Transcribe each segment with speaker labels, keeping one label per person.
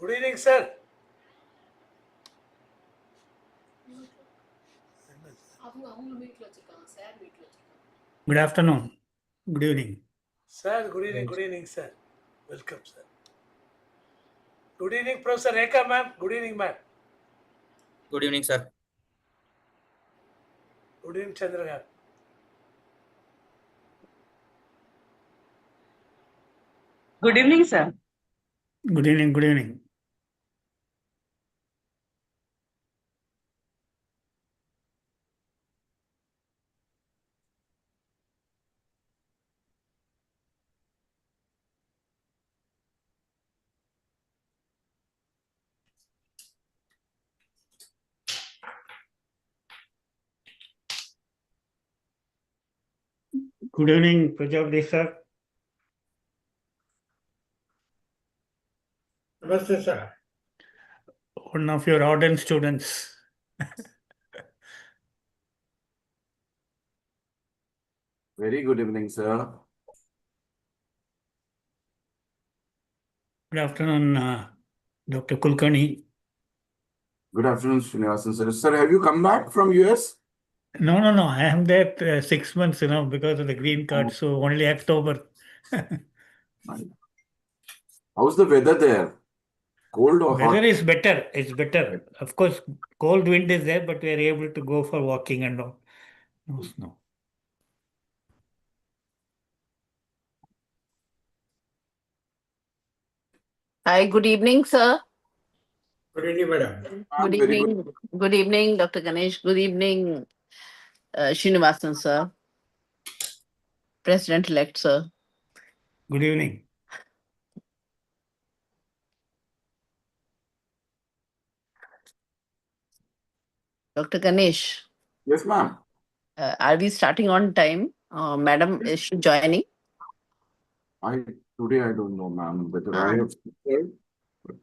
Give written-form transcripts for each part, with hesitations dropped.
Speaker 1: Good evening, sir.
Speaker 2: Good afternoon. Good evening.
Speaker 1: Sir, good evening, sir. Welcome, sir. Good evening, Professor Rekha, ma'am. Good evening, ma'am.
Speaker 3: Good evening, sir.
Speaker 1: Good evening, Chandrakant.
Speaker 4: Good evening, sir.
Speaker 2: Good evening. Good evening. Good evening, Prajapati sir.
Speaker 1: Namaste, sir.
Speaker 2: One of your ardent students.
Speaker 5: Very good evening, sir.
Speaker 2: Good afternoon, Dr. Kulkarni.
Speaker 5: Good afternoon, Srinivasan sir. Sir, have you come back from US?
Speaker 2: No. I am there 6 months, because of the green card. So only October.
Speaker 5: How's the weather there? Cold or hot?
Speaker 2: Weather is better. It's better. Of course, cold wind is there, but we are able to go for walking and all. No snow.
Speaker 4: Hi, good evening, sir.
Speaker 1: Good evening, madam.
Speaker 4: Good
Speaker 5: Very
Speaker 4: evening. Good evening, Dr. Ganesh. Good evening, Srinivasan, sir. President-elect, sir.
Speaker 2: Good evening.
Speaker 4: Dr. Ganesh,
Speaker 5: Yes, ma'am.
Speaker 4: are we starting on time? Madam, is she joining?
Speaker 5: Today I don't know, ma'am, whether I have prepared, but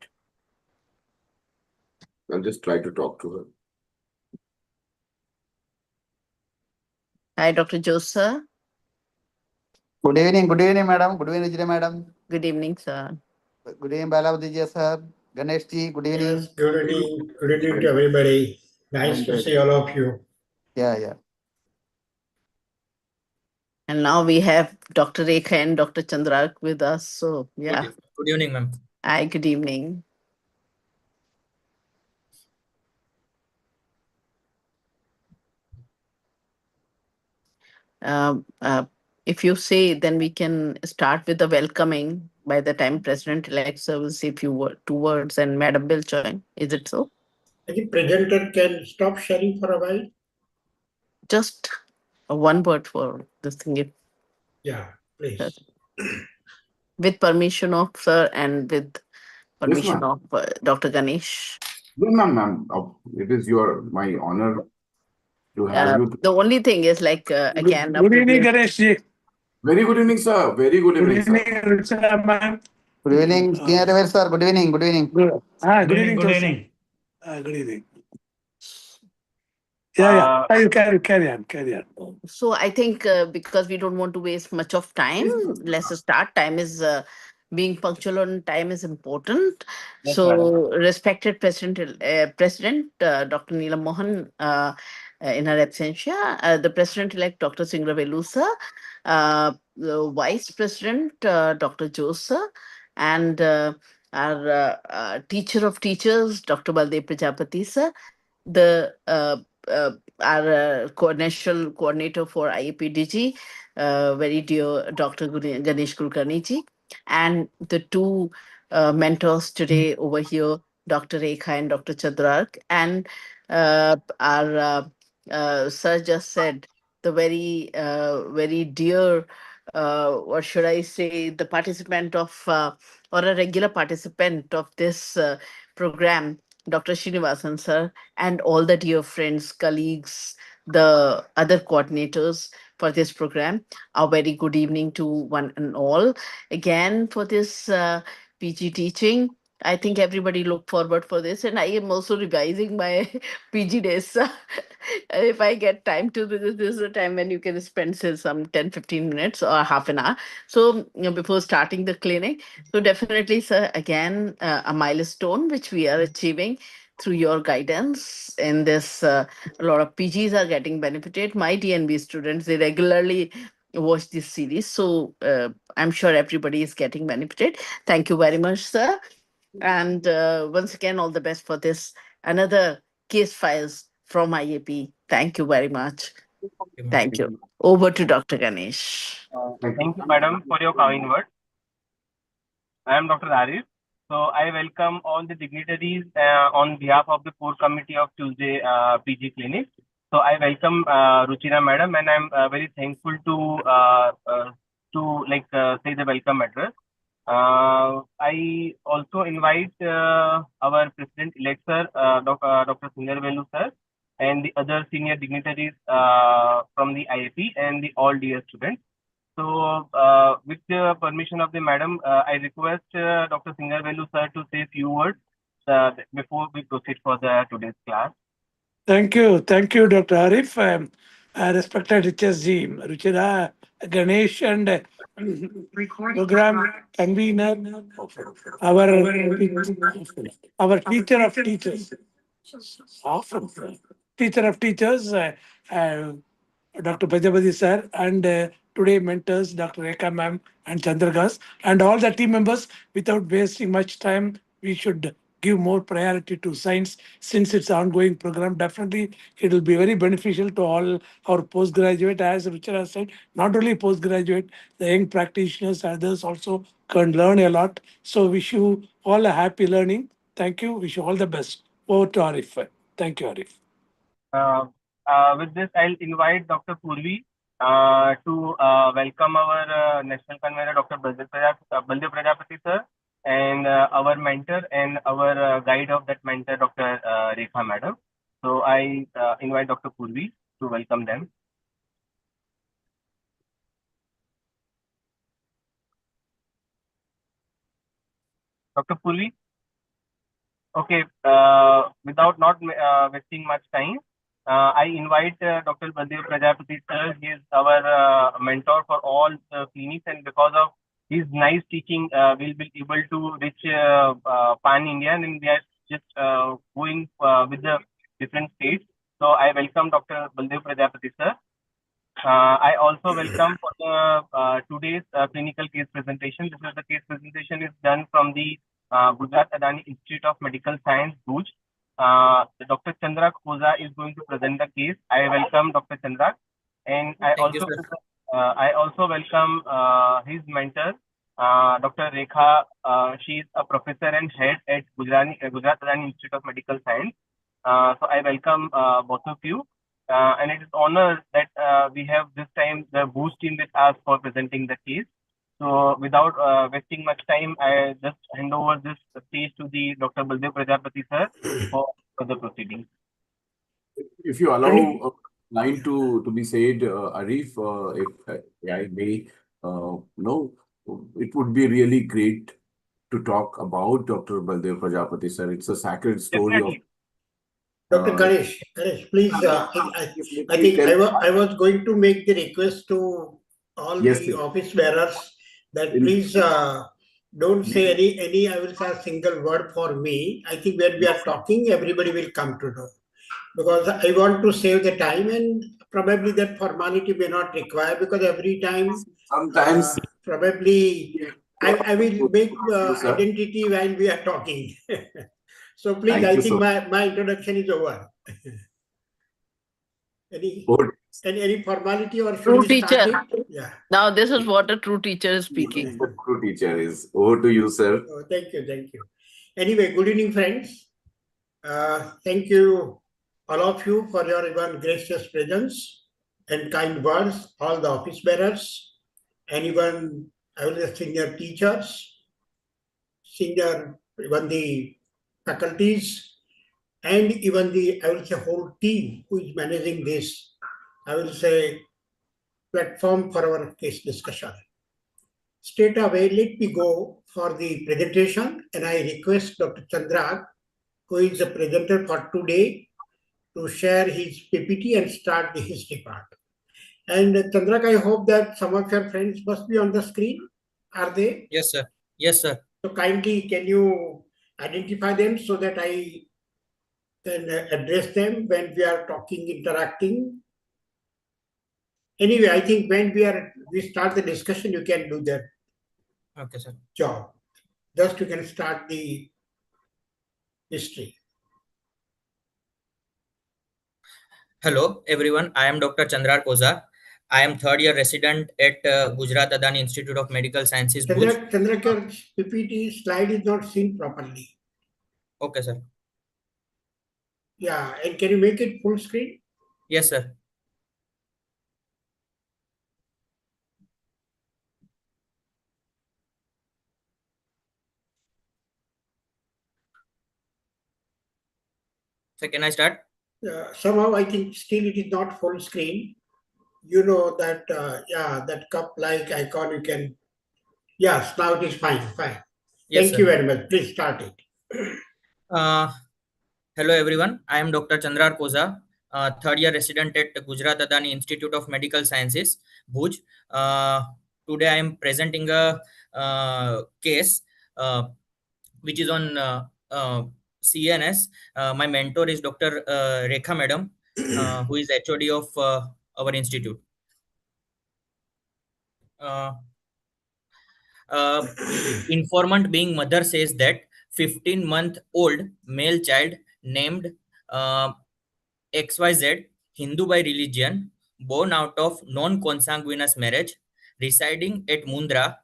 Speaker 5: I'll just try to talk to her.
Speaker 4: Hi, Dr. Jose, sir.
Speaker 6: Good evening, madam. Good evening, Vijay, madam.
Speaker 4: Good evening, sir.
Speaker 6: Good evening, Balavadiji, sir. Ganesh ji, good evening.
Speaker 1: Yes, good evening. Good evening to everybody. Nice to see all of you.
Speaker 6: Yeah.
Speaker 4: And now we have Dr. Rekha and Dr. Chandrak with us. So, yeah.
Speaker 3: Good evening, ma'am.
Speaker 4: Hi, good evening. If you say, then we can start with the welcoming. By the time President-elect sir will say two words and Madam will join. Is it so?
Speaker 1: I think presenter can stop sharing for a while.
Speaker 4: Just one word for this thing.
Speaker 1: Yeah, please.
Speaker 4: With permission of sir and with permission
Speaker 5: ma'am.
Speaker 4: of Dr. Ganesh.
Speaker 5: Yes, ma'am. It is my honor to have you.
Speaker 4: The only thing is again.
Speaker 2: Good evening, Ganesh ji.
Speaker 5: Very good evening, sir. Very good evening, sir.
Speaker 2: Richa, ma'am.
Speaker 6: Good evening, sir. Good evening.
Speaker 2: Good evening. Good evening.
Speaker 1: Good evening.
Speaker 2: Yeah. You carry on.
Speaker 4: So I think because we don't want to waste much of time, let's start. Time is being punctual on time is important.
Speaker 3: Yes,
Speaker 4: so respected President Dr. Neelam Mohan in her absentia, the President-elect Dr. Singravelu sir, the Vice President Dr. Jose, and our teacher of teachers Dr. Baldev Prajapati sir, the our national coordinator for IAPDG, very dear Dr. Ganesh Kulkarni ji, and the two mentors today over here, Dr. Rekha and Dr. Chandrak, and our sir just said the very dear, what should I say, the participant of or a regular participant of this program, Dr. Srinivasan sir, and all the dear friends, colleagues, the other coordinators for this program. A very good evening to one and all. Again, for this PG teaching, I think everybody look forward for this, and I am also revising my PG days. If I get time to, this is a time when you can spend say, some 10-15 minutes or half an hour. So before starting the clinic, so definitely, sir, again a milestone which we are achieving through your guidance. In this, a lot of PGs are getting benefited. My DNB students, they regularly watch this series, so I'm sure everybody is getting benefited. Thank you very much, sir. And once again, all the best for this another case files from IAP. Thank you very much.
Speaker 3: Okay, ma'am.
Speaker 4: Thank you. Over to Dr. Ganesh.
Speaker 7: Thank you, madam, for your kind words. I am Dr. Arif. So I welcome all the dignitaries on behalf of the core committee of Tuesday PG Clinic. So I welcome Ruchira madam, and I'm very thankful to say the welcome address. I also invite our president-elect sir, Dr. Sundar Velu sir, and the other senior dignitaries from the IAP and the all dear students. So, with the permission of the madam, I request Dr. Sundar Velu sir to say a few words before we proceed for the today's class.
Speaker 1: Thank you, Dr. Arif. Respected HSG, Ruchira, Ganesh, and program convener, our teacher of teachers, teacher of teachers, Dr. Prajapati sir, and today mentors Dr. Rekha ma'am and Chandragas, and all the team members. Without wasting much time, we should give more priority to science since it's an ongoing program. Definitely, it will be very beneficial to all our postgraduate, as Richard has said, not only postgraduate, the young practitioners, others also can learn a lot. So wish you all a happy learning. Thank you. Wish you all the best. Over to Arif. Thank you, Arif.
Speaker 7: With this, I'll invite Dr. Purvi to welcome our national convener, Dr. Baldev Prajapati sir, and our mentor and our guide of that mentor, Dr. Rekha madam. So I invite Dr. Purvi to welcome them. Dr. Purvi? Okay, without not wasting much time, I invite Dr. Baldev Prajapati sir. He is our mentor for all clinics, and because of his nice teaching, we'll be able to reach pan-Indian, and we are just going with the different states. So I welcome Dr. Baldev Prajapati sir. I also welcome for the today's clinical case presentation. This is the case presentation is done from the Gujarat Adani Institute of Medical Science, Bhuj. Dr. Chandrak Oza is going to present the case. I welcome Dr. Chandrak, and I also welcome his mentor, Dr. Rekha. She is a professor and head at Gujarat Adani Institute of Medical Science. So I welcome both of you. And it is honor that we have this time the Bhuj team with us for presenting the case. So without wasting much time, I just hand over this stage to the Dr. Baldev Prajapati sir for the proceedings.
Speaker 5: If you allow a line to be said, Arif, if I may, it would be really great to talk about Dr. Baldev Prajapati sir. It's a sacred story
Speaker 7: Definitely.
Speaker 8: Dr. Ganesh, please, I think I was going to make the request to all the office bearers that please don't say any, I will say a single word for me. I think when we are talking, everybody will come to know. Because I want to save the time, and probably that formality may not require, because every time,
Speaker 5: sometimes
Speaker 8: probably I will make identity while we are talking. So please, I think my introduction is over. Any formality or
Speaker 4: true teacher?
Speaker 8: Yeah.
Speaker 4: Now this is what a true teacher is speaking.
Speaker 5: The true teacher is. Over to you, sir.
Speaker 8: Oh, thank you. Anyway, good evening, friends. Thank you, all of you, for your even gracious presence and kind words, all the office bearers, and even I will say senior teachers, even the faculties, and even the, I will say, whole team who is managing this, I will say, platform for our case discussion. straight away, let me go for the presentation, and I request Dr. Chandra, who is the presenter for today, to share his PPT and start the history part. And Chandrak, I hope that some of your friends must be on the screen. Are they?
Speaker 3: Yes, sir. Yes, sir.
Speaker 8: So kindly, can you identify them so that I can address them when we are talking, interacting? Anyway, I think when we start the discussion, you can do that
Speaker 3: Okay, sir.
Speaker 8: job. Just you can start the history.
Speaker 3: Hello, everyone. I am Dr. Chandrar Koza. I am third year resident at Gujarat Adani Institute of Medical Sciences, Bhuj.
Speaker 8: Chandrak, your PPT slide is not seen properly.
Speaker 3: Okay, sir.
Speaker 8: Yeah, and can you make it full screen?
Speaker 3: Yes, sir. So can I start?
Speaker 8: Somehow I think still it is not full screen. You know that, yeah, that cup-like icon you can, yes, now it is fine.
Speaker 3: Yes,
Speaker 8: Thank
Speaker 3: sir.
Speaker 8: you very much. Please start it.
Speaker 3: Hello, everyone. I am Dr. Chandrar Koza, third year resident at Gujarat Adani Institute of Medical Sciences, Bhuj. Today I am presenting a case which is on CNS. My mentor is Dr. Rekha Madam, who is HOD of our institute. Informant being mother says that 15-month-old male child named XYZ, Hindu by religion, born out of non-consanguineous marriage, residing at Mundra,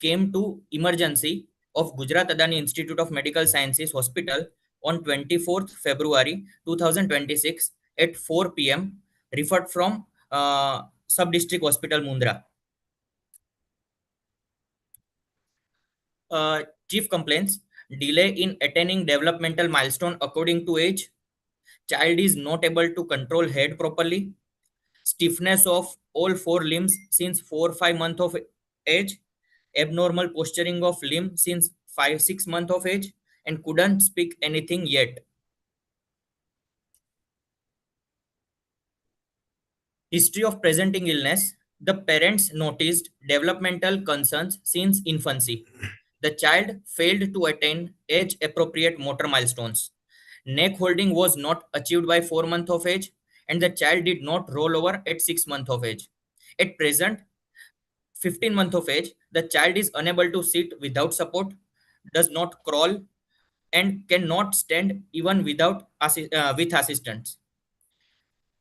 Speaker 3: came to emergency of Gujarat Adani Institute of Medical Sciences Hospital on 24th February 2026 at 4 p.m. referred from Sub-District Hospital Mundra. Chief complaints: delay in attaining developmental milestone according to age, child is not able to control head properly, stiffness of all four limbs since 4-5 months of age, abnormal posturing of limb since 5-6 months of age, and couldn't speak anything yet. History of presenting illness: the parents noticed developmental concerns since infancy. The child failed to attain age-appropriate motor milestones. Neck holding was not achieved by 4 months of age, and the child did not roll over at 6 months of age. At present, 15 months of age, the child is unable to sit without support, does not crawl, and cannot stand even without with assistance.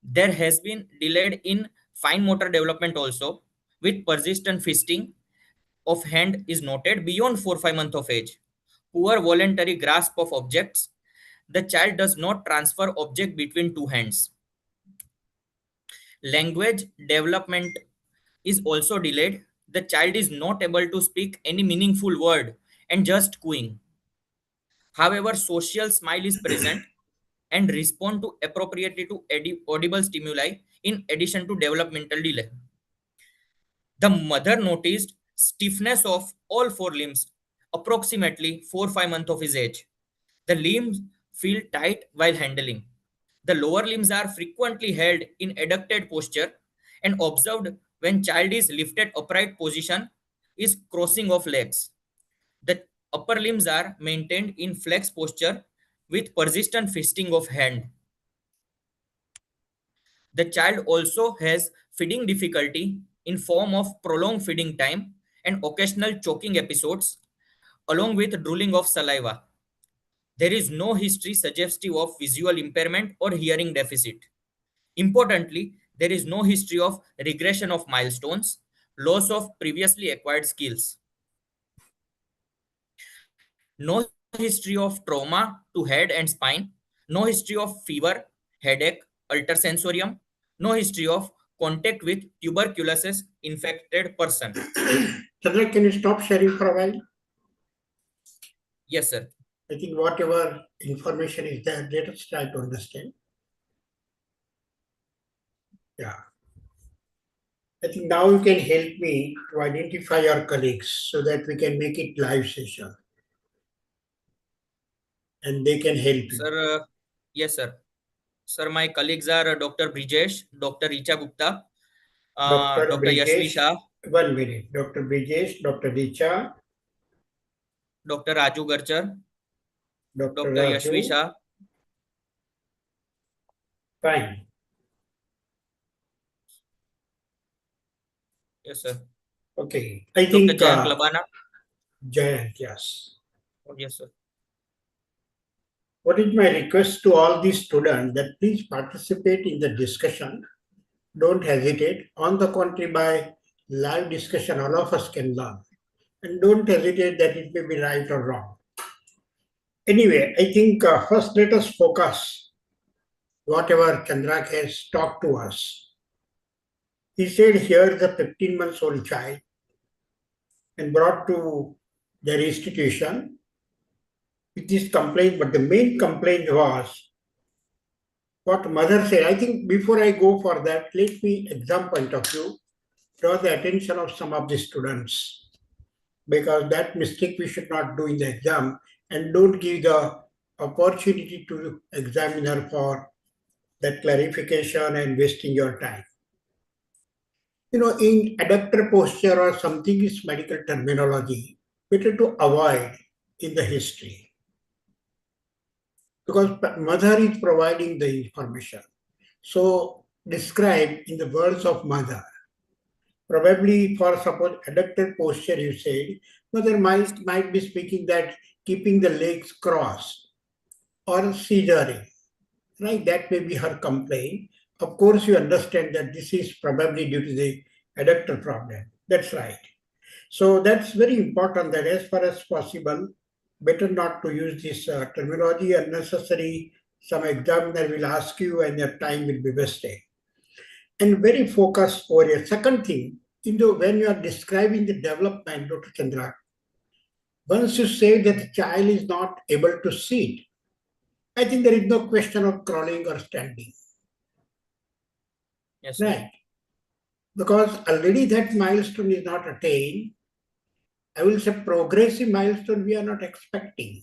Speaker 3: There has been delayed in fine motor development also, with persistent fisting of hand is noted beyond 4-5 months of age. Poor voluntary grasp of objects. The child does not transfer object between two hands. Language development is also delayed. The child is not able to speak any meaningful word and just cooing. However, social smile is present and respond to appropriately to audible stimuli in addition to developmental delay. The mother noticed stiffness of all four limbs, approximately 4-5 months of his age. The limbs feel tight while handling. The lower limbs are frequently held in adducted posture and observed when child is lifted upright position is crossing of legs. The upper limbs are maintained in flex posture with persistent fisting of hand. The child also has feeding difficulty in form of prolonged feeding time and occasional choking episodes, along with drooling of saliva. There is no history suggestive of visual impairment or hearing deficit. Importantly, there is no history of regression of milestones, loss of previously acquired skills. No history of trauma to head and spine, no history of fever, headache, altered sensorium, no history of contact with tuberculosis infected person.
Speaker 8: Chandra, can you stop sharing for a while?
Speaker 3: Yes, sir.
Speaker 8: I think whatever information is there, let us try to understand. Yeah. I think now you can help me to identify your colleagues so that we can make it live session. And they can help you.
Speaker 3: Sir, yes, sir. Sir, my colleagues are Dr. Brijesh, Dr. Richa Gupta, Dr. Yashvi
Speaker 8: Brijesh,
Speaker 3: Shah,
Speaker 8: 1 minute. Dr. Brijesh, Dr. Richa,
Speaker 3: Dr. Raju Garchar,
Speaker 8: Dr.
Speaker 3: Dr. Yashvi
Speaker 8: Raju.
Speaker 3: Shah.
Speaker 8: Fine.
Speaker 3: Yes, sir.
Speaker 8: Okay. I
Speaker 3: Dr.
Speaker 8: think
Speaker 3: Jayant Labana.
Speaker 8: Jayant, yes.
Speaker 3: Oh, yes, sir.
Speaker 8: What is my request to all these students that please participate in the discussion. Don't hesitate. On the contrary, by live discussion, all of us can learn. And don't hesitate that it may be right or wrong. Anyway, I think first let us focus whatever Chandrak has talked to us. He said here is a 15 months old child and brought to their institution with this complaint, but the main complaint was what mother said. I think before I go for that, let me, exam point of view, draw the attention of some of the students, because that mistake we should not do in the exam, and don't give the opportunity to examiner for that clarification and wasting your time. In adductor posture or something is medical terminology, better to avoid in the history, because mother is providing the information. So describe in the words of mother. Probably for suppose adductor posture, you said, mother might be speaking that keeping the legs crossed or scissoring, right? That may be her complaint. Of course, you understand that this is probably due to the adductor problem. That's right. So that's very important that as far as possible, better not to use this terminology unnecessary. Some examiner will ask you and your time will be wasted. And very focused over here. Second thing, when you are describing the development, Dr. Chandra, once you say that the child is not able to sit, I think there is no question of crawling or standing.
Speaker 3: Yes, sir.
Speaker 8: Right. Because already that milestone is not attained. I will say progressive milestone we are not expecting.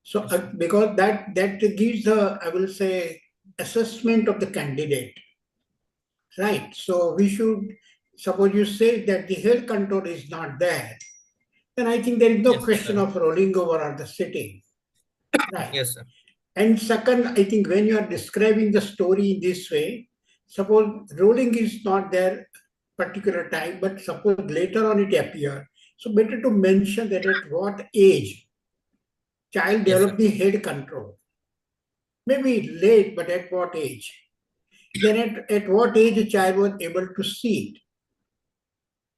Speaker 8: So because that gives the, I will say, assessment of the candidate. Right. So we should, suppose you say that the health control is not there, then I think there is no
Speaker 3: Yes,
Speaker 8: question
Speaker 3: sir.
Speaker 8: of rolling over or the sitting. Right.
Speaker 3: Yes, sir.
Speaker 8: And second, I think when you are describing the story in this way, suppose rolling is not there particular time, but suppose later on it appear. So better to mention that at what age child
Speaker 3: Yes,
Speaker 8: developed the head control. Maybe late, but at what age? Then at what age a child was able to see it?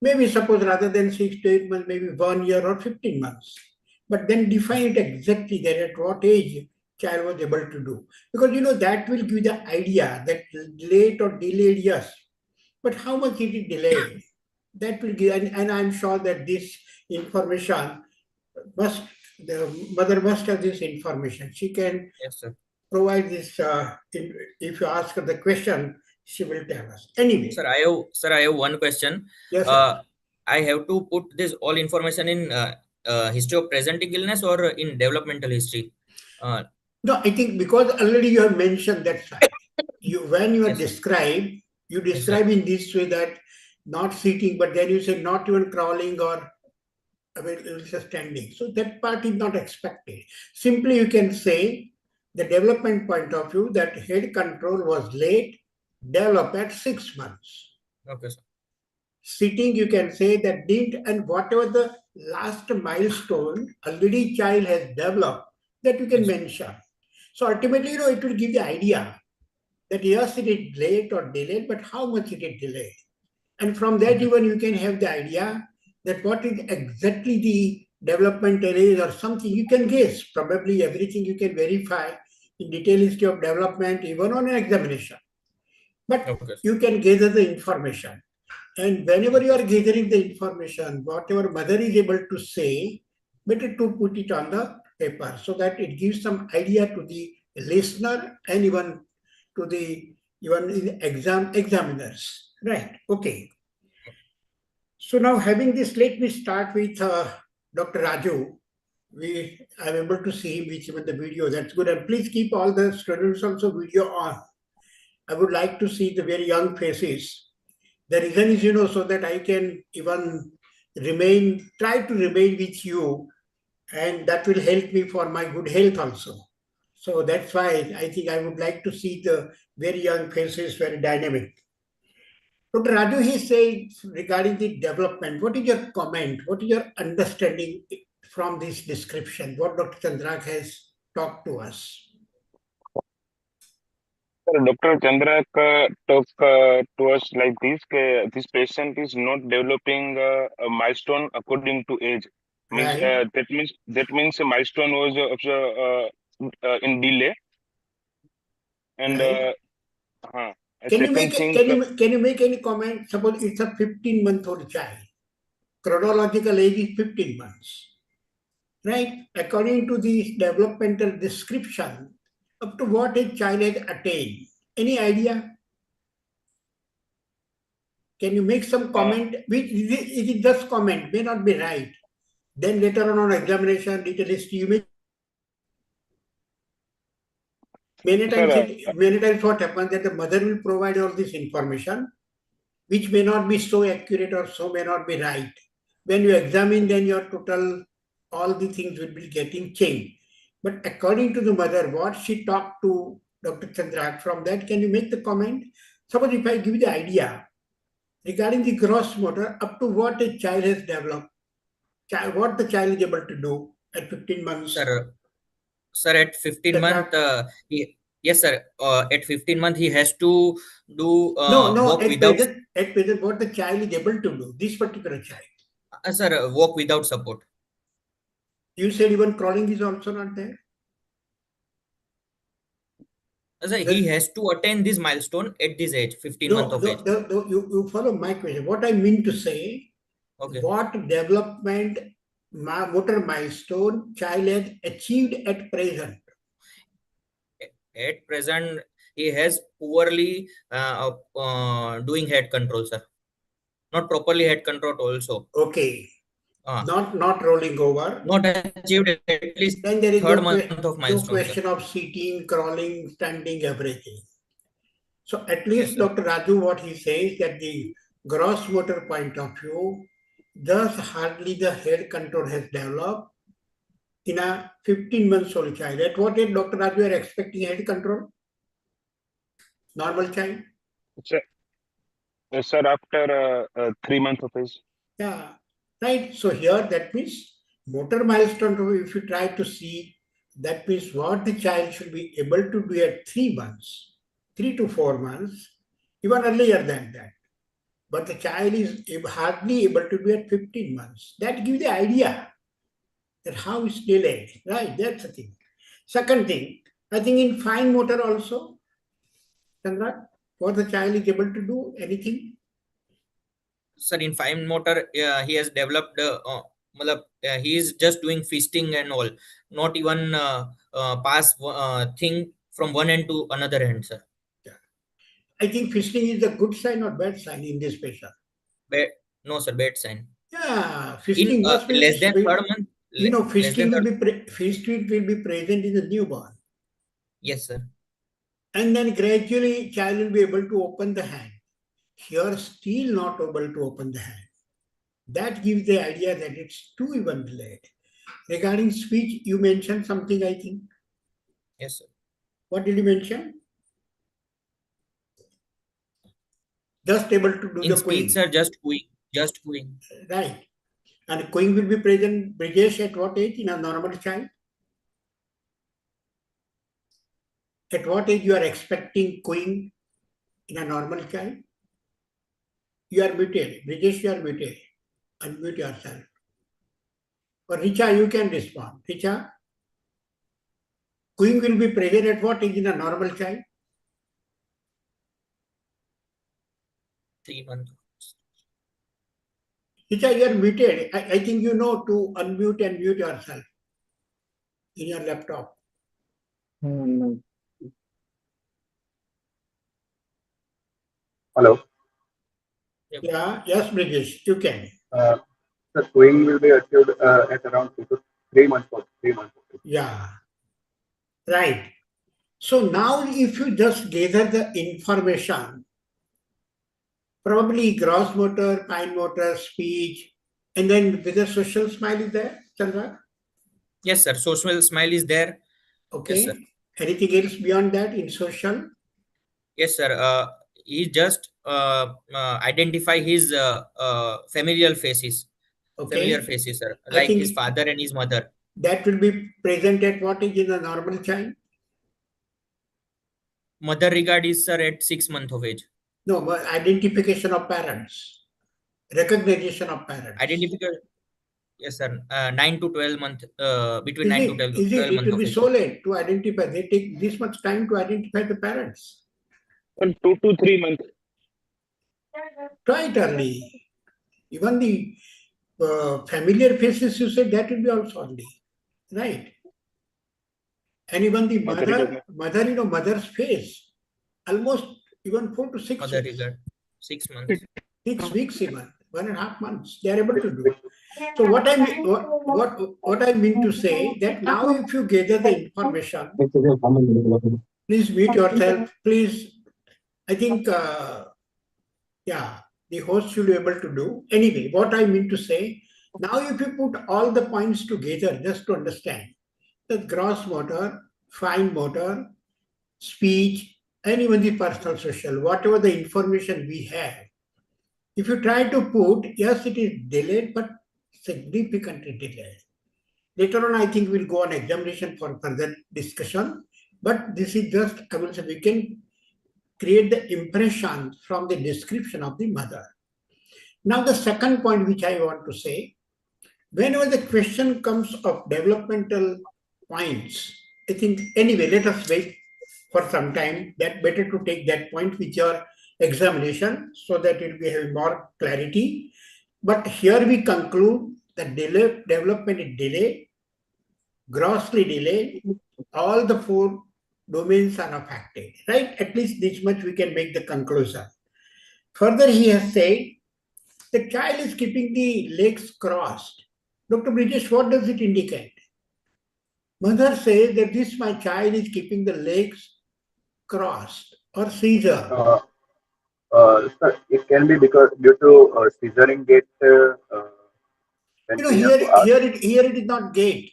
Speaker 8: Maybe suppose rather than 6 to 8 months, maybe 1 year or 15 months. But then define it exactly that at what age child was able to do. Because that will give the idea that late or delayed, yes. But how much is it delayed? That will give, and I'm sure that this information the mother must have this information. She can
Speaker 3: Yes, sir.
Speaker 8: provide this, if you ask her the question, she will tell us. Anyway.
Speaker 3: Sir, I have one question.
Speaker 8: Yes, sir.
Speaker 3: I have to put this all information in history of presenting illness or in developmental history.
Speaker 8: No, I think because already you have mentioned that side. When you are
Speaker 3: Yes, sir.
Speaker 8: you
Speaker 3: Yes,
Speaker 8: describe in this way that not sitting, but then you say not even crawling or it's a standing. So that part is not expected. Simply you can say the development point of view that head control was late, developed at 6 months.
Speaker 3: Okay, sir.
Speaker 8: Sitting, you can say that didn't, and whatever the last milestone already child has developed, that you can mention. So ultimately, it will give the idea that yes, it is late or delayed, but how much it is delayed. And from that, even you can have the idea that what is exactly the developmental age or something you can guess. Probably everything you can verify in detail history of development, even on an examination. But
Speaker 3: Okay.
Speaker 8: you can gather the information. And whenever you are gathering the information, whatever mother is able to say, better to put it on the paper so that it gives some idea to the listener and even to the examiners. Right. Okay. So now having this, let me start with Dr. Raju. I'm able to see him, which even the video. That's good. And please keep all the students also video on. I would like to see the very young faces. The reason is, so that I can even try to remain with you, and that will help me for my good health also. So that's why I think I would like to see the very young faces, very dynamic. Dr. Raju, he said regarding the development, what is your comment? What is your understanding from this description? What Dr. Chandrak has talked to us?
Speaker 9: Dr. Chandrak talked to us like this: this patient is not developing a milestone according to age.
Speaker 8: Right.
Speaker 9: That means a milestone was in delay. And
Speaker 8: Right.
Speaker 9: a
Speaker 8: Can you make any comment? Suppose it's a 15-month-old child. Chronological age is 15 months. Right? According to the developmental description, up to what age child has attained? Any idea? Can you make some comment? Which it is just comment, may not be right. Then later on examination, detailist, you may. Many times what happens that the mother will provide all this information, which may not be so accurate or so may not be right. When you examine, then your total, all the things will be getting changed. But according to the mother, what she talked to Dr. Chandrak, from that, can you make the comment? Suppose if I give you the idea regarding the gross motor, up to what a child has developed, what the child is able to do at 15 months.
Speaker 3: Sir, at 15 month, yes, sir. At 15 month, he has to do walk without.
Speaker 8: At present, what the child is able to do, this particular child.
Speaker 3: Sir, walk without support.
Speaker 8: You said even crawling is also not there.
Speaker 3: Sir, he has to attain this milestone at this age, 15 months of age.
Speaker 8: You follow my question. What I mean to say, what development motor milestone child has achieved at present?
Speaker 3: At present, he has poorly doing head control, sir. Not properly head control also.
Speaker 8: Okay. Not rolling over.
Speaker 3: Not achieved at least
Speaker 8: then there is
Speaker 3: third month of milestone.
Speaker 8: No question of sitting, crawling, standing, everything. So at least yes, Dr. Raju, what he says that the gross motor point of view, thus hardly the head control has developed in a 15-month-old child. At what age, Dr. Raju, are expecting head control? Normal child?
Speaker 9: Sir, after 3 months of age.
Speaker 8: Yeah, right. So here that means motor milestone, if you try to see, that means what the child should be able to do at 3 months, 3 to 4 months, even earlier than that. But the child is hardly able to do at 15 months. That gives the idea that how it's delayed, right? That's the thing. Second thing, I think in fine motor also, Chandra, what the child is able to do, anything?
Speaker 3: Sir, in fine motor, he has developed, he is just doing fisting and all, not even pass thing from one end to another end, sir.
Speaker 8: Yeah. I think fisting is a good sign or bad sign in this patient?
Speaker 3: No, sir, bad sign.
Speaker 8: Yeah, fisting must be
Speaker 3: less than 3rd month.
Speaker 8: Fisting will be present in the newborn.
Speaker 3: Yes, sir.
Speaker 8: And then gradually child will be able to open the hand. Here still not able to open the hand. That gives the idea that it's too even delayed. Regarding speech, you mentioned something, I think.
Speaker 3: Yes, sir.
Speaker 8: What did you mention? Just able to do
Speaker 3: in
Speaker 8: the
Speaker 3: speech, sir, just cooing.
Speaker 8: Right. And cooing will be present, Brijesh, at what age in a normal child? At what age you are expecting cooing in a normal child? You are muted. Brijesh, you are muted. Unmute yourself. Or Richa, you can respond. Richa, cooing will be present at what age in a normal child?
Speaker 3: 3 months.
Speaker 8: Richa, you are muted. I think you know to unmute and mute yourself in your laptop.
Speaker 5: Hello.
Speaker 8: Yeah, yes, Brijesh, you can.
Speaker 6: The swing will be achieved at around 2 to 3 months. 3 months.
Speaker 8: Yeah, right. So now if you just gather the information, probably gross motor, fine motor, speech, and then whether social smile is there, Chandra?
Speaker 3: Yes, sir. Social smile is there.
Speaker 8: Okay.
Speaker 3: Yes, sir.
Speaker 8: Anything else beyond that in social?
Speaker 3: Yes, sir. He just identify his familiar faces,
Speaker 8: Okay.
Speaker 3: sir,
Speaker 8: I
Speaker 3: like his
Speaker 8: think
Speaker 3: father and his mother.
Speaker 8: that will be present at what age in a normal child?
Speaker 3: Mother regard is, sir, at 6 months of age.
Speaker 8: No, but identification of parents, recognition of parents.
Speaker 3: Identification. Yes, sir. 9 to 12 month. Between
Speaker 8: Is
Speaker 3: 9 to
Speaker 8: it?
Speaker 3: 12,
Speaker 8: Is it?
Speaker 3: 12
Speaker 8: It
Speaker 3: months
Speaker 8: will
Speaker 3: of
Speaker 8: be
Speaker 3: age.
Speaker 8: so late to identify. They take this much time to identify the parents.
Speaker 9: 2 to 3 months.
Speaker 8: Quite early. Even the familiar faces you said, that will be also early, right? And even the mother's face, almost even 4 to 6
Speaker 3: Mother
Speaker 8: weeks.
Speaker 3: regard 6 months.
Speaker 8: 6 weeks even, 1.5 months, they are able to do. So what I mean to say that now if you gather the information, please mute yourself, please. I think, yeah, the host should be able to do. Anyway, what I mean to say, now if you put all the points together just to understand the gross motor, fine motor, speech, and even the personal social, whatever the information we have, if you try to put, yes, it is delayed, but significantly delayed. Later on, I think we'll go on examination for further discussion. But this is just, I will say, we can create the impression from the description of the mother. Now, the second point which I want to say, whenever the question comes of developmental points, I think, anyway, let us wait for some time. That better to take that point with your examination so that it will be having more clarity. But here we conclude that development is delayed, grossly delayed, all the 4 domains are affected, right? At least this much we can make the conclusion. Further, he has said, the child is keeping the legs crossed. Dr. Brijesh, what does it indicate? Mother says that this my child is keeping the legs crossed or seizure.
Speaker 6: Sir, it can be because due to scissoring gait. When we have to ask.
Speaker 8: Here it is not gait.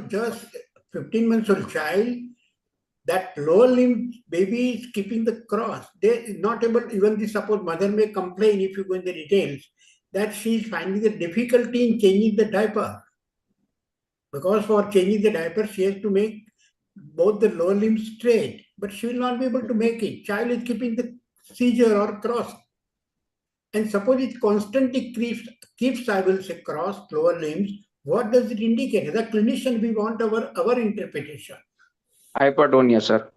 Speaker 8: Just 15 months old child, that lower limb baby is keeping the cross. They not able, even the suppose mother may complain if you go in the details, that she is finding the difficulty in changing the diaper. Because for changing the diaper, she has to make both the lower limbs straight, but she will not be able to make it. Child is keeping the seizure or cross. And suppose it constantly keeps, I will say, crossed lower limbs, what does it indicate? As a clinician, we want our interpretation.
Speaker 10: Hypertonia, sir.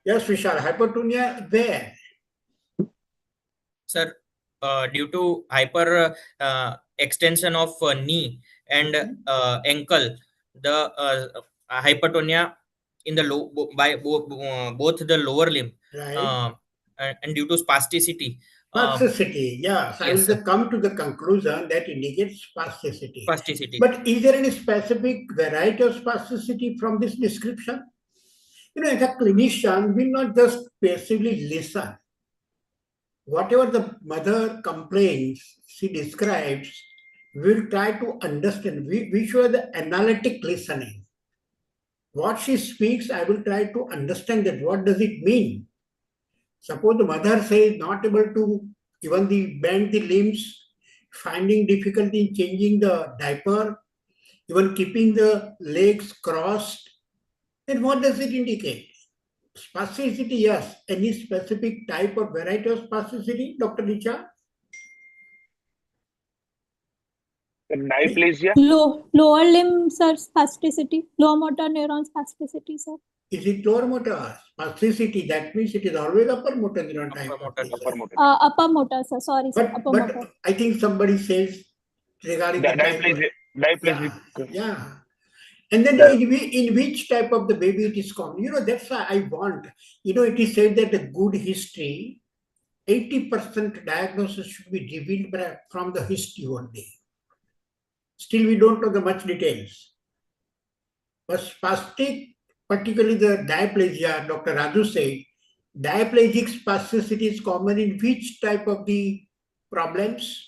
Speaker 8: Yes, Vishal, hypertonia where?
Speaker 3: Sir, due to hyper extension of knee and ankle, the hypertonia in the both the lower limb,
Speaker 8: Right.
Speaker 3: and due to spasticity.
Speaker 8: Spasticity, yeah. So
Speaker 3: Yes,
Speaker 8: I will come to the conclusion that indicates spasticity.
Speaker 3: Spasticity.
Speaker 8: But is there any specific variety of spasticity from this description? As a clinician, we not just passively listen. Whatever the mother complains, she describes, we'll try to understand. We show the analytic listening. What she speaks, I will try to understand that what does it mean. Suppose the mother says not able to even bend the limbs, finding difficulty in changing the diaper, even keeping the legs crossed, then what does it indicate? Spasticity, yes. Any specific type or variety of spasticity, Dr. Richa?
Speaker 9: Diplegia.
Speaker 11: Lower limb, sir, spasticity. Lower motor neuron spasticity, sir.
Speaker 8: Is it lower motor? Spasticity, that means it is always upper motor neuron type.
Speaker 11: Upper motor, sir. Sorry, sir. Upper
Speaker 8: But
Speaker 11: motor.
Speaker 8: I think somebody says regarding the type of,
Speaker 9: Diplegia.
Speaker 8: yeah. And then in which type of the baby it is common? That's why I want, it is said that a good history 80% diagnosis should be revealed from the history only. Still, we don't know the much details. But spastic, particularly the diaplegia, Dr. Raju said, diaplegic spasticity is common in which type of the problems?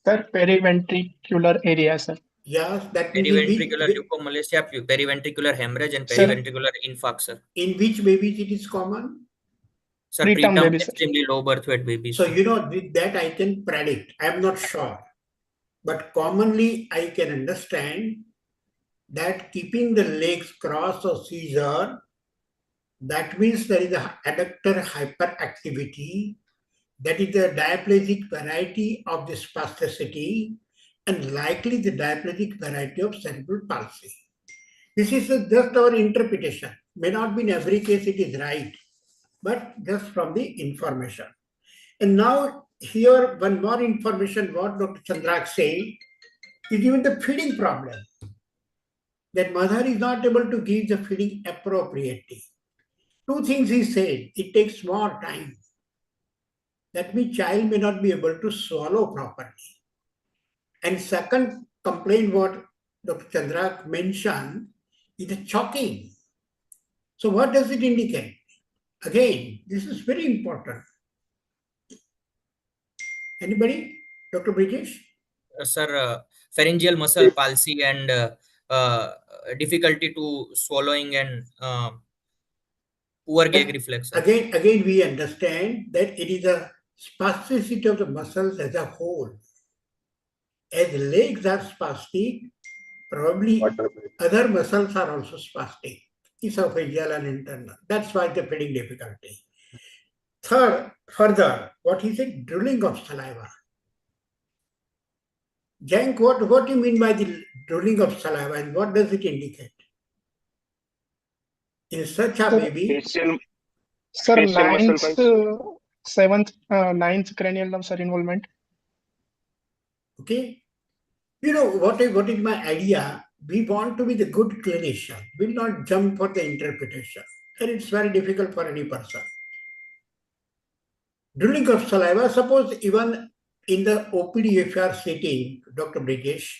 Speaker 12: Sir, periventricular area, sir.
Speaker 8: Yes, that means in
Speaker 3: Periventricular
Speaker 8: which,
Speaker 3: leukomalacia, periventricular hemorrhage, and
Speaker 12: Sir.
Speaker 3: periventricular infarct, sir.
Speaker 8: in which babies it is common?
Speaker 3: Sir,
Speaker 12: Preterm
Speaker 3: preterm,
Speaker 12: babies, sir.
Speaker 3: extremely low birth weight babies.
Speaker 8: So,
Speaker 3: sir.
Speaker 8: you know, with that I can predict. I am not sure. But commonly I can understand that keeping the legs crossed or seizure, that means there is a adductor hyperactivity. That is the diaplegic variety of the spasticity and likely the diaplegic variety of cerebral palsy. This is just our interpretation. May not be in every case it is right, but just from the information. And now here one more information what Dr. Chandrak said is even the feeding problem. That mother is not able to give the feeding appropriately. Two things he said, it takes more time. That means child may not be able to swallow properly. And second complaint what Dr. Chandrak mentioned is the choking. So what does it indicate? Again, this is very important. Anybody? Dr. Brijesh?
Speaker 3: Sir, pharyngeal muscle palsy and difficulty to swallowing and poor gag reflex. Sir.
Speaker 8: Again, we understand that it is a spasticity of the muscles as a whole. As legs are spastic, probably other muscles are also spastic, esophageal and internal. That's why the feeding difficulty. Third, further, what he said, drooling of saliva. Jank, what do you mean by the drooling of saliva and what does it indicate? In such a baby,
Speaker 12: Sir, ninth cranial nerves are involvement.
Speaker 8: Okay. You know, what is my idea? We want to be the good clinician. We will not jump for the interpretation. And it's very difficult for any person. Drooling of saliva, suppose even in the OPD, if you are sitting, Dr. Brijesh,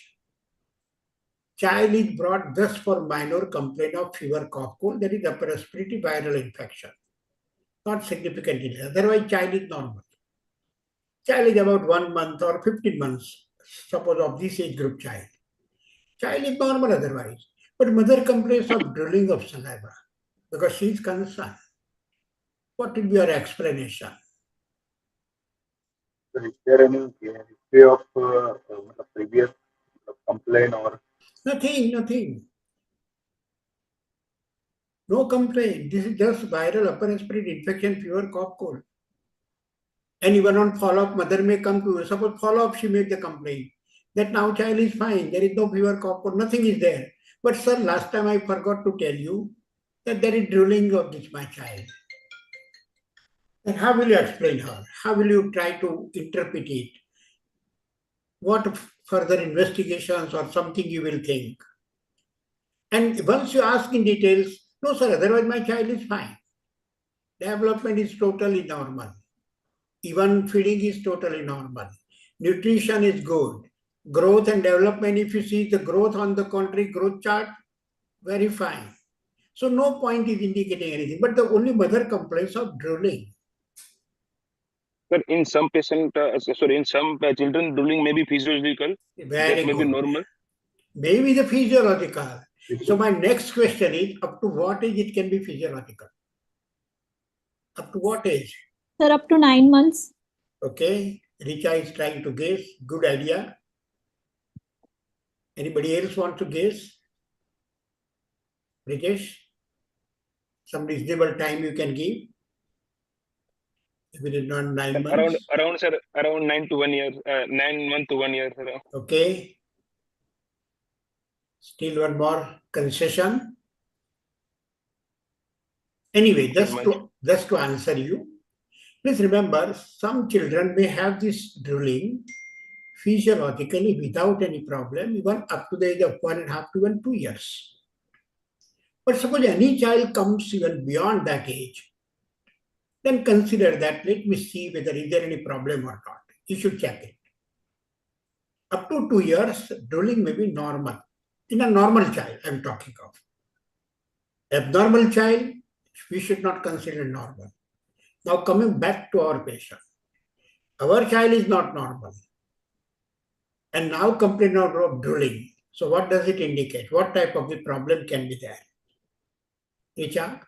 Speaker 8: child is brought just for minor complaint of fever, cough, cold, that is upper respiratory viral infection. Not significant illness. Otherwise, child is normal. Child is about 1 month or 15 months, suppose of this age group child. Child is normal otherwise. But mother complains of drooling of saliva because she is concerned. What will be your explanation?
Speaker 6: So is there any history of previous complaint or?
Speaker 8: Nothing. No complaint. This is just viral upper respiratory infection, fever, cough, cold. And even on follow-up, mother may come to, suppose follow-up, she made the complaint that now child is fine, there is no fever, cough, cold, nothing is there. But sir, last time I forgot to tell you that there is drooling of this my child. And how will you explain her? How will you try to interpret it? What further investigations or something you will think? And once you ask in details, no sir, otherwise my child is fine. Development is totally normal. Even feeding is totally normal. Nutrition is good. Growth and development, if you see the growth on the contrary growth chart, very fine. So no point is indicating anything, but the only mother complains of drooling.
Speaker 9: But in some patient, in some children, drooling may be physiological.
Speaker 8: Very
Speaker 9: that may
Speaker 8: good.
Speaker 9: be normal.
Speaker 8: Maybe the physiological. So my next question is, up to what age it can be physiological? Up to what age?
Speaker 11: Sir, up to 9 months.
Speaker 8: Okay. Richa is trying to guess. Good idea. Anybody else want to guess? Rikesh? Some reasonable time you can give? If it is not 9 months.
Speaker 9: Around 9 to 1 year, 9 months to 1 year.
Speaker 8: Okay. Still one more concession. Anyway, just to answer you, please remember some children may have this drooling physiologically without any problem, even up to the age of 1.5 to even 2 years. But suppose any child comes even beyond that age, then consider that. Let me see whether is there any problem or not. You should check it. Up to 2 years, drooling may be normal. In a normal child, I'm talking of. Abnormal child, we should not consider normal. Now coming back to our patient. Our child is not normal. And now complain of drooling. So what does it indicate? What type of the problem can be there? Richa?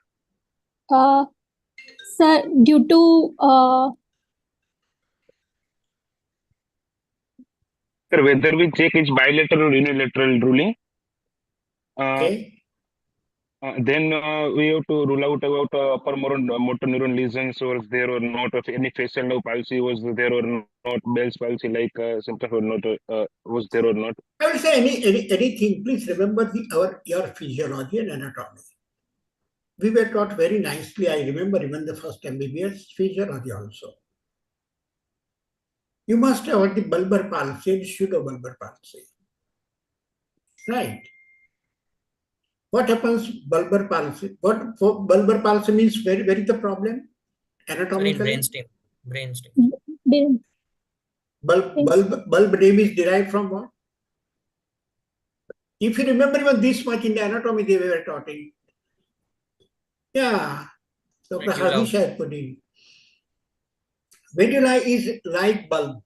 Speaker 11: Sir, due to
Speaker 9: Sir, whether we check it's bilateral or unilateral drooling,
Speaker 8: Okay.
Speaker 9: then we have to rule out about upper motor neuron lesions was there or not, if any facial nerve palsy was there or not, Bell's palsy like symptom or not was there or not.
Speaker 8: I will say anything. Please remember your physiology and anatomy. We were taught very nicely. I remember even the first MBBS physiology also. You must have heard the bulbar palsy and pseudobulbar palsy. Right. What happens bulbar palsy? What bulbar palsy means? Where is the problem? Anatomically?
Speaker 11: Brainstem.
Speaker 8: Bulb name is derived from what? If you remember even this much in the anatomy they were taught in. Yeah. Dr. Hadish has put in. Medulla is like bulb.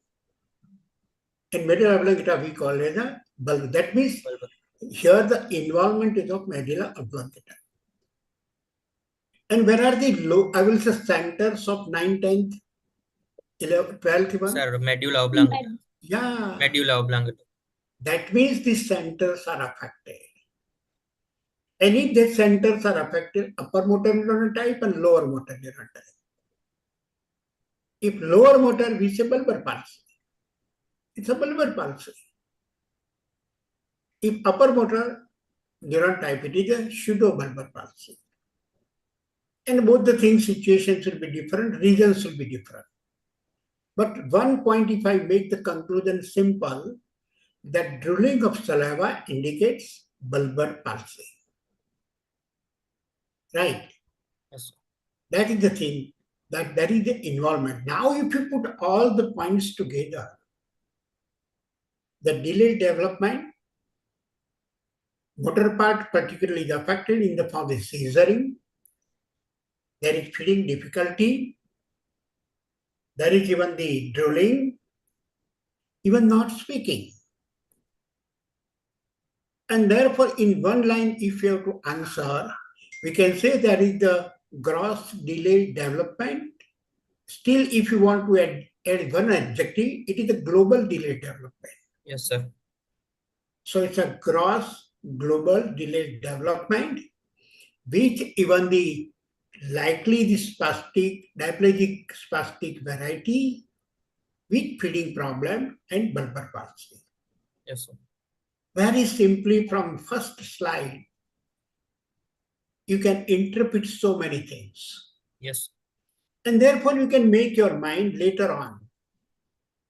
Speaker 8: In medulla oblongata we call it a bulb. That means here the involvement is of medulla oblongata. And where are the low, I will say centers of 9th, 10th, 11th, 12th one?
Speaker 3: Sir, medulla oblongata.
Speaker 8: Yeah.
Speaker 3: Medulla oblongata.
Speaker 8: That means the centers are affected. And if the centers are affected, upper motor neuron type and lower motor neuron type. If lower motor, we say bulbar palsy. It's a bulbar palsy. If upper motor neuron type, it is a pseudobulbar palsy. And both the things, situations will be different, regions will be different. But one point, if I make the conclusion simple, that drooling of saliva indicates bulbar palsy. Right?
Speaker 3: Yes.
Speaker 8: That is the thing. That is the involvement. Now, if you put all the points together, the delayed development, motor part particularly is affected in the form of seizuring, there is feeding difficulty, there is even the drooling, even not speaking. And therefore, in one line, if you have to answer, we can say there is the gross delayed development. Still, if you want to add one adjective, it is a global delayed development.
Speaker 3: Yes, sir.
Speaker 8: So it's a gross global delayed development, which even the likely the spastic, diplegic spastic variety with feeding problem and bulbar palsy.
Speaker 3: Yes, sir.
Speaker 8: Very simply from first slide, you can interpret so many things.
Speaker 3: Yes.
Speaker 8: And therefore you can make your mind later on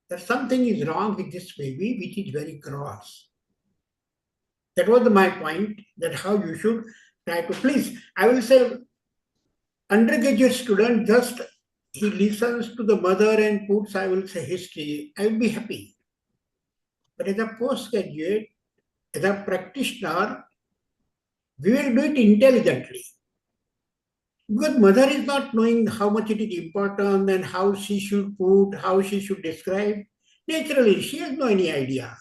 Speaker 8: that something is wrong with this baby, which is very gross. That was my point, that how you should try to please. I will say undergraduate student, just he listens to the mother and puts, I will say, history, I will be happy. But as a postgraduate, as a practitioner, we will do it intelligently. Because mother is not knowing how much it is important and how she should put, how she should describe. Naturally, she has no any idea.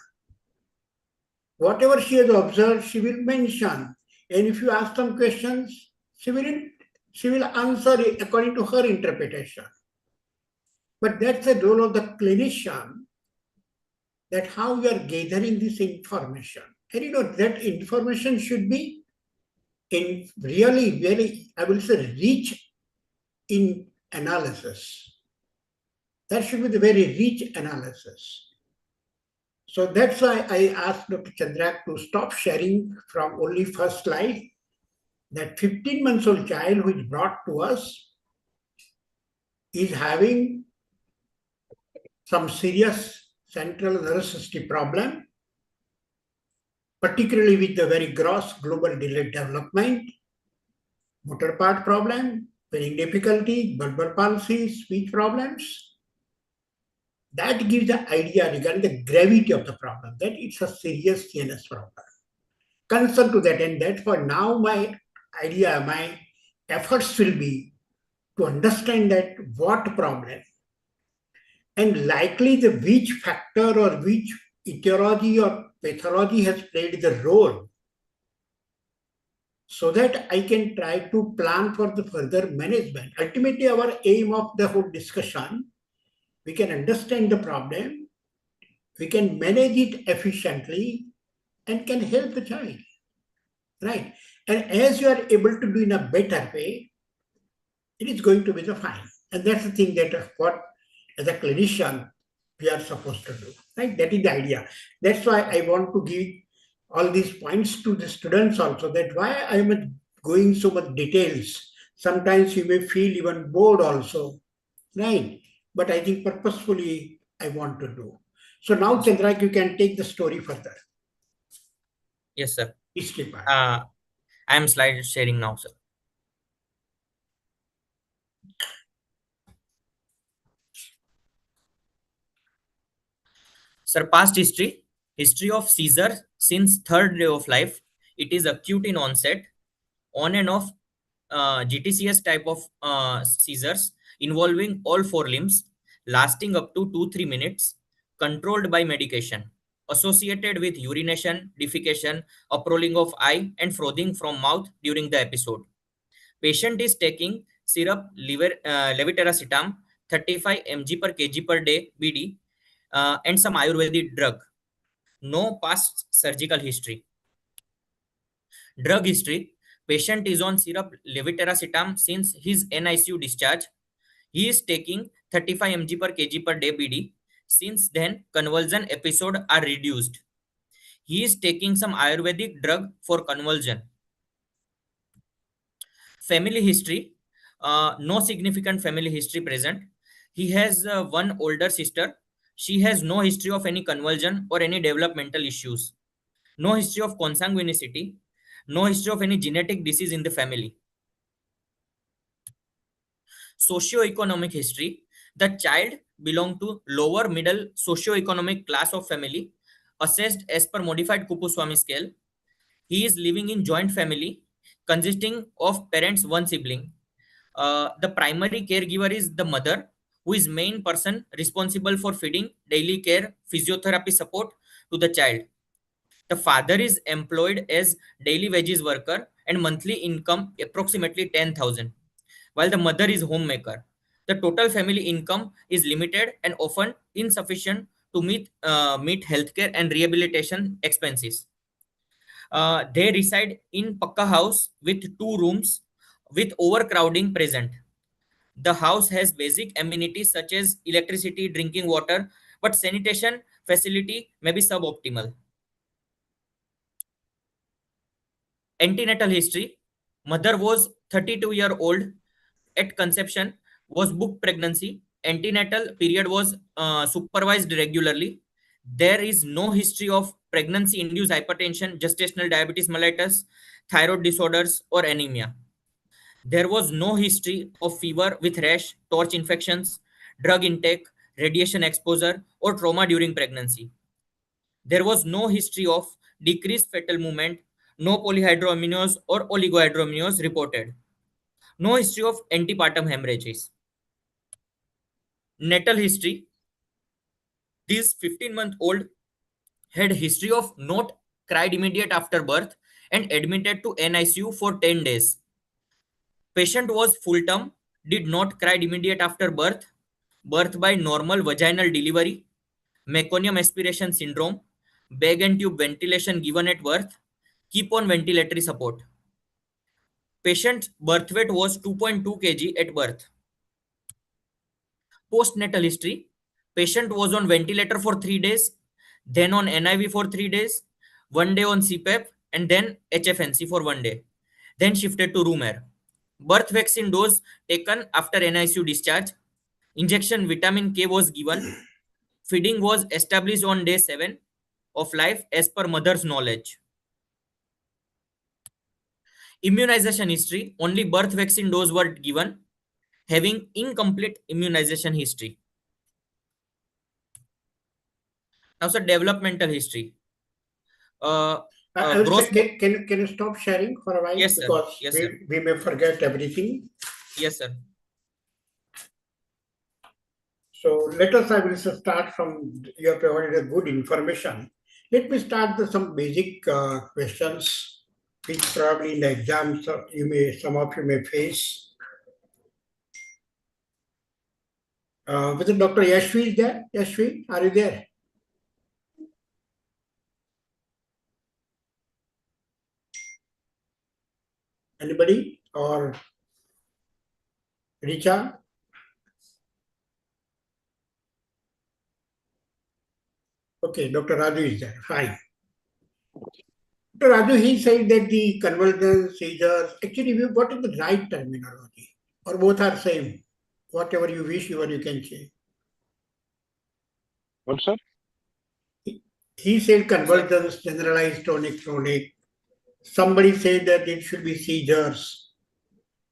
Speaker 8: Whatever she has observed, she will mention. And if you ask some questions, she will answer it according to her interpretation. But that's the role of the clinician, that how you are gathering this information. And you know, that information should be in really very, I will say, rich in analysis. That should be the very rich analysis. So that's why I asked Dr. Chandrak to stop sharing from only first slide. That 15 months old child who is brought to us is having some serious central nervous system problem, particularly with the very gross global delayed development, motor part problem, spelling difficulty, verbal palsy, speech problems. That gives the idea regarding the gravity of the problem, that it's a serious CNS problem. Concern to that, and that's why now my idea, my efforts will be to understand that what problem and likely the which factor or which etiology or pathology has played the role, so that I can try to plan for the further management. Ultimately, our aim of the whole discussion, we can understand the problem, we can manage it efficiently, and can help the child, right? And as you are able to do in a better way, it is going to be the fine. And that's the thing that what, as a clinician, we are supposed to do, right? That is the idea. That's why I want to give all these points to the students also, that why I am going so much details. Sometimes you may feel even bored also, right? But I think purposefully I want to do. So now, Chandrak, you can take the story further.
Speaker 3: Yes, sir.
Speaker 8: History part.
Speaker 3: I am slide sharing now, sir. Sir, past history. History of seizure since third day of life. It is acute in onset, on and off GTCS type of seizures involving all four limbs, lasting up to 2-3 minutes, controlled by medication, associated with urination, defecation, uprolling of eye, and frothing from mouth during the episode. Patient is taking syrup levetiracetam 35 mg per kg per day BD and some Ayurvedic drug. No past surgical history. Drug history. Patient is on syrup levetiracetam since his NICU discharge. He is taking 35 mg per kg per day BD. Since then, convulsion episodes are reduced. He is taking some Ayurvedic drug for convulsion. Family history. No significant family history present. He has one older sister. She has no history of any convulsion or any developmental issues. No history of consanguinity. No history of any genetic disease in the family. Socioeconomic history. The child belonged to lower middle socioeconomic class of family, assessed as per modified Kupuswamy scale. He is living in joint family consisting of parents, one sibling. The primary caregiver is the mother, who is main person responsible for feeding, daily care, physiotherapy support to the child. The father is employed as daily wages worker and monthly income approximately 10,000, while the mother is homemaker. The total family income is limited and often insufficient to meet healthcare and rehabilitation expenses. They reside in Pakka house with 2 rooms with overcrowding present. The house has basic amenities such as electricity, drinking water, but sanitation facility may be suboptimal. Antenatal history. Mother was 32-year-old at conception, was booked pregnancy. Antenatal period was supervised regularly. There is no history of pregnancy-induced hypertension, gestational diabetes mellitus, thyroid disorders, or anemia. There was no history of fever with rash, torch infections, drug intake, radiation exposure, or trauma during pregnancy. There was no history of decreased fetal movement, no polyhydramnios or oligohydramnios reported. No history of antepartum hemorrhages. Natal history. This 15-month-old had history of not cried immediate after birth and admitted to NICU for 10 days. Patient was full term, did not cry immediate after birth, birth by normal vaginal delivery, meconium aspiration syndrome, bag and tube ventilation given at birth, keep on ventilatory support. Patient's birth weight was 2.2 kg at birth. Postnatal history. Patient was on ventilator for 3 days, then on NIV for 3 days, 1 day on CPAP, and then HFNC for 1 day. Then shifted to room air. Birth vaccine dose taken after NICU discharge. Injection vitamin K was given. Feeding was established on day 7 of life as per mother's knowledge. Immunization history. Only birth vaccine dose were given. having incomplete immunization history. Now, sir, developmental history.
Speaker 8: I would
Speaker 3: Gross.
Speaker 8: say, can you stop sharing for a while?
Speaker 3: Yes, sir.
Speaker 8: Because
Speaker 3: Yes, sir.
Speaker 8: we may forget everything.
Speaker 3: Yes, sir.
Speaker 8: So let us, I will start from, you have provided a good information. Let me start with some basic questions, which probably in the exams some of you may face. Whether Dr. Yashvi is there? Yashvi, are you there? Anybody? Or Richa? Okay, Dr. Raju is there. Fine. Dr. Raju, he said that the convulsions, seizures, actually, what is the right terminology? Or both are same? Whatever you wish, you can say.
Speaker 9: What, sir?
Speaker 8: He said convulsions, generalized tonic-clonic. Somebody said that it should be seizures.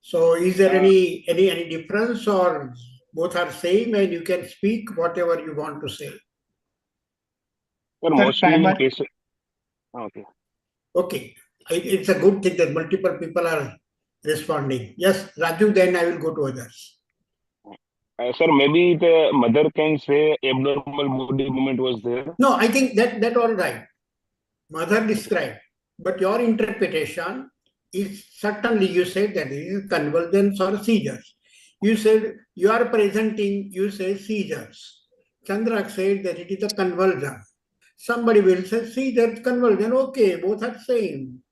Speaker 8: So is there any difference, or both are same and you can speak whatever you want to say?
Speaker 9: Sir, mostly in case. Okay.
Speaker 8: Okay. It's a good thing that multiple people are responding. Yes, Raju, then I will go to others.
Speaker 9: Sir, maybe the mother can say abnormal body movement was there.
Speaker 8: No, I think that all right. Mother described. But your interpretation is certainly, you said that it is convulsions or seizures. You said you are presenting, you say seizures. Chandrak said that it is a convulsion. Somebody will say seizures, convulsion. Okay, both are same.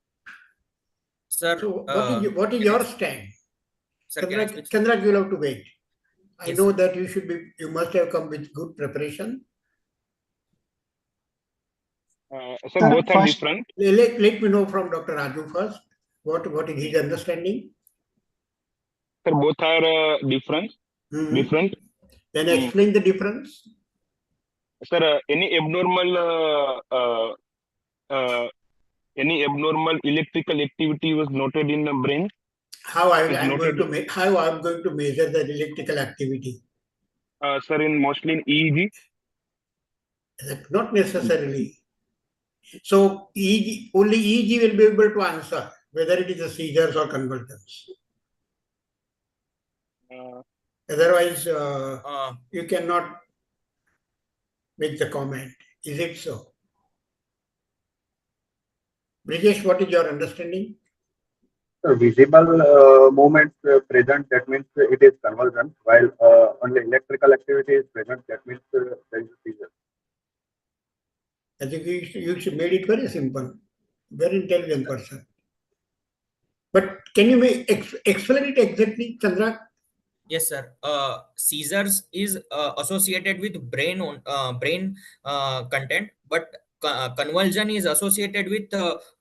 Speaker 3: Sir,
Speaker 8: so what is your stand?
Speaker 3: Sir,
Speaker 8: Chandrak, you will have to wait. I know that you must have come with good preparation.
Speaker 9: Sir, both are different.
Speaker 8: Let me know from Dr. Raju first. What is his understanding?
Speaker 9: Sir, both are different. Different.
Speaker 8: Then explain the difference.
Speaker 9: Sir, any abnormal electrical activity was noted in the brain.
Speaker 8: How I'm going to measure the electrical activity?
Speaker 9: Sir, mostly in EEG.
Speaker 8: Not necessarily. So EEG, only EEG will be able to answer whether it is a seizures or convulsions. Otherwise, you cannot make the comment. Is it so? Brijesh, what is your understanding?
Speaker 6: Visible movements present, that means it is convulsion, while only electrical activity is present, that means there is a seizure.
Speaker 8: I think you made it very simple. Very intelligent person. But can you explain it exactly, Chandra?
Speaker 3: Yes, sir. Seizures is associated with brain content, but convulsion is associated with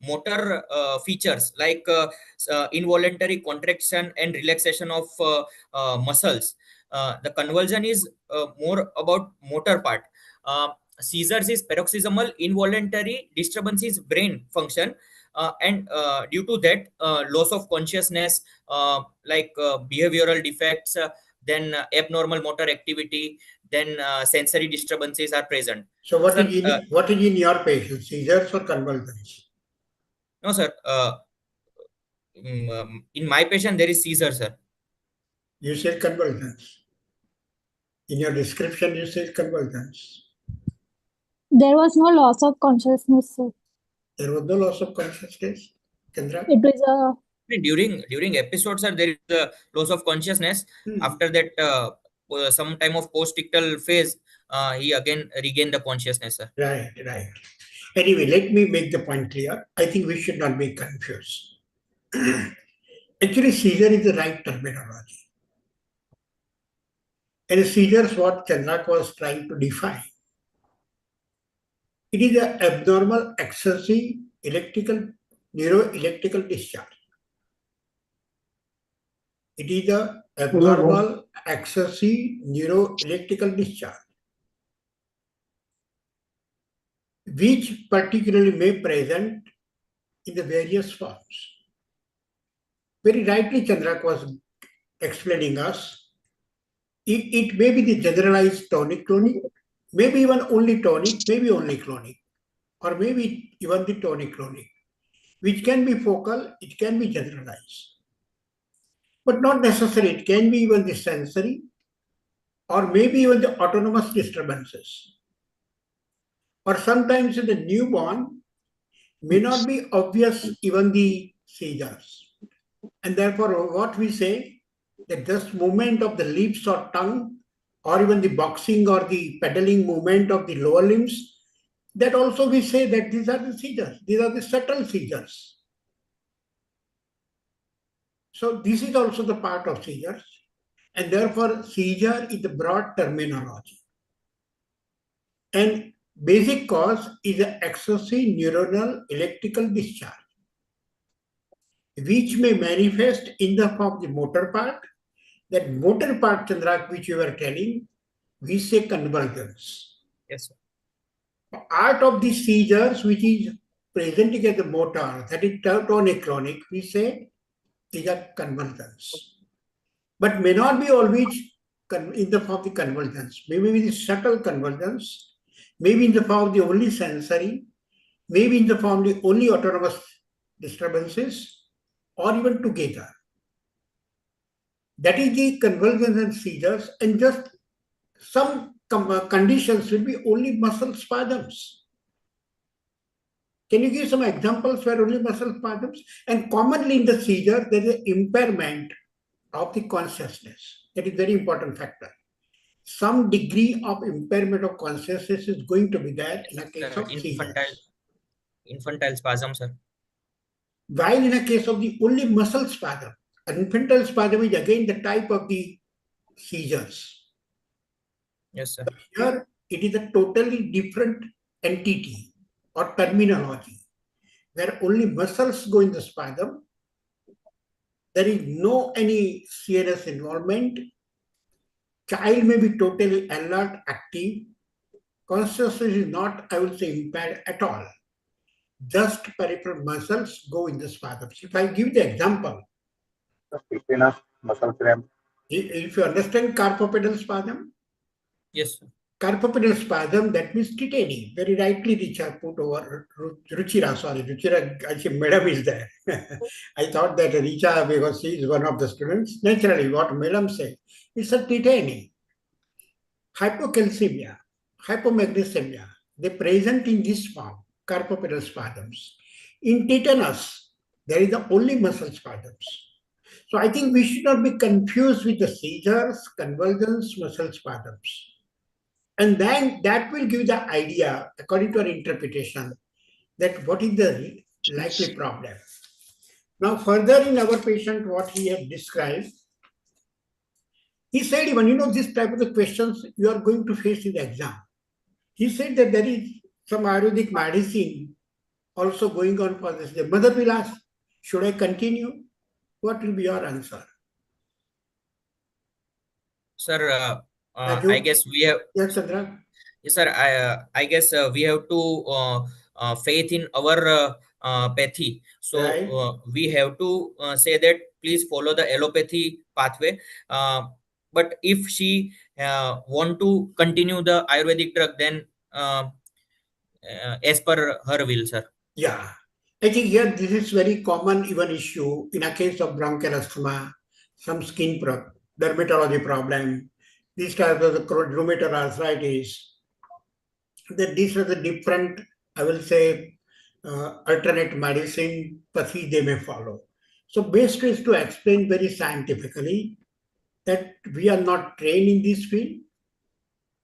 Speaker 3: motor features like involuntary contraction and relaxation of muscles. The convulsion is more about motor part. Seizures is paroxysmal involuntary disturbances brain function, and due to that loss of consciousness, like behavioral defects, then abnormal motor activity, then sensory disturbances are present.
Speaker 8: So what is in your patient, seizures or convulsions?
Speaker 3: No, sir. In my patient there is seizure, sir.
Speaker 8: You said convulsions. In your description you said convulsions.
Speaker 11: There was no loss of consciousness, sir.
Speaker 8: There was no loss of consciousness, Chandra?
Speaker 11: It was
Speaker 3: during episodes, sir, there is a loss of consciousness. After that, some time of post-ictal phase, he again regained the consciousness, sir.
Speaker 8: Right. Anyway, let me make the point clear. I think we should not be confused. Actually, seizure is the right terminology. And seizure is what Chandrak was trying to define. It is an abnormal excessive neuroelectrical discharge. It is an abnormal excessive neuroelectrical discharge, which particularly may present in the various forms. Very rightly, Chandrak was explaining us It may be the generalized tonic-clonic, maybe even only tonic, maybe only clonic, or maybe even the tonic-clonic, which can be focal, it can be generalized. But not necessarily, it can be even the sensory, or maybe even the autonomous disturbances. Or sometimes in the newborn, may not be obvious even the seizures. And therefore, what we say, that just movement of the lips or tongue, or even the boxing or the pedaling movement of the lower limbs, that also we say that these are the seizures. These are the subtle seizures. So this is also the part of seizures. And therefore, seizure is the broad terminology. And basic cause is an excessive neuronal electrical discharge, which may manifest in the form of the motor part. That motor part, Chandrak, which you were telling, we say convergence.
Speaker 3: Yes, sir.
Speaker 8: Art of the seizures, which is presenting as the motor, that is tonic-clonic, we say is a convergence. But may not be always in the form of the convergence. Maybe with the subtle convergence, maybe in the form of the only sensory, maybe in the form of the only autonomous disturbances, or even together. That is the convergence and seizures, and just some conditions will be only muscle spasms. Can you give some examples where only muscle spasms? And commonly in the seizure, there is an impairment of the consciousness. That is a very important factor. Some degree of impairment of consciousness is going to be there in a case of
Speaker 3: infantile spasm, sir.
Speaker 8: While in a case of the only muscle spasm, infantile spasm is again the type of the seizures.
Speaker 3: Yes, sir.
Speaker 8: But here it is a totally different entity or terminology where only muscles go in the spasm. There is no any CNS involvement. Child may be totally alert, active. Consciousness is not, I would say, impaired at all. Just peripheral muscles go in the spasms. If I give the example,
Speaker 6: muscle cramp.
Speaker 8: If you understand carpopedal spasm,
Speaker 3: yes, sir.
Speaker 8: Carpopedal spasm, that means tetany. Very rightly Richa put over Ruchira, actually madam is there. I thought that Richa, because she is one of the students, naturally what madam said, it's a tetany. Hypocalcemia, hypomagnesemia, they present in this form, carpopedal spasms. In tetanus, there is the only muscle spasms. So I think we should not be confused with the seizures, convulsions, muscle spasms. And then that will give the idea, according to our interpretation, that what is the likely problem. Now, further in our patient, what he has described, he said, even, this type of the questions you are going to face in the exam. He said that there is some Ayurvedic medicine also going on for this. The mother will ask, should I continue? What will be your answer?
Speaker 3: Sir, I guess we have.
Speaker 8: Yes, Chandra.
Speaker 3: Yes, sir. I guess we have to faith in our pathy. So
Speaker 8: Right.
Speaker 3: we have to say that please follow the allopathy pathway. But if she want to continue the Ayurvedic drug, then as per her will, sir.
Speaker 8: Yeah. I think here this is very common even issue in a case of bronchial asthma, some skin dermatology problem, these types of the rheumatoid arthritis. That these are the different, I will say, alternate medicine pathy they may follow. So best is to explain very scientifically that we are not trained in this field.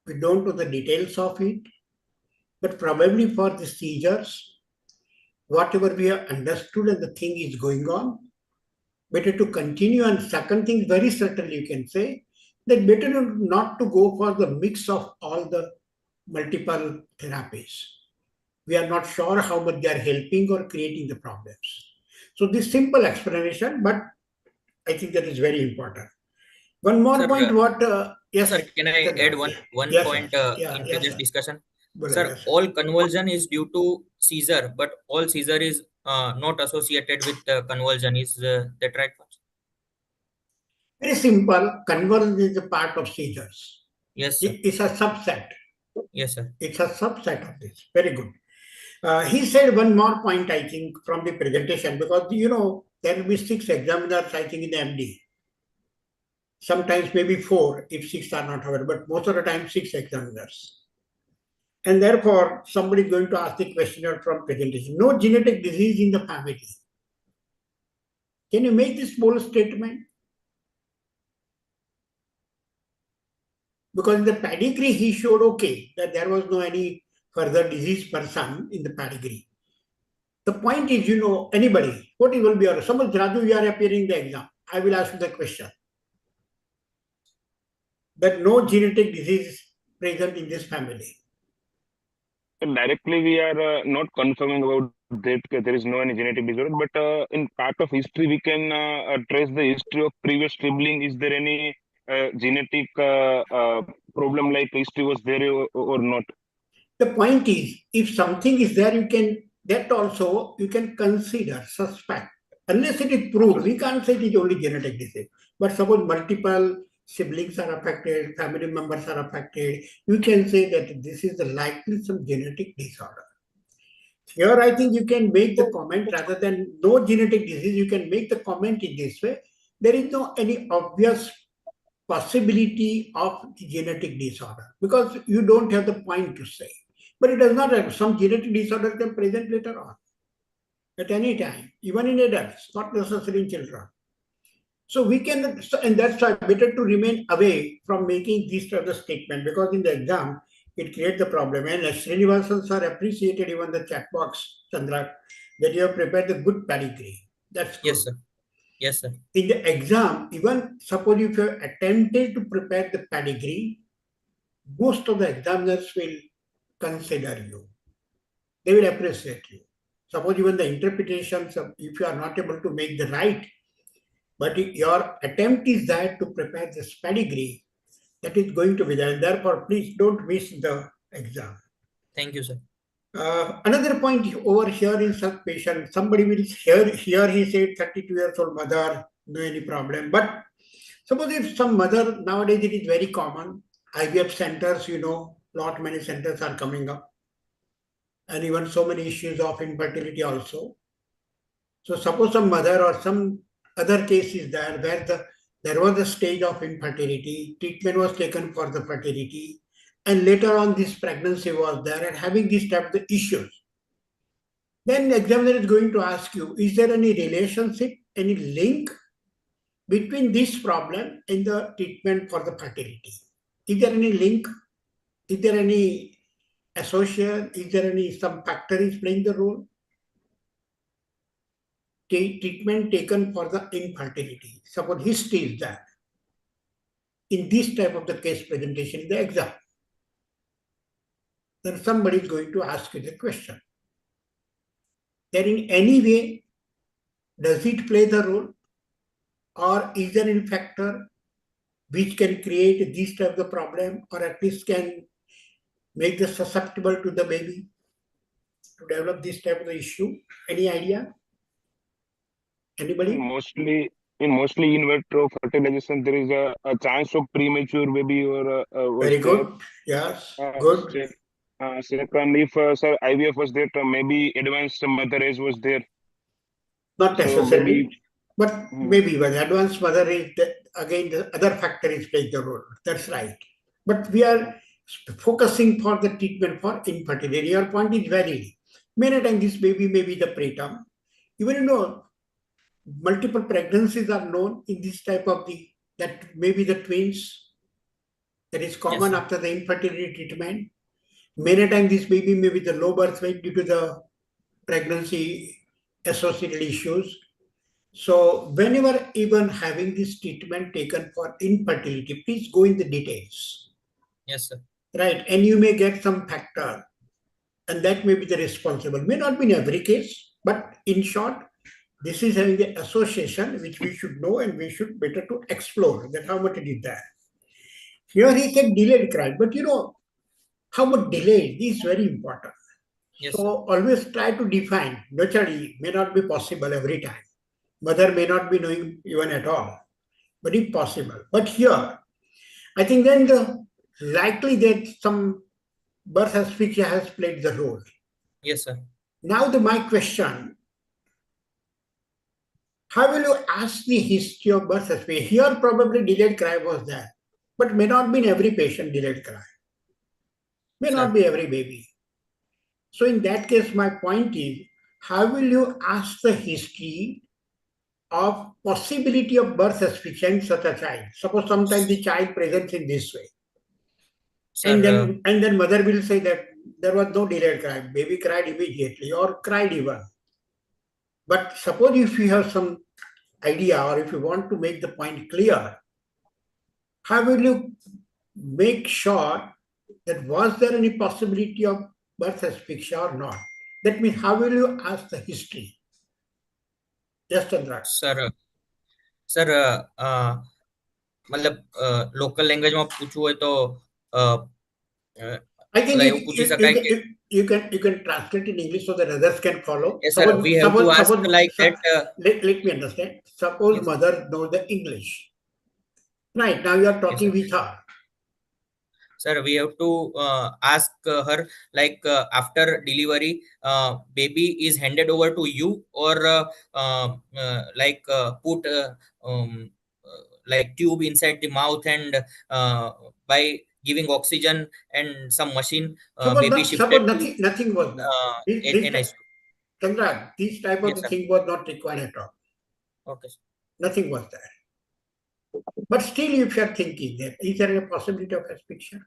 Speaker 8: We don't know the details of it, but probably for the seizures, whatever we have understood and the thing is going on, better to continue. And second thing, very certainly you can say that better not to go for the mix of all the multiple therapies. We are not sure how much they are helping or creating the problems. So this simple explanation, but I think that is very important. One more
Speaker 3: Sir,
Speaker 8: point, yes.
Speaker 3: Sir, can I add one
Speaker 8: yes,
Speaker 3: point
Speaker 8: yeah,
Speaker 3: into
Speaker 8: yes,
Speaker 3: this
Speaker 8: sir.
Speaker 3: discussion?
Speaker 8: Well,
Speaker 3: Sir,
Speaker 8: yes.
Speaker 3: all convulsion is due to seizure, but all seizure is not associated with convulsion. Is that right?
Speaker 8: Very simple. Convergence is a part of seizures.
Speaker 3: Yes, sir.
Speaker 8: It's a subset.
Speaker 3: Yes, sir.
Speaker 8: It's a subset of this. Very good. He said one more point, I think, from the presentation, because, there will be 6 examiners, I think, in the MD. Sometimes maybe 4 if 6 are not available, but most of the time 6 examiners. And therefore, somebody is going to ask the questionnaire from presentation. No genetic disease in the family. Can you make this bold statement? Because in the pedigree, he showed okay, that there was no any further disease person in the pedigree. The point is, anybody, what it will be, or suppose Raju, you are appearing in the exam. I will ask you the question. That no genetic disease is present in this family.
Speaker 9: Directly, we are not confirming about that there is no any genetic disorder, but in part of history, we can trace the history of previous sibling. Is there any genetic problem like history was there or not?
Speaker 8: The point is, if something is there, you can consider, suspect. Unless it is proved, we can't say it is only genetic disease. But suppose multiple siblings are affected, family members are affected, you can say that this is the likely some genetic disorder. Here, I think you can make the comment rather than no genetic disease, you can make the comment in this way. There is no any obvious possibility of genetic disorder because you don't have the point to say. But it does not have some genetic disorder can present later on at any time, even in adults, not necessarily in children. So we can, and that's why better to remain away from making this type of statement because in the exam, it creates the problem. And Srinivasan sir appreciated even the chat box, Chandra, that you have prepared the good pedigree. That's good.
Speaker 3: Yes, sir. Yes, sir.
Speaker 8: In the exam, even suppose if you have attempted to prepare the pedigree, most of the examiners will consider you. They will appreciate you. Suppose even the interpretations, if you are not able to make the right, but your attempt is that to prepare this pedigree, that is going to be there. And therefore, please don't miss the exam.
Speaker 3: Thank you, sir.
Speaker 8: Another point over here in such patient, somebody will here he said 32 years old mother, no any problem. But suppose if some mother, nowadays it is very common, IVF centers, lot many centers are coming up. And even so many issues of infertility also. So suppose some mother or some other case is there where there was a stage of infertility, treatment was taken for the fertility, and later on this pregnancy was there and having these type of issues. Then the examiner is going to ask you, is there any relationship, any link between this problem and the treatment for the fertility? Is there any link? Is there any association? Is there any some factor is playing the role? Treatment taken for the infertility. Suppose history is that. In this type of the case presentation in the exam, then somebody is going to ask you the question. That in any way, does it play the role? Or is there any factor which can create this type of the problem or at least can make the susceptible to the baby to develop this type of the issue? Any idea? Anybody?
Speaker 9: Mostly in vitro fertilization, there is a chance of premature baby or
Speaker 8: very good. Yes, good.
Speaker 9: Second, if sir IVF was there, maybe advanced mother age was there.
Speaker 8: Not necessarily, but maybe when advanced mother age, again the other factor is playing the role. That's right. But we are focusing for the treatment for infertility. Your point is valid. Many times this baby may be the preterm. Even multiple pregnancies are known in this type of that maybe the twins. That is common after the infertility treatment. Many times this baby may be the low birth weight due to the pregnancy associated issues. So whenever even having this treatment taken for infertility, please go in the details.
Speaker 3: Yes, sir.
Speaker 8: Right, and you may get some factor and that may be the responsible. May not be in every case, but in short, this is having the association which we should know and we should better to explore that how much it is there. Here he said delayed crime, but how much delayed is very important.
Speaker 3: Yes,
Speaker 8: so always try to define. Naturally, may not be possible every time. Mother may not be knowing even at all. very possible. But here, I think then the likely that some birth asphyxia has played the role.
Speaker 3: Yes, sir.
Speaker 8: Now my question, how will you ask the history of birth asphyxia? Here probably delayed cry was there, but may not be in every patient delayed cry. May not be every baby. So in that case, my point is, how will you ask the history of possibility of birth asphyxia in such a child? Suppose sometimes the child presents in this way.
Speaker 3: Sir,
Speaker 8: And then mother will say that there was no delayed cry. Baby cried immediately or cried even. But suppose if you have some idea or if you want to make the point clear, how will you make sure that was there any possibility of birth asphyxia or not? That means how will you ask the history? Yes, Chandra.
Speaker 3: Sir मतलब local language में पूछવું હોય તો
Speaker 8: I think
Speaker 3: એવું પૂછી શકાય કે
Speaker 8: you can translate in English so that others can follow.
Speaker 3: Yes, sir. We have to ask like that.
Speaker 8: Let me understand. Suppose mother knows the English. Right, now you are talking with her.
Speaker 3: Sir, we have to ask her like after delivery, baby is handed over to you or like put like tube inside the mouth and by giving oxygen and some machine, baby shifted
Speaker 8: nothing was there. Chandra, this type of thing was not required at all.
Speaker 3: Okay.
Speaker 8: Nothing was there. But still, if you are thinking that is there a possibility of asphyxia?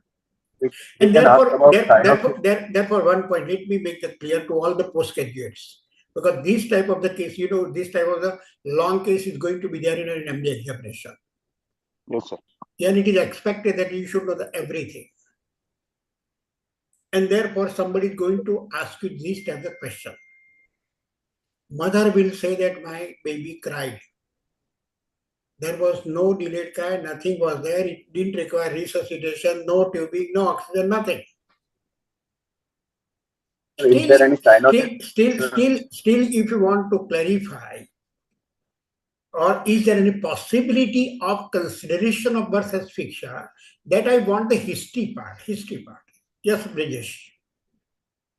Speaker 8: And therefore, one point, let me make that clear to all the postgraduates. Because this type of the case, this type of the long case is going to be there in an MD examination.
Speaker 9: Yes, sir.
Speaker 8: And it is expected that you should know everything. And therefore, somebody is going to ask you this type of question. Mother will say that my baby cried. There was no delayed cry, nothing was there. It didn't require resuscitation, no tubing, no oxygen, nothing.
Speaker 6: Is there any
Speaker 8: Still, if you want to clarify, or is there any possibility of consideration of birth asphyxia, that I want the history part. Yes, Brijesh.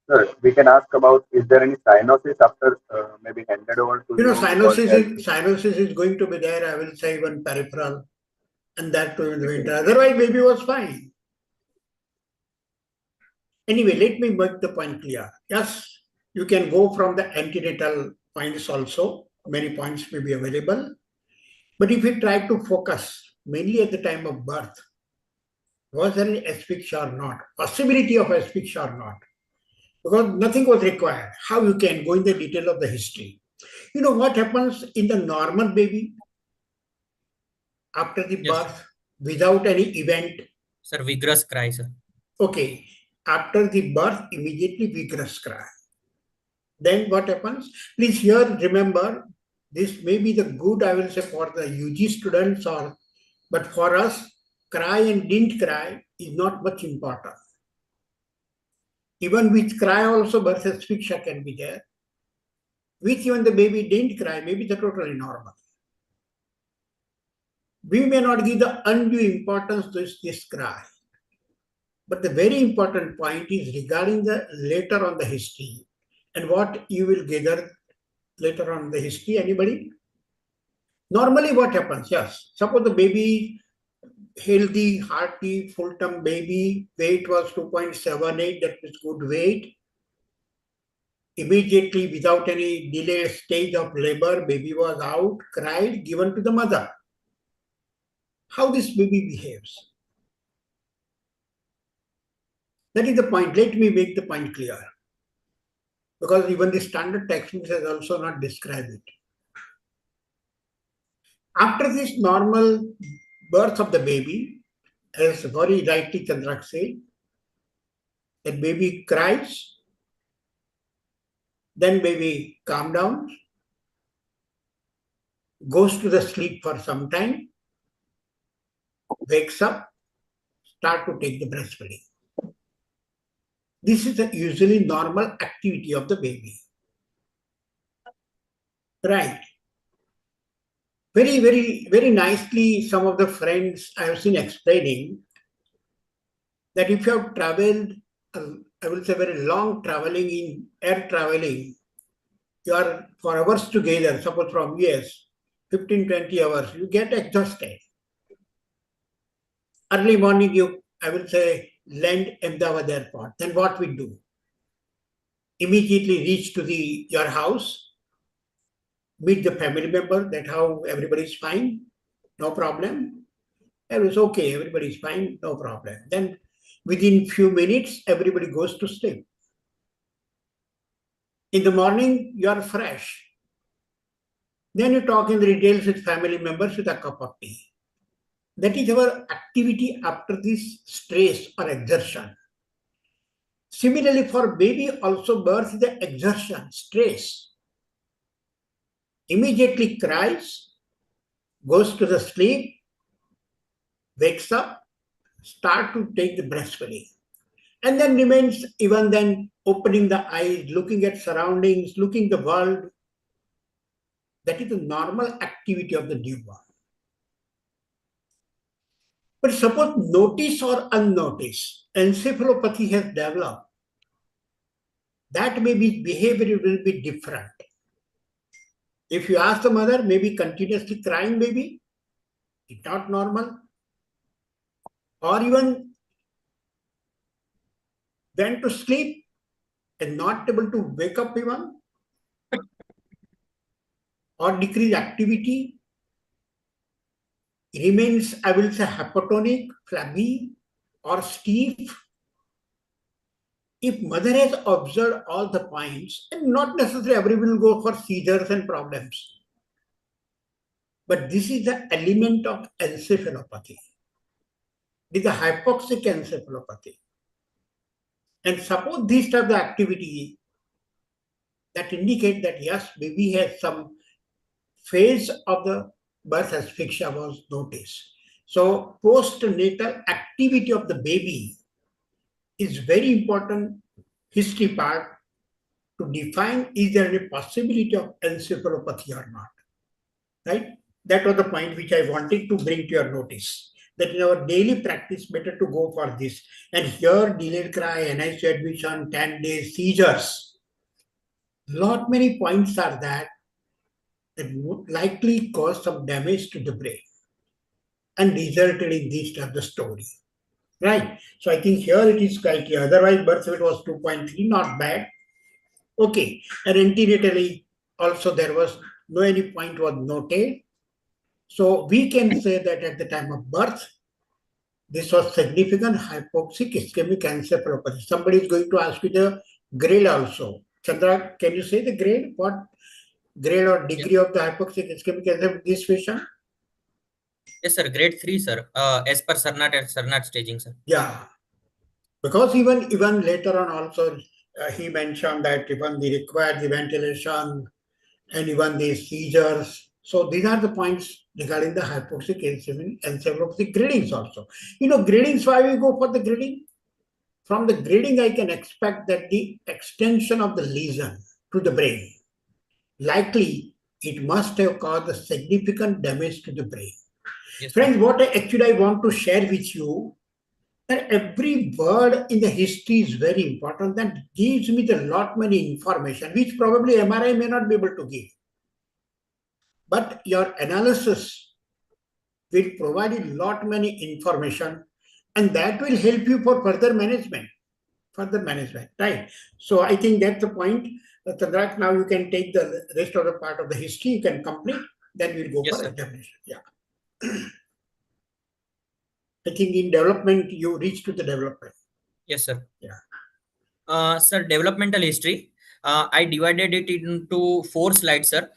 Speaker 6: Sir, we can ask about, is there any cyanosis after maybe handed over to you?
Speaker 8: Cyanosis is going to be there, I will say even peripheral, and that too in the winter. Otherwise, baby was fine. Anyway, let me make the point clear. Yes, you can go from the antenatal points also. Many points may be available. But if you try to focus mainly at the time of birth, was there any asphyxia or not? Possibility of asphyxia or not? Because nothing was required. How you can go in the detail of the history? You know what happens in the normal baby after the birth without any event?
Speaker 3: Sir, vigorous cry, sir.
Speaker 8: Okay. After the birth, immediately vigorous cry. Then what happens? Please here remember, this may be the good, I will say, for the UG students, but for us, cry and didn't cry is not much important. Even with cry also, birth asphyxia can be there. With even the baby didn't cry, maybe the totally normal. We may not give the undue importance to this cry. But the very important point is regarding the later on the history and what you will gather later on the history. Anybody? Normally what happens? Yes. Suppose the baby, healthy, hearty, full-term baby, weight was 2.78, that is good weight. Immediately, without any delayed stage of labor, baby was out, cried, given to the mother. How this baby behaves? That is the point. Let me make the point clear. Because even the standard textbooks has also not described it. After this normal birth of the baby, as very rightly Chandrak said, that baby cries, then baby calms down, goes to the sleep for some time, wakes up, start to take the breastfeeding. This is the usually normal activity of the baby. Right. very nicely some of the friends I have seen explaining that if you have traveled, I will say very long traveling in air traveling, you are for hours together, suppose from US, 15, 20 hours, you get exhausted. Early morning, you, I will say, land Ahmedabad airport. Then what we do? Immediately reach to your house, meet the family member, that how everybody is fine, no problem. Everything's okay, everybody is fine, no problem. Then within few minutes, everybody goes to sleep. In the morning, you are fresh. Then you talk in the details with family members with a cup of tea. That is our activity after this stress or exertion. Similarly, for baby also birth is the exertion, stress. Immediately cries, goes to the sleep, wakes up, start to take the breastfeeding. And then remains even then opening the eyes, looking at surroundings, looking the world. That is the normal activity of the newborn. But suppose notice or unnoticed, encephalopathy has developed. That may be behavior will be different. If you ask the mother, maybe continuously crying baby, it's not normal. Or even went to sleep and not able to wake up even. Or decreased activity, remains, I will say, hypotonic, flabby, or stiff. If mother has observed all the points, and not necessarily everyone will go for seizures and problems. But this is the element of encephalopathy. This is a hypoxic encephalopathy. And suppose this type of activity that indicate that yes, baby has some phase of the birth asphyxia was noticed. So postnatal activity of the baby is very important history part to define is there any possibility of encephalopathy or not, right? That was the point which I wanted to bring to your notice, that in our daily practice, better to go for this. And here, delayed cry, NICU admission, 10 days, seizures. Lot many points are that would likely cause some damage to the brain and resulted in this type of story, right? So I think here it is criteria. Otherwise, birth weight was 2.3, not bad. Okay, and antenatally also there was no any point was noted. So we can say that at the time of birth, this was significant hypoxic ischemic encephalopathy. Somebody is going to ask you the grade also. Chandra, can you say the grade? What grade or degree of the hypoxic ischemic encephalopathy this patient?
Speaker 3: Yes, sir. Grade 3, sir. As per Cernat and Cernat staging, sir.
Speaker 8: Yeah. Because even later on also, he mentioned that even they require the ventilation and even the seizures. So these are the points regarding the hypoxic encephalopathy gradings also. You know, gradings, why we go for the grading? From the grading, I can expect that the extension of the lesion to the brain, likely it must have caused a significant damage to the brain. Yes, friends, what I want to share with you, that every word in the history is very important. That gives me the lot many information, which probably MRI may not be able to give. But your analysis will provide a lot many information, and that will help you for further management, right? So I think that's the point. Chandrak, now you can take the rest of the part of the history, you can complete, then we'll go for examination. Yeah. I think in development, you reach to the development.
Speaker 3: Yes, sir.
Speaker 8: Yeah.
Speaker 3: Sir, developmental history. I divided it into 4 slides, sir.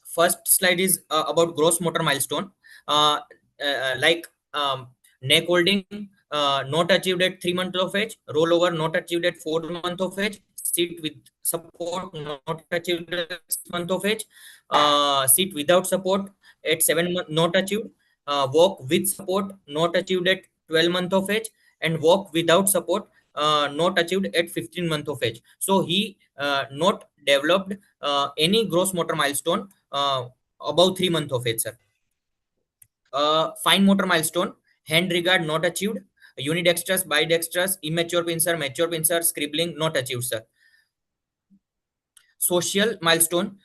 Speaker 3: First slide is about gross motor milestone, like neck holding, not achieved at 3 months of age, rollover not achieved at 4 months of age, sit with support not achieved at 6 months of age, sit without support at 7 months not achieved, walk with support not achieved at 12 months of age, and walk without support not achieved at 15 months of age. So he not developed any gross motor milestone above 3 months of age, sir. Fine motor milestone, hand regard not achieved, unidextrous, bidextrous, immature pincer, mature pincer, scribbling not achieved, sir. Social milestone,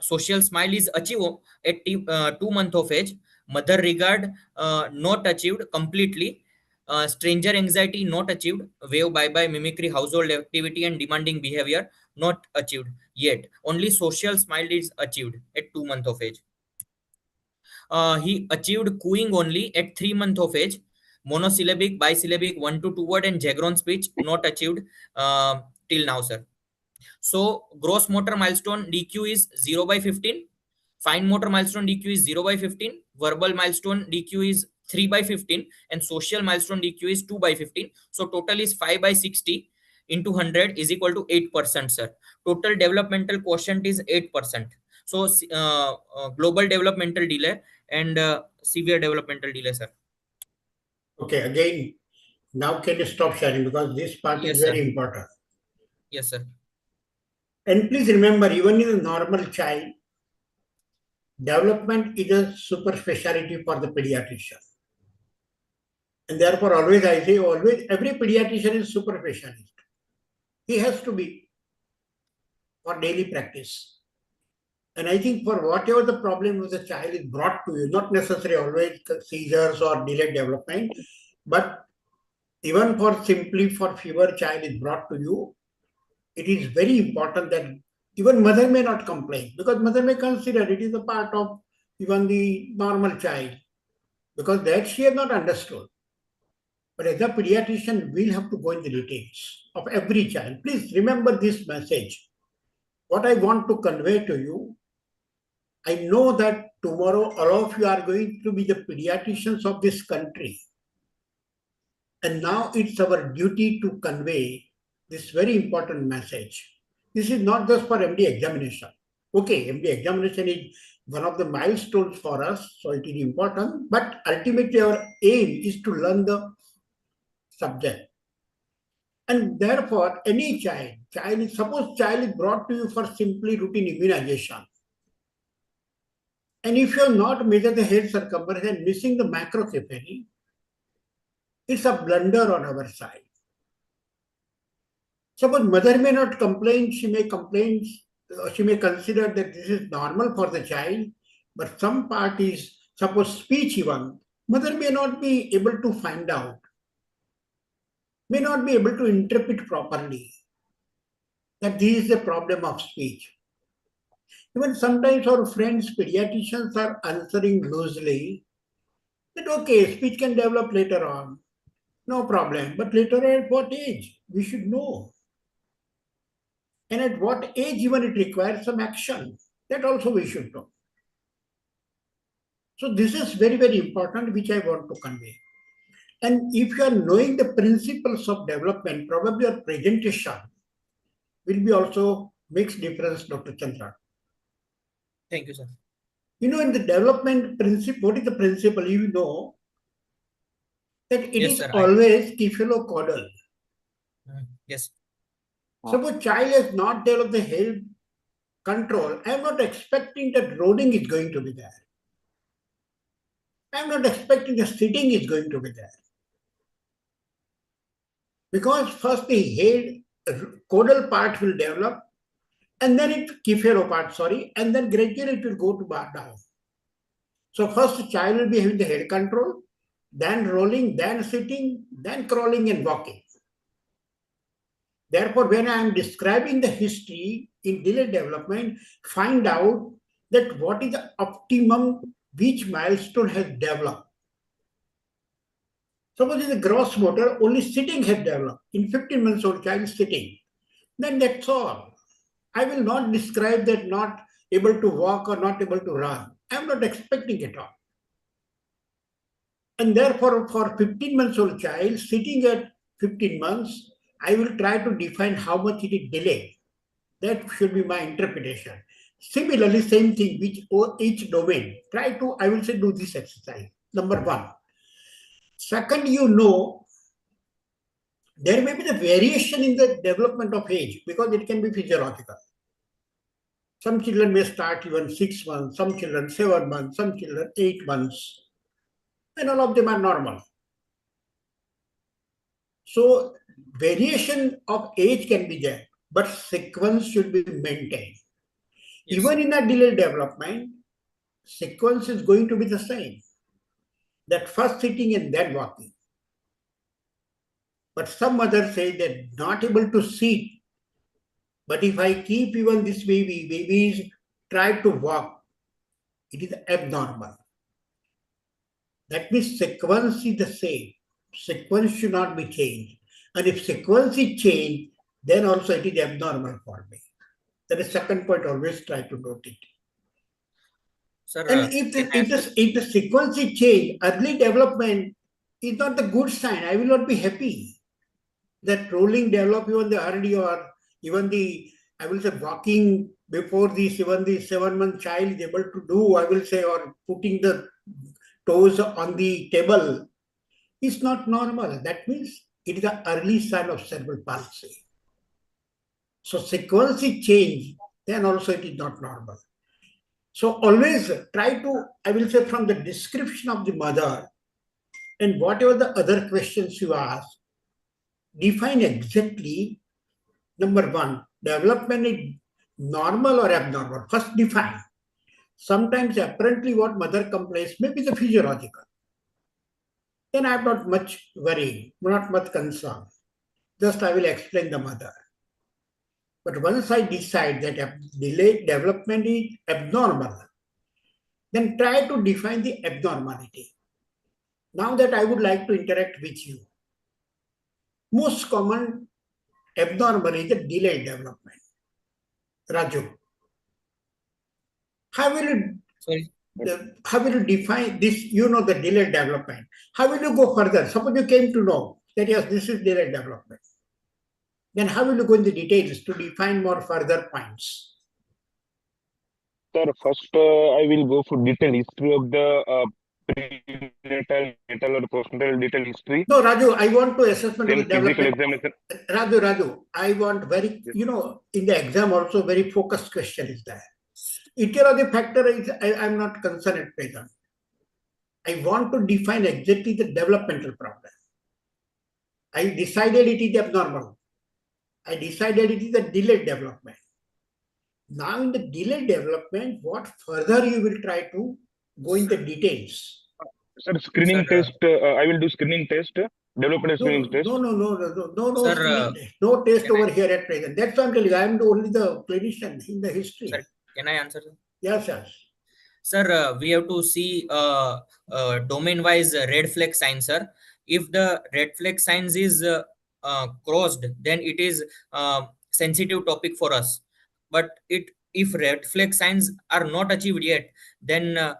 Speaker 3: social smile is achieved at 2 months of age. Mother regard not achieved completely. Stranger anxiety not achieved. Wave bye-bye, mimicry, household activity and demanding behavior not achieved yet. Only social smile is achieved at 2 months of age. He achieved cooing only at 3 months of age. Monosyllabic, bisyllabic, 1 to 2 word and Jagron speech not achieved till now, sir. So gross motor milestone DQ is 0/15. Fine motor milestone DQ is 0/15. Verbal milestone DQ is 3/15 and social milestone DQ is 2/15. So total is 5/60 into 100 is equal to 8%, sir. Total developmental quotient is 8%. So global developmental delay and severe developmental delay, sir.
Speaker 8: Okay, again, now can you stop sharing because this part
Speaker 3: Yes,
Speaker 8: is very
Speaker 3: sir.
Speaker 8: important.
Speaker 3: Yes, sir.
Speaker 8: And please remember, even in a normal child, development is a super specialty for the pediatrician. And therefore, always I say, always, every pediatrician is super specialist. He has to be for daily practice. And I think for whatever the problem with the child is brought to you, not necessarily always seizures or delayed development, but even for simply for fever child is brought to you, it is very important that even mother may not complain because mother may consider it is a part of even the normal child because that she has not understood. But as a pediatrician, we'll have to go in the details of every child. Please remember this message. What I want to convey to you, I know that tomorrow all of you are going to be the pediatricians of this country. And now it's our duty to convey this very important message. This is not just for MD examination. Okay, MD examination is one of the milestones for us, so it is important. But ultimately our aim is to learn the subject. And therefore, any suppose child is brought to you for simply routine immunization. And if you have not measured the head circumference and missing the macrocephaly, it's a blunder on our side. Suppose mother may not complain, she may consider that this is normal for the child, but some part is, suppose speech even, mother may not be able to find out, may not be able to interpret properly that this is the problem of speech. Even sometimes our friends, pediatricians are answering loosely that okay, speech can develop later on, no problem, but later on at what age? We should know. And at what age even it requires some action, that also we should know. So this is very, very important, which I want to convey. And if you are knowing the principles of development, probably your presentation will be also makes difference, Dr. Chandra.
Speaker 3: Thank you, sir.
Speaker 8: You know, in the development principle, what is the principle? You know that it
Speaker 3: Yes,
Speaker 8: is
Speaker 3: sir,
Speaker 8: always cephalocaudal.
Speaker 3: Yes.
Speaker 8: Suppose child has not developed the head control, I am not expecting that rolling is going to be there. I am not expecting the sitting is going to be there. Because first the head caudal part will develop, and then it cephalo part, and then gradually it will go to bar down. So first the child will be having the head control, then rolling, then sitting, then crawling and walking. Therefore, when I am describing the history in delayed development, find out that what is the optimum, which milestone has developed. Suppose in the gross motor, only sitting has developed. In 15 months old child sitting. Then that's all. I will not describe that not able to walk or not able to run. I am not expecting it all. And therefore, for 15 months old child sitting at 15 months, I will try to define how much it is delayed. That should be my interpretation. Similarly, same thing, each domain. Try to, I will say, do this exercise. Number one. Second, you know, there may be the variation in the development of age because it can be physiological. Some children may start even 6 months, some children 7 months, some children 8 months, and all of them are normal. So variation of age can be there, but sequence should be maintained.
Speaker 3: Yes.
Speaker 8: Even in a delayed development, sequence is going to be the same. That first sitting and then walking. But some mothers say they're not able to sit. But if I keep even this babies try to walk, it is abnormal. That means sequence is the same. Sequence should not be changed. And if sequence is changed, then also it is abnormal for me. That is second point, always try to note it.
Speaker 3: Sir,
Speaker 8: And if the sequence is changed, early development is not the good sign. I will not be happy. That rolling develop even the early or even the, I will say, walking before this, even the 7-month child is able to do, I will say, or putting the toes on the table is not normal. That means it is an early sign of cerebral palsy. So sequence is changed, then also it is not normal. So always try to, I will say, from the description of the mother and whatever the other questions you ask, define exactly, number one, development is normal or abnormal. First define. Sometimes apparently what mother complains may be the physiological. Then I am not much worried, not much concerned. Just I will explain the mother. But once I decide that delayed development is abnormal, then try to define the abnormality. Now that I would like to interact with you. Most common abnormal is the delayed development. Raju, how will you define this? You know the delayed development. How will you go further? Suppose you came to know that yes, this is delayed development. Then how will you go in the details to define more further points?
Speaker 9: Sir, first I will go for detailed history of the prenatal, natal or postnatal detailed history.
Speaker 8: No, Raju, I want to assessment
Speaker 9: Then
Speaker 8: of the development.
Speaker 9: examination.
Speaker 8: Raju, I want very, in the exam also very focused question is there. Etiology factor is, I'm not concerned at present. I want to define exactly the developmental problem. I decided it is abnormal. I decided it is a delayed development. Now in the delayed development, what further you will try to go in the details?
Speaker 9: Sir, screening test, I will do screening test, developmental screening test.
Speaker 8: No,
Speaker 3: Sir,
Speaker 8: screening test. No test over here at present. That's why I'm telling you, I am only the clinician in the history.
Speaker 3: Sir, can I answer?
Speaker 8: Yes, yes.
Speaker 3: Sir, we have to see domain-wise red flag sign, sir. If the red flag signs is crossed, then it is sensitive topic for us. But if red flag signs are not achieved yet, then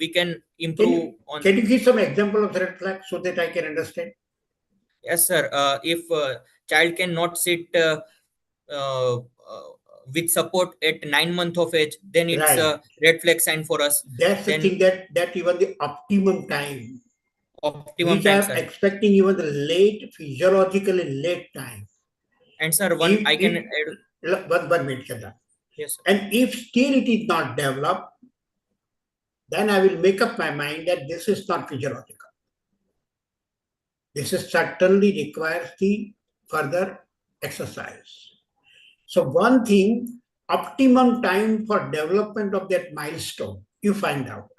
Speaker 3: we can improve on.
Speaker 8: Can you give some example of red flag so that I can understand?
Speaker 3: Yes, sir. If child cannot sit with support at 9 months of age, then it's a red flag sign for us.
Speaker 8: That's the thing that even the optimum time.
Speaker 3: Optimum
Speaker 8: which
Speaker 3: time,
Speaker 8: I'm
Speaker 3: sir.
Speaker 8: expecting even the late, physiologically late time.
Speaker 3: And sir, I can add.
Speaker 8: One minute, Chandra.
Speaker 3: Yes, sir.
Speaker 8: And if still it is not developed, then I will make up my mind that this is not physiological. This is certainly requires the further exercise. So one thing, optimum time for development of that milestone, you find out.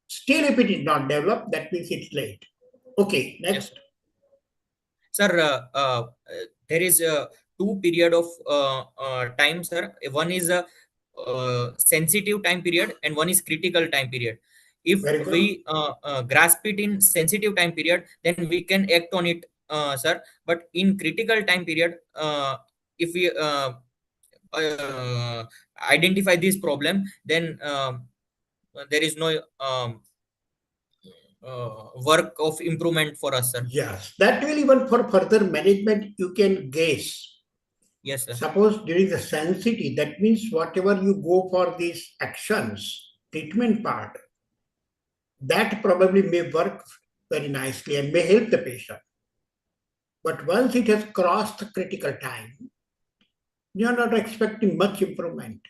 Speaker 8: Still, if it is not developed, that means it's late. Okay, next.
Speaker 3: Yes. Sir, there is two period of time, sir. One is a sensitive time period and one is critical time period. If we grasp it in sensitive time period, then we can act on it, sir. But in critical time period, if we identify this problem, then there is no work of improvement for us, sir.
Speaker 8: Yes, that will even for further management, you can guess.
Speaker 3: Yes, sir.
Speaker 8: Suppose during the sensitivity, that means whatever you go for these actions, treatment part, that probably may work very nicely and may help the patient. But once it has crossed the critical time, you are not expecting much improvement.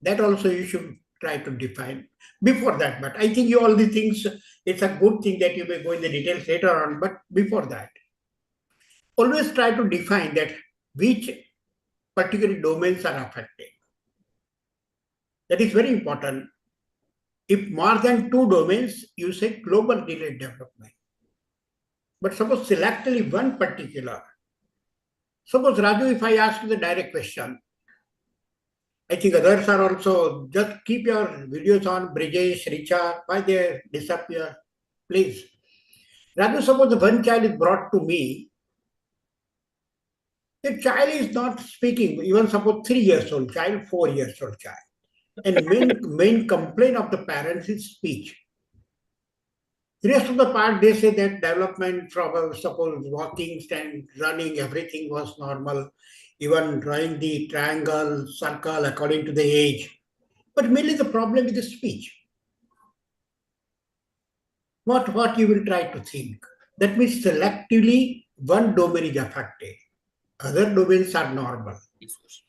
Speaker 8: That also you should try to define before that. But I think all the things, it's a good thing that you may go in the details later on, but before that, always try to define that which particular domains are affected. That is very important. If more than 2 domains, you say global delayed development. But suppose selectively one particular. Suppose Raju, if I ask you the direct question, I think others are also, just keep your videos on, Brijesh, Richa, why they disappear, please. Raju, suppose one child is brought to me, the child is not speaking, even suppose 3 years old child, 4 years old child. And main complaint of the parents is speech. The rest of the part, they say that development from, suppose walking, stand, running, everything was normal, even drawing the triangle, circle according to the age. But mainly the problem is the speech. What you will try to think? That means selectively one domain is affected. Other domains are normal.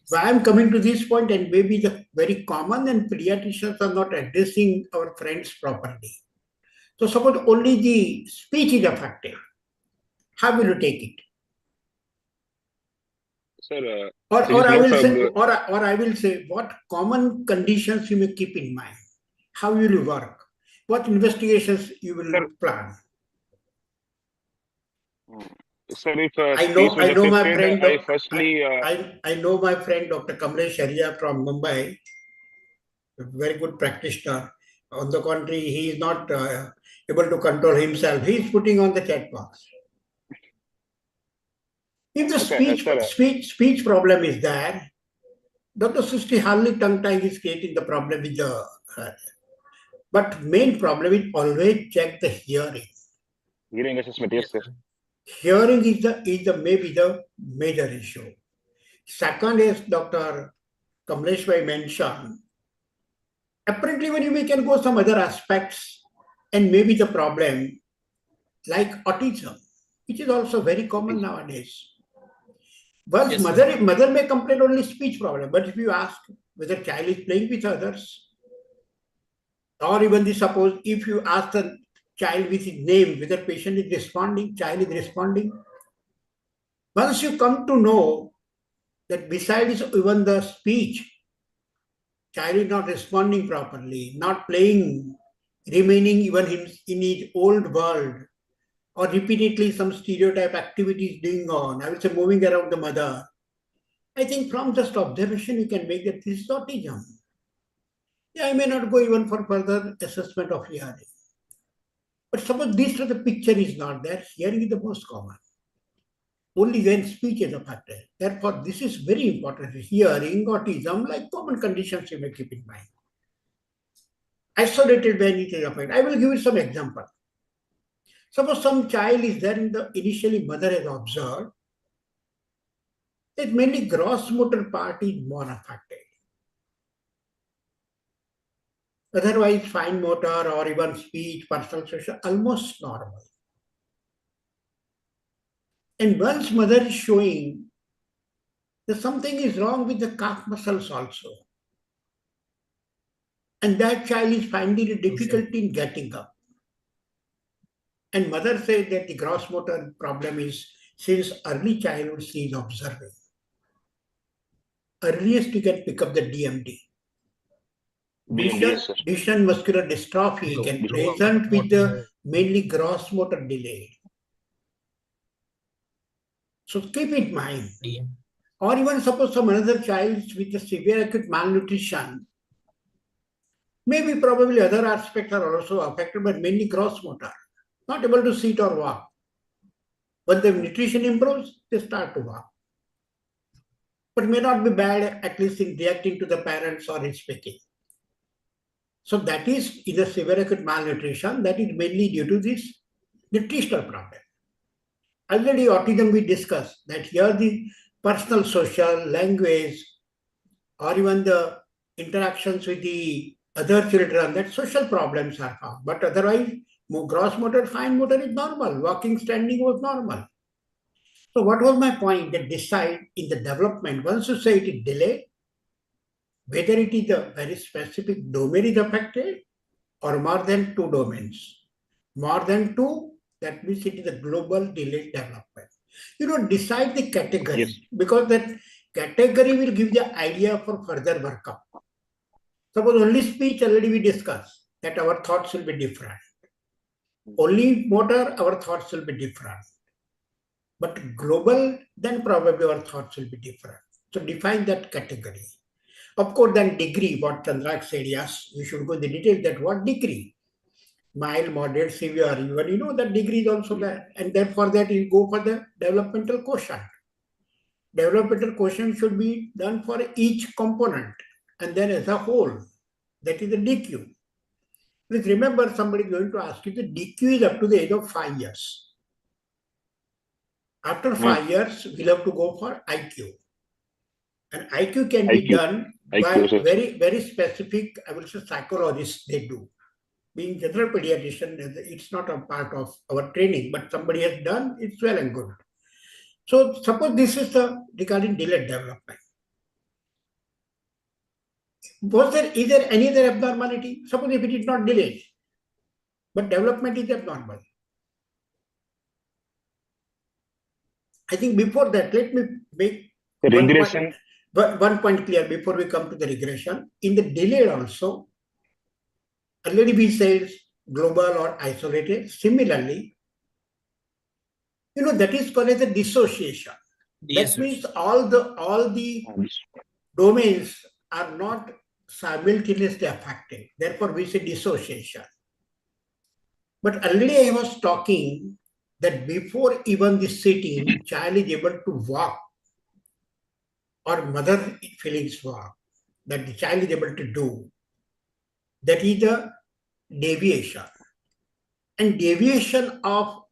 Speaker 8: So I am coming to this point, and maybe the very common, and pediatricians are not addressing our friends properly. So suppose only the speech is affected. How will you take it?
Speaker 9: Sir,
Speaker 8: Or
Speaker 9: there is
Speaker 8: I
Speaker 9: no
Speaker 8: will say,
Speaker 9: problem.
Speaker 8: or I will say, what common conditions you may keep in mind? How will you work? What investigations you will plan?
Speaker 9: Sir, if
Speaker 8: I
Speaker 9: speech was
Speaker 8: know my
Speaker 9: affected,
Speaker 8: friend.
Speaker 9: I firstly,
Speaker 8: I know my friend Dr. Kamlesh Sharia from Mumbai, a very good practitioner. On the contrary, he is not able to control himself. He is putting on the chat box. If the speech problem is there, Dr. Srishti hardly tongue tie is creating the problem with the but main problem is always check the hearing.
Speaker 9: hearing assessment, yes, sir.
Speaker 8: Hearing is maybe the major issue. Second is Dr. Kamlesh Bhai mentioned, apparently when we can go some other aspects and maybe the problem like autism, which is also very common nowadays. Once
Speaker 3: Yes,
Speaker 8: mother may complain only speech problem, but if you ask whether child is playing with others, or even suppose if you ask the child with his name, whether patient is responding, child is responding. Once you come to know that besides even the speech, child is not responding properly, not playing, remaining even in his old world, or repeatedly some stereotype activities doing on, I would say moving around the mother. I think from just observation, you can make that this is autism. Yeah, I may not go even for further assessment of hearing. But suppose this sort of picture is not there, hearing is the most common. Only when speech is affected. Therefore, this is very important. Hearing, autism, like common conditions you may keep in mind. Isolated when it is affected. I will give you some example. Suppose some child is there in the initially mother has observed that mainly gross motor part is more affected. Otherwise, fine motor or even speech, personal social, almost normal. And once mother is showing that something is wrong with the calf muscles also, and that child is finding a difficulty in getting up. And mother said that the gross motor problem is since early childhood she is observing. Earliest you can pick up the DMD. Duchenne muscular dystrophy can present with the mainly gross motor delay. So keep in mind. Or even suppose some another child with a severe acute malnutrition, maybe probably other aspects are also affected, but mainly gross motor, not able to sit or walk. When the nutrition improves, they start to walk. But may not be bad, at least in reacting to the parents or in speaking. So that is in a severe acute malnutrition, that is mainly due to this nutritional problem. Already autism we discussed that here the personal, social, language, or even the interactions with the other children, that social problems are found. But otherwise, gross motor, fine motor is normal. Walking, standing was normal. So what was my point? That decide in the development, once you say it is delayed, whether it is a very specific domain is affected or more than two domains. More than two, that means it is a global delayed development. Decide the category,
Speaker 9: Yes.
Speaker 8: because that category will give the idea for further workup. Suppose only speech, already we discussed that our thoughts will be different. Only motor, our thoughts will be different. But global, then probably our thoughts will be different. So define that category. Of course, then degree, what Chandrak said, yes, we should go in the detail that what degree. Mild, moderate, severe, even that degree is also there. And then for that, you go for the developmental quotient. Developmental quotient should be done for each component and then as a whole. That is the DQ. Please remember, somebody is going to ask you the DQ is up to the age of 5 years. After 5 years, we'll have to go for IQ. And IQ can be
Speaker 9: IQ.
Speaker 8: done by
Speaker 9: IQ, sir.
Speaker 8: very, very specific, I will say, psychologists, they do. Being general pediatrician, it's not a part of our training, but somebody has done, it's well and good. So suppose this is regarding delayed development. Is there any other abnormality? Suppose if it is not delayed, but development is abnormal. I think before that, let me make
Speaker 9: Regression.
Speaker 8: one point clear before we come to the regression. In the delayed also, already we said global or isolated. Similarly, that is called as a dissociation.
Speaker 3: Yes,
Speaker 8: That means all the domains are not simultaneously affected. Therefore, we say dissociation. But already I was talking that before even the sitting, child is able to walk or mother feelings walk, that the child is able to do. That is the deviation. And deviation of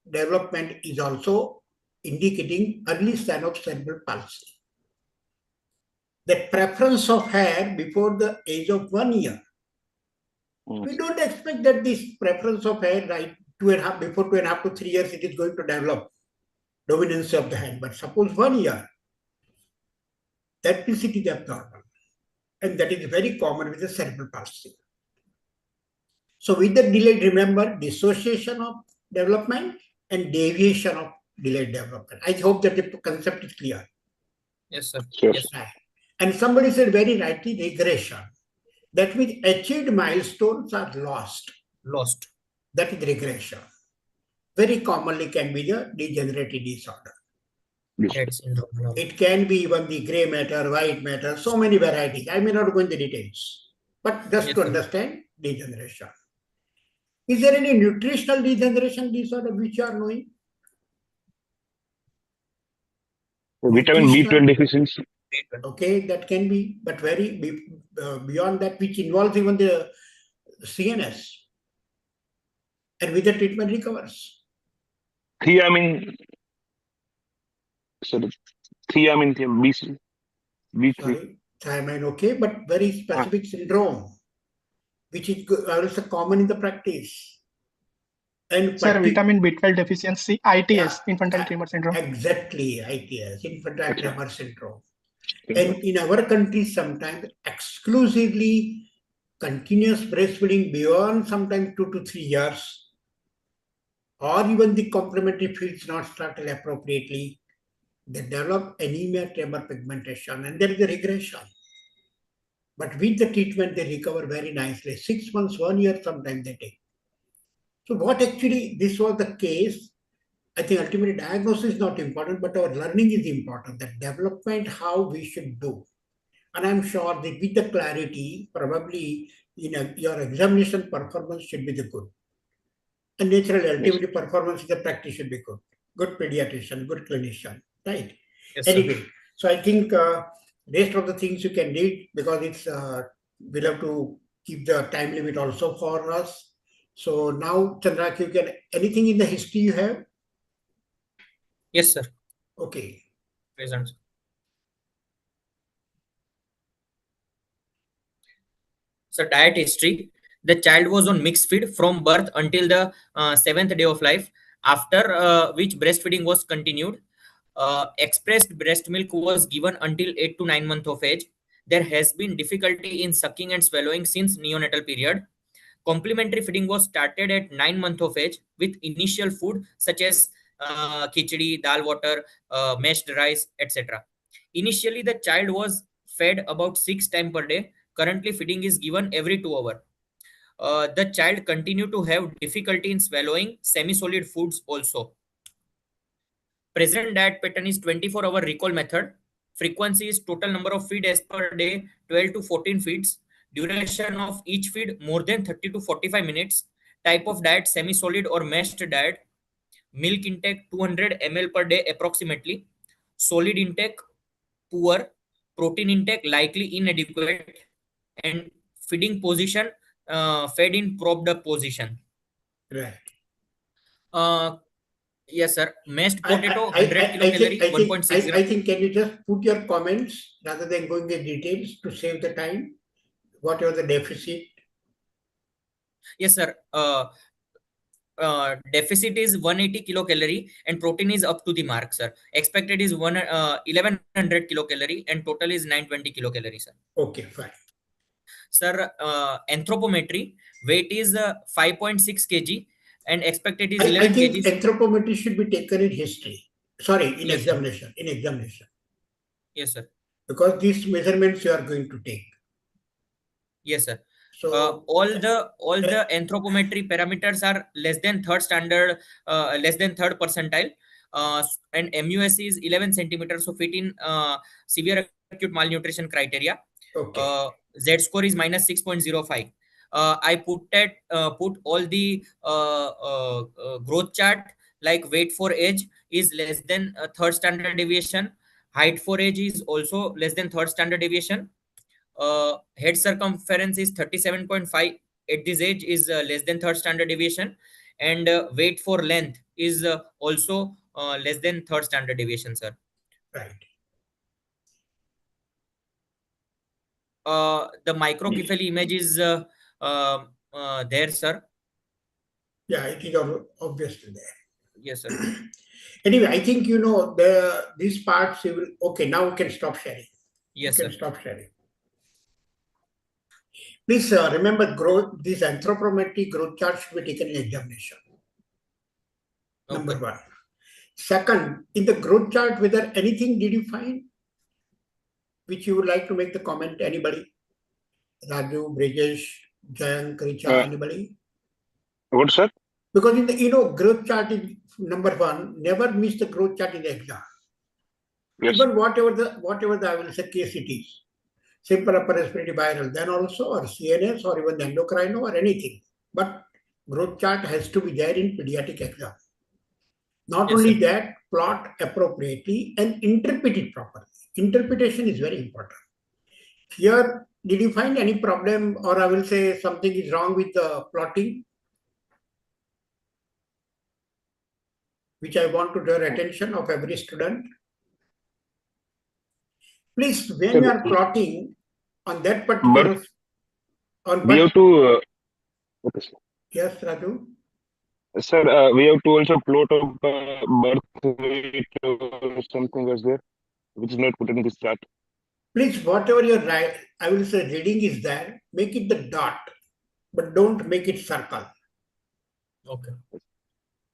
Speaker 8: development is also indicating early sign of cerebral palsy. The preference of hair before the age of 1 year. We don't expect that this preference of hair, right, before 2.5 to 3 years, it is going to develop dominance of the hand. But suppose 1 year, that means it is abnormal. And that is very common with the cerebral palsy. So with the delayed, remember, dissociation of development and deviation of delayed development. I hope that the concept is clear.
Speaker 3: Yes, sir.
Speaker 9: Sure.
Speaker 3: Yes.
Speaker 8: Right. And somebody said very rightly, regression. That means achieved milestones are lost.
Speaker 3: Lost.
Speaker 8: That is regression. Very commonly can be the degenerative disorder.
Speaker 3: Rett syndrome.
Speaker 8: It can be even the gray matter, white matter, so many varieties. I may not go into details, but just
Speaker 3: Yes,
Speaker 8: to
Speaker 3: sir.
Speaker 8: understand degeneration. Is there any nutritional degeneration disorder which you are knowing?
Speaker 9: Vitamin B12 deficiency.
Speaker 8: Okay, that can be, but very beyond that, which involves even the CNS. And with the treatment recovers.
Speaker 9: Thiamine. Sorry. Thiamine, B3.
Speaker 8: Sorry, thiamine, okay, but very specific syndrome, which is also common in the practice. And
Speaker 12: Sir, vitamin B12 deficiency, ITS, infantile tremor syndrome.
Speaker 8: Exactly, ITS, infantile tremor syndrome. And in our country, sometimes exclusively continuous breastfeeding beyond sometimes 2 to 3 years, or even the complementary feeds not started appropriately, they develop anemia, tremor, pigmentation, and there is a regression. But with the treatment, they recover very nicely. 6 months, 1 year, sometimes they take. So what actually, this was the case. I think ultimately diagnosis is not important, but our learning is important, that development, how we should do. And I'm sure that with the clarity, probably your examination performance should be the good. And naturally, ultimately performance in the practice should be good. Good pediatrician, good clinician, right?
Speaker 3: Yes, sir.
Speaker 8: Anyway, so I think rest of the things you can read, because it's we'll have to keep the time limit also for us. So now, Chandrak, you can, anything in the history you have?
Speaker 3: Yes, sir.
Speaker 8: Okay.
Speaker 3: Present. So diet history. The child was on mixed feed from birth until the 7th day of life, after which breastfeeding was continued. Expressed breast milk was given until 8 to 9 months of age. There has been difficulty in sucking and swallowing since neonatal period. Complementary feeding was started at 9 months of age with initial food such as khichdi, dal water, mashed rice, etc. Initially, the child was fed about 6 times per day. Currently, feeding is given every 2 hours. The child continued to have difficulty in swallowing semi-solid foods also. Present diet pattern is 24-hour recall method. Frequency is total number of feed as per day, 12 to 14 feeds. Duration of each feed more than 30 to 45 minutes. Type of diet, semi-solid or mashed diet. Milk intake 200 ml per day approximately. Solid intake poor. Protein intake likely inadequate. And feeding position, fed in propped up position.
Speaker 8: Right.
Speaker 3: Yes, sir. Mashed potato, 100 kilocalorie, 1.6
Speaker 8: I think can you just put your comments rather than going into details to save the time? Whatever the deficit.
Speaker 3: Yes, sir. Deficit is 180 kilocalorie and protein is up to the mark, sir. Expected is 1100 kilocalorie and total is 920 kilocalorie, sir.
Speaker 8: Okay, fine.
Speaker 3: Sir, anthropometry, weight is 5.6 kg and expected is 11
Speaker 8: I think
Speaker 3: kg.
Speaker 8: anthropometry should be taken in history. Sorry, in
Speaker 3: Yes,
Speaker 8: examination.
Speaker 3: sir.
Speaker 8: In examination.
Speaker 3: Yes, sir.
Speaker 8: Because these measurements you are going to take.
Speaker 3: Yes, sir.
Speaker 8: So
Speaker 3: all the anthropometry parameters are less than third standard, less than third percentile, and MUS is 11 centimeters, so fit in severe acute malnutrition criteria.
Speaker 8: Okay.
Speaker 3: Z score is minus 6.05. I put all the growth chart, like weight for age is less than third standard deviation. Height for age is also less than third standard deviation. Head circumference is 37.5 at this age is less than third standard deviation, and weight for length is also less than third standard deviation, sir.
Speaker 8: Right.
Speaker 3: The microcephaly image is there, sir.
Speaker 8: Yeah, it is obviously there.
Speaker 3: Yes, sir.
Speaker 8: Anyway, I think you know these parts you will. Okay, now we can stop sharing.
Speaker 3: Yes,
Speaker 8: you can
Speaker 3: sir.
Speaker 8: stop sharing. Please remember, this anthropometric growth chart should be taken in examination. Number one. Second, in the growth chart, whether anything did you find which you would like to make the comment? Anybody? Raju, Brijesh, Jayank, Richa, anybody?
Speaker 9: What, sir?
Speaker 8: Because in the growth chart is number one. Never miss the growth chart in the exam.
Speaker 9: Yes.
Speaker 8: Even whatever the I will say case it is. Simple upper respiratory viral, then also, or CNS, or even the endocrine, or anything. But growth chart has to be there in pediatric exam. Not
Speaker 3: Yes,
Speaker 8: only
Speaker 3: sir.
Speaker 8: that, plot appropriately and interpret it properly. Interpretation is very important. Here, did you find any problem, or I will say something is wrong with the plotting, which I want to draw attention of every student? Please, when you are plotting on that particular,
Speaker 9: we have to. Okay, sir.
Speaker 8: Yes, Raju.
Speaker 9: Sir, we have to also plot of birth weight or something was there, which is not put in this chart.
Speaker 8: Please, whatever you write, I will say reading is there, make it the dot, but don't make it circle.
Speaker 3: Okay.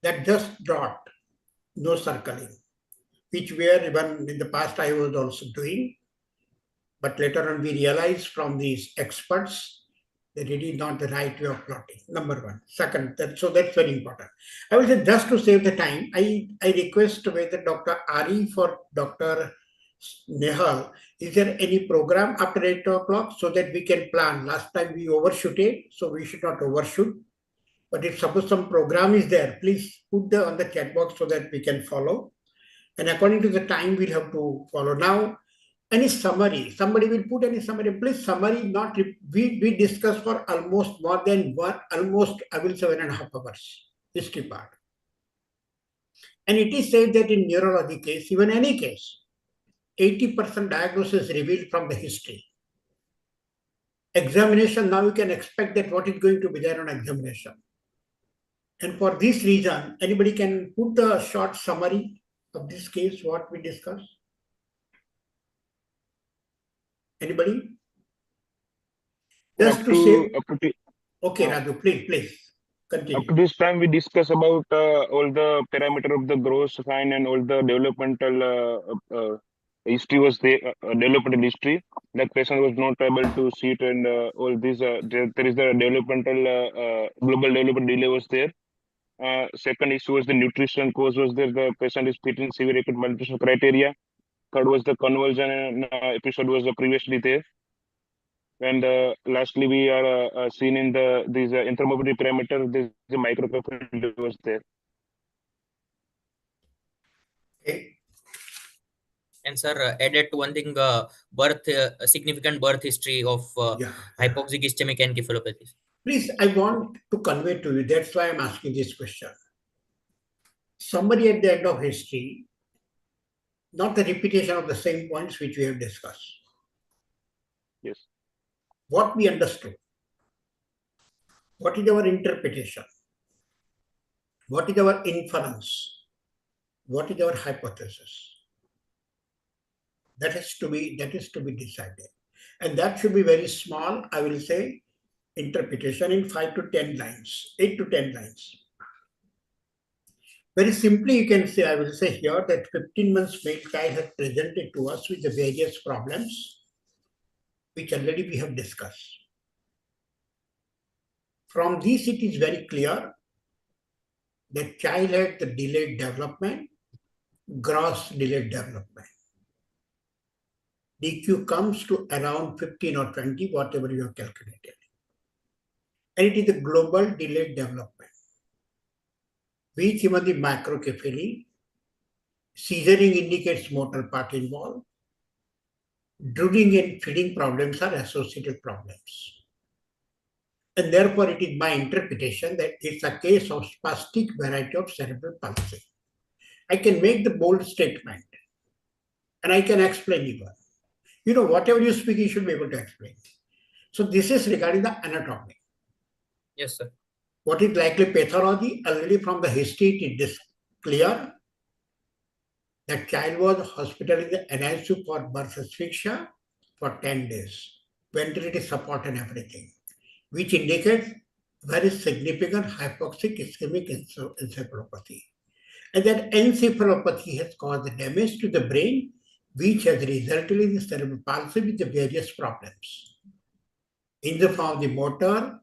Speaker 8: That just dot, no circling, which were even in the past I was also doing. But later on we realized from these experts that it is not the right way of plotting, number one. Second, so that's very important. I will say just to save the time, I request whether Dr. Arif or Dr. Nehal, is there any program after 8 o'clock so that we can plan? Last time we overshoot it, so we should not overshoot. But if suppose some program is there, please put on the chat box so that we can follow. And according to the time, we'll have to follow. Now, any summary, somebody will put any summary. Please summary, not, we discussed for almost more than almost, I will say 1.5 hours, history part. And it is said that in neurology case, even any case, 80% diagnosis revealed from the history. Examination, now you can expect that what is going to be there on examination. And for this reason, anybody can put the short summary of this case, what we discussed. Anybody?
Speaker 9: Up
Speaker 8: Just to
Speaker 9: to
Speaker 8: say,
Speaker 9: up to
Speaker 8: okay,
Speaker 9: uh,
Speaker 8: Raju, please
Speaker 9: up
Speaker 8: continue.
Speaker 9: to this time, we discuss about all the parameter of the growth sign and all the developmental history was there, developmental history. Like patient was not able to sit and all these. There is the developmental global development delay was there. Second issue was the nutrition cause was there. The patient is fitting severe acute malnutrition criteria. Third was the conversion episode was previously there. And lastly, we are seen in these intermobility parameter. This the microcephaly was there.
Speaker 8: Okay.
Speaker 3: And sir, added to one thing, significant birth history of hypoxic ischemic encephalopathy.
Speaker 8: Please, I want to convey to you, that's why I'm asking this question. Summary at the end of history, not the repetition of the same points which we have discussed.
Speaker 9: Yes.
Speaker 8: What we understood, what is our interpretation, what is our inference, what is our hypothesis. That is to be decided. And that should be very small, I will say, interpretation in 5 to 10 lines, 8 to 10 lines. Very simply, you can say, I will say here that 15 months male child has presented to us with the various problems which already we have discussed. From this, it is very clear that child had the delayed development, gross delayed development. DQ comes to around 15 or 20, whatever you have calculated. And it is a global delayed development, which even the microcephaly, scissoring indicates motor part involved, drooling and feeding problems are associated problems. And therefore, it is my interpretation that it's a case of spastic variety of cerebral palsy. I can make the bold statement, and I can explain even. You know, whatever you speak, you should be able to explain. So this is regarding the anatomy.
Speaker 3: Yes, sir.
Speaker 8: What is likely pathology? Already from the history, it is clear that child was hospitalized in the NICU for birth asphyxia for 10 days, ventilator support and everything, which indicates very significant hypoxic ischemic encephalopathy. And that encephalopathy has caused damage to the brain, which has resulted in the cerebral palsy with the various problems. In the form of the motor,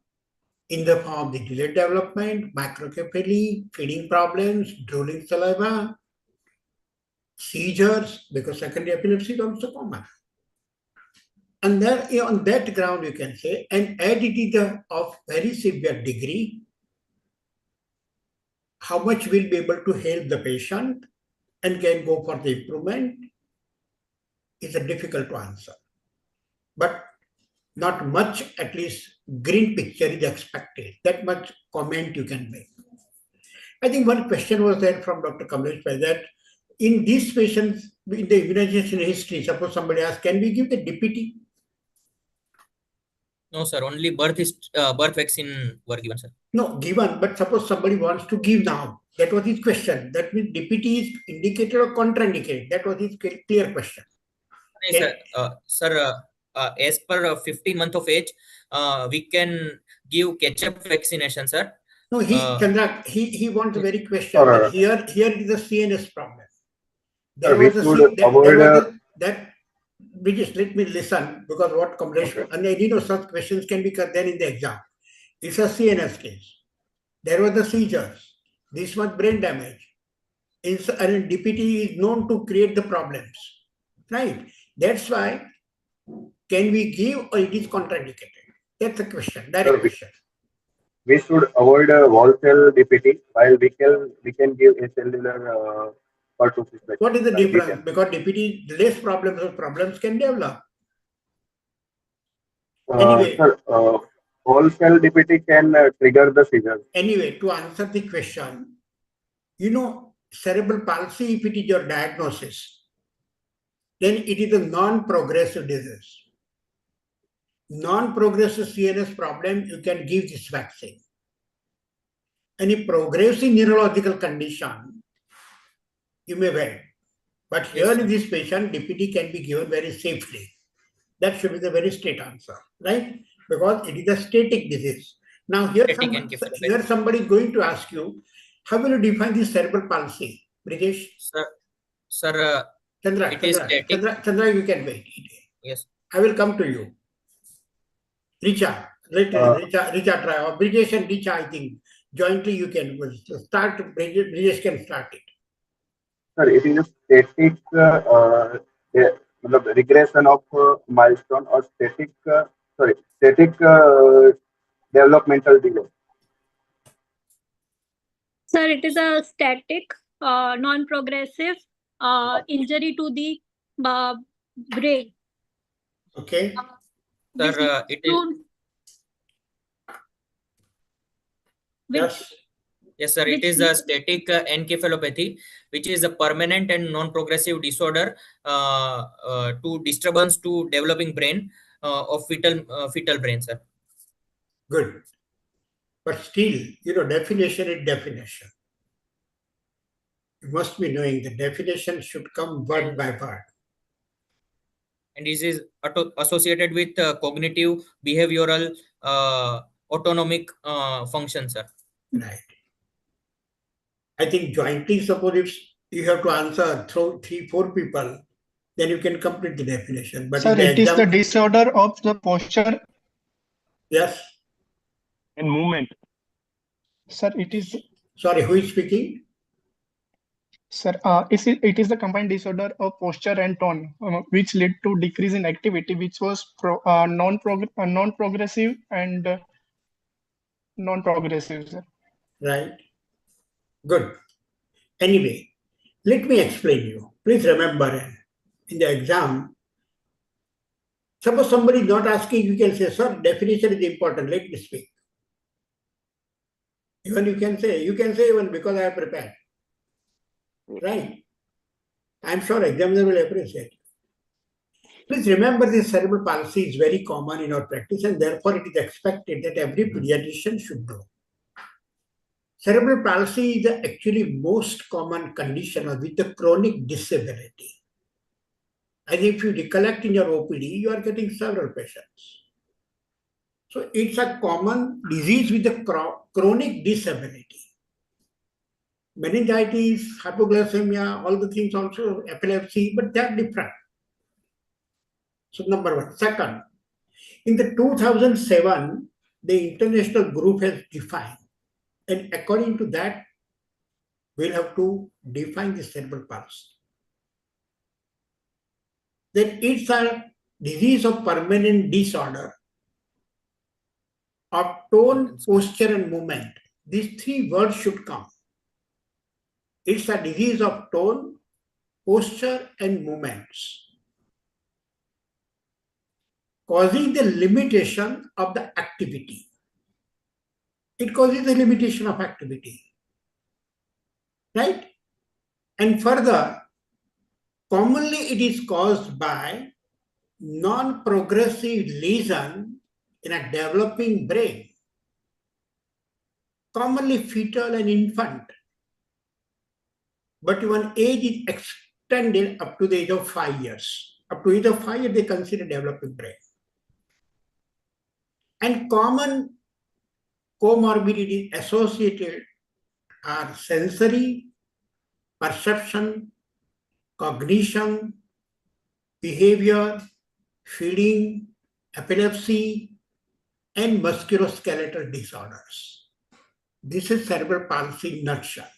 Speaker 8: in the form of the delayed development, microcephaly, feeding problems, drooling saliva, seizures, because secondary epilepsy is also common. And then on that ground, you can say, and add it is of very severe degree, how much will be able to help the patient and can go for the improvement is a difficult to answer. But not much, at least green picture is expected. That much comment you can make. I think one question was there from Dr. Kamlesh Pai that in these patients, in the immunization history, suppose somebody asks, can we give the DPT?
Speaker 3: No, sir. Only birth vaccine were given, sir.
Speaker 8: No, given, but suppose somebody wants to give now. That was his question. That means DPT is indicated or contraindicated. That was his clear question.
Speaker 3: Yes, sir. As per 15 months of age, we can give catch-up vaccination, sir.
Speaker 8: No, Chandra, he wants a very question. But here it is a CNS problem. There was British, let me listen, because what Kamlesh, and such questions can be then in the exam. It's a CNS case. There were the seizures. This much brain damage. And DPT is known to create the problems. Right? That's why, can we give or it is contraindicated? That's the question, direct question.
Speaker 6: We should avoid a wall cell DPT while we can give acellular pertussis.
Speaker 8: What is the difference? Because DPT, less problems can develop. Anyway,
Speaker 6: sir, wall cell DPT can trigger the seizure.
Speaker 8: Anyway, to answer the question, cerebral palsy, if it is your diagnosis, then it is a non-progressive disease. Non-progressive CNS problem, you can give this vaccine. Any progressive neurological condition, you may wait. But here in this patient, DPT can be given very safely. That should be the very straight answer, right? Because it is a static disease. Now here,
Speaker 3: Static encephalopathy.
Speaker 8: here somebody is going to ask you, how will you define this cerebral palsy, Brijesh?
Speaker 3: Sir,
Speaker 8: Chandra,
Speaker 3: it is static.
Speaker 8: Chandra, you can wait.
Speaker 3: Yes.
Speaker 8: I will come to you. Richa, Richa try, or Brijesh and Richa, I think jointly you can start. Brijesh can start it.
Speaker 6: Sir, it is a static regression of milestone or static developmental delay.
Speaker 11: Sir, it is a static, non-progressive injury to the brain.
Speaker 8: Okay.
Speaker 3: Sir, it is. Yes, sir. It is a static encephalopathy, which is a permanent and non-progressive disorder to disturbance to developing brain of fetal brain, sir.
Speaker 8: Good. But still, definition is definition. You must be knowing the definition should come word by word.
Speaker 3: And this is associated with cognitive, behavioral, autonomic functions, sir.
Speaker 8: Right. I think jointly, suppose if you have to answer 3-4 people, then you can complete the definition. But
Speaker 12: sir, it is the disorder of the posture.
Speaker 8: Yes.
Speaker 9: And movement.
Speaker 12: Sir, it is.
Speaker 8: Sorry, who is speaking?
Speaker 12: Sir, it is the combined disorder of posture and tone, which led to decrease in activity, which was non-progressive and non-progressive, sir.
Speaker 8: Right. Good. Anyway, let me explain you. Please remember, in the exam, suppose somebody is not asking, you can say, sir, definition is important, let me speak. Even you can say even because I have prepared. Right? I'm sure examiner will appreciate. Please remember this cerebral palsy is very common in our practice, and therefore it is expected that every pediatrician should know. Cerebral palsy is the actually most common condition with the chronic disability. And if you recollect in your OPD, you are getting several patients. So it's a common disease with the chronic disability. Meningitis, hypoglycemia, all the things also, epilepsy, but they are different. So number one. Second, in the 2007, the international group has defined, and according to that, we'll have to define the cerebral palsy. Then it's a disease of permanent disorder of tone, posture, and movement. These three words should come. It's a disease of tone, posture, and movements, causing the limitation of the activity. It causes the limitation of activity, right? And further, commonly it is caused by non-progressive lesion in a developing brain, commonly fetal and infant. But when age is extended up to the age of 5 years, up to age of 5 years, they consider developing brain. And common comorbidities associated are sensory, perception, cognition, behavior, feeding, epilepsy, and musculoskeletal disorders. This is cerebral palsy in a nutshell.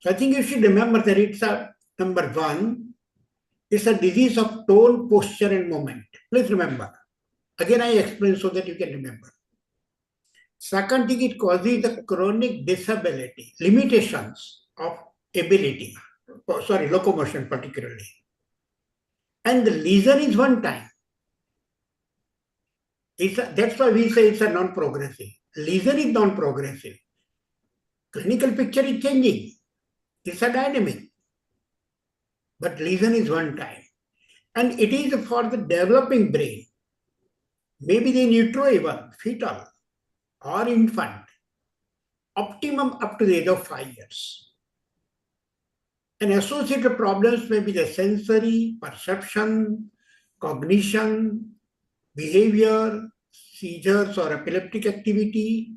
Speaker 8: So I think you should remember that it's a number one, it's a disease of tone, posture, and movement. Please remember. Again, I explain so that you can remember. Second thing, it causes the chronic disability, limitations of ability, locomotion particularly. And the lesion is one time. That's why we say it's a non-progressive. Lesion is non-progressive. Clinical picture is changing. It's a dynamic. But lesion is one time. And it is for the developing brain. Maybe the in utero even, fetal or infant. Optimum up to the age of 5 years. And associated problems may be the sensory, perception, cognition, behavior, seizures or epileptic activity,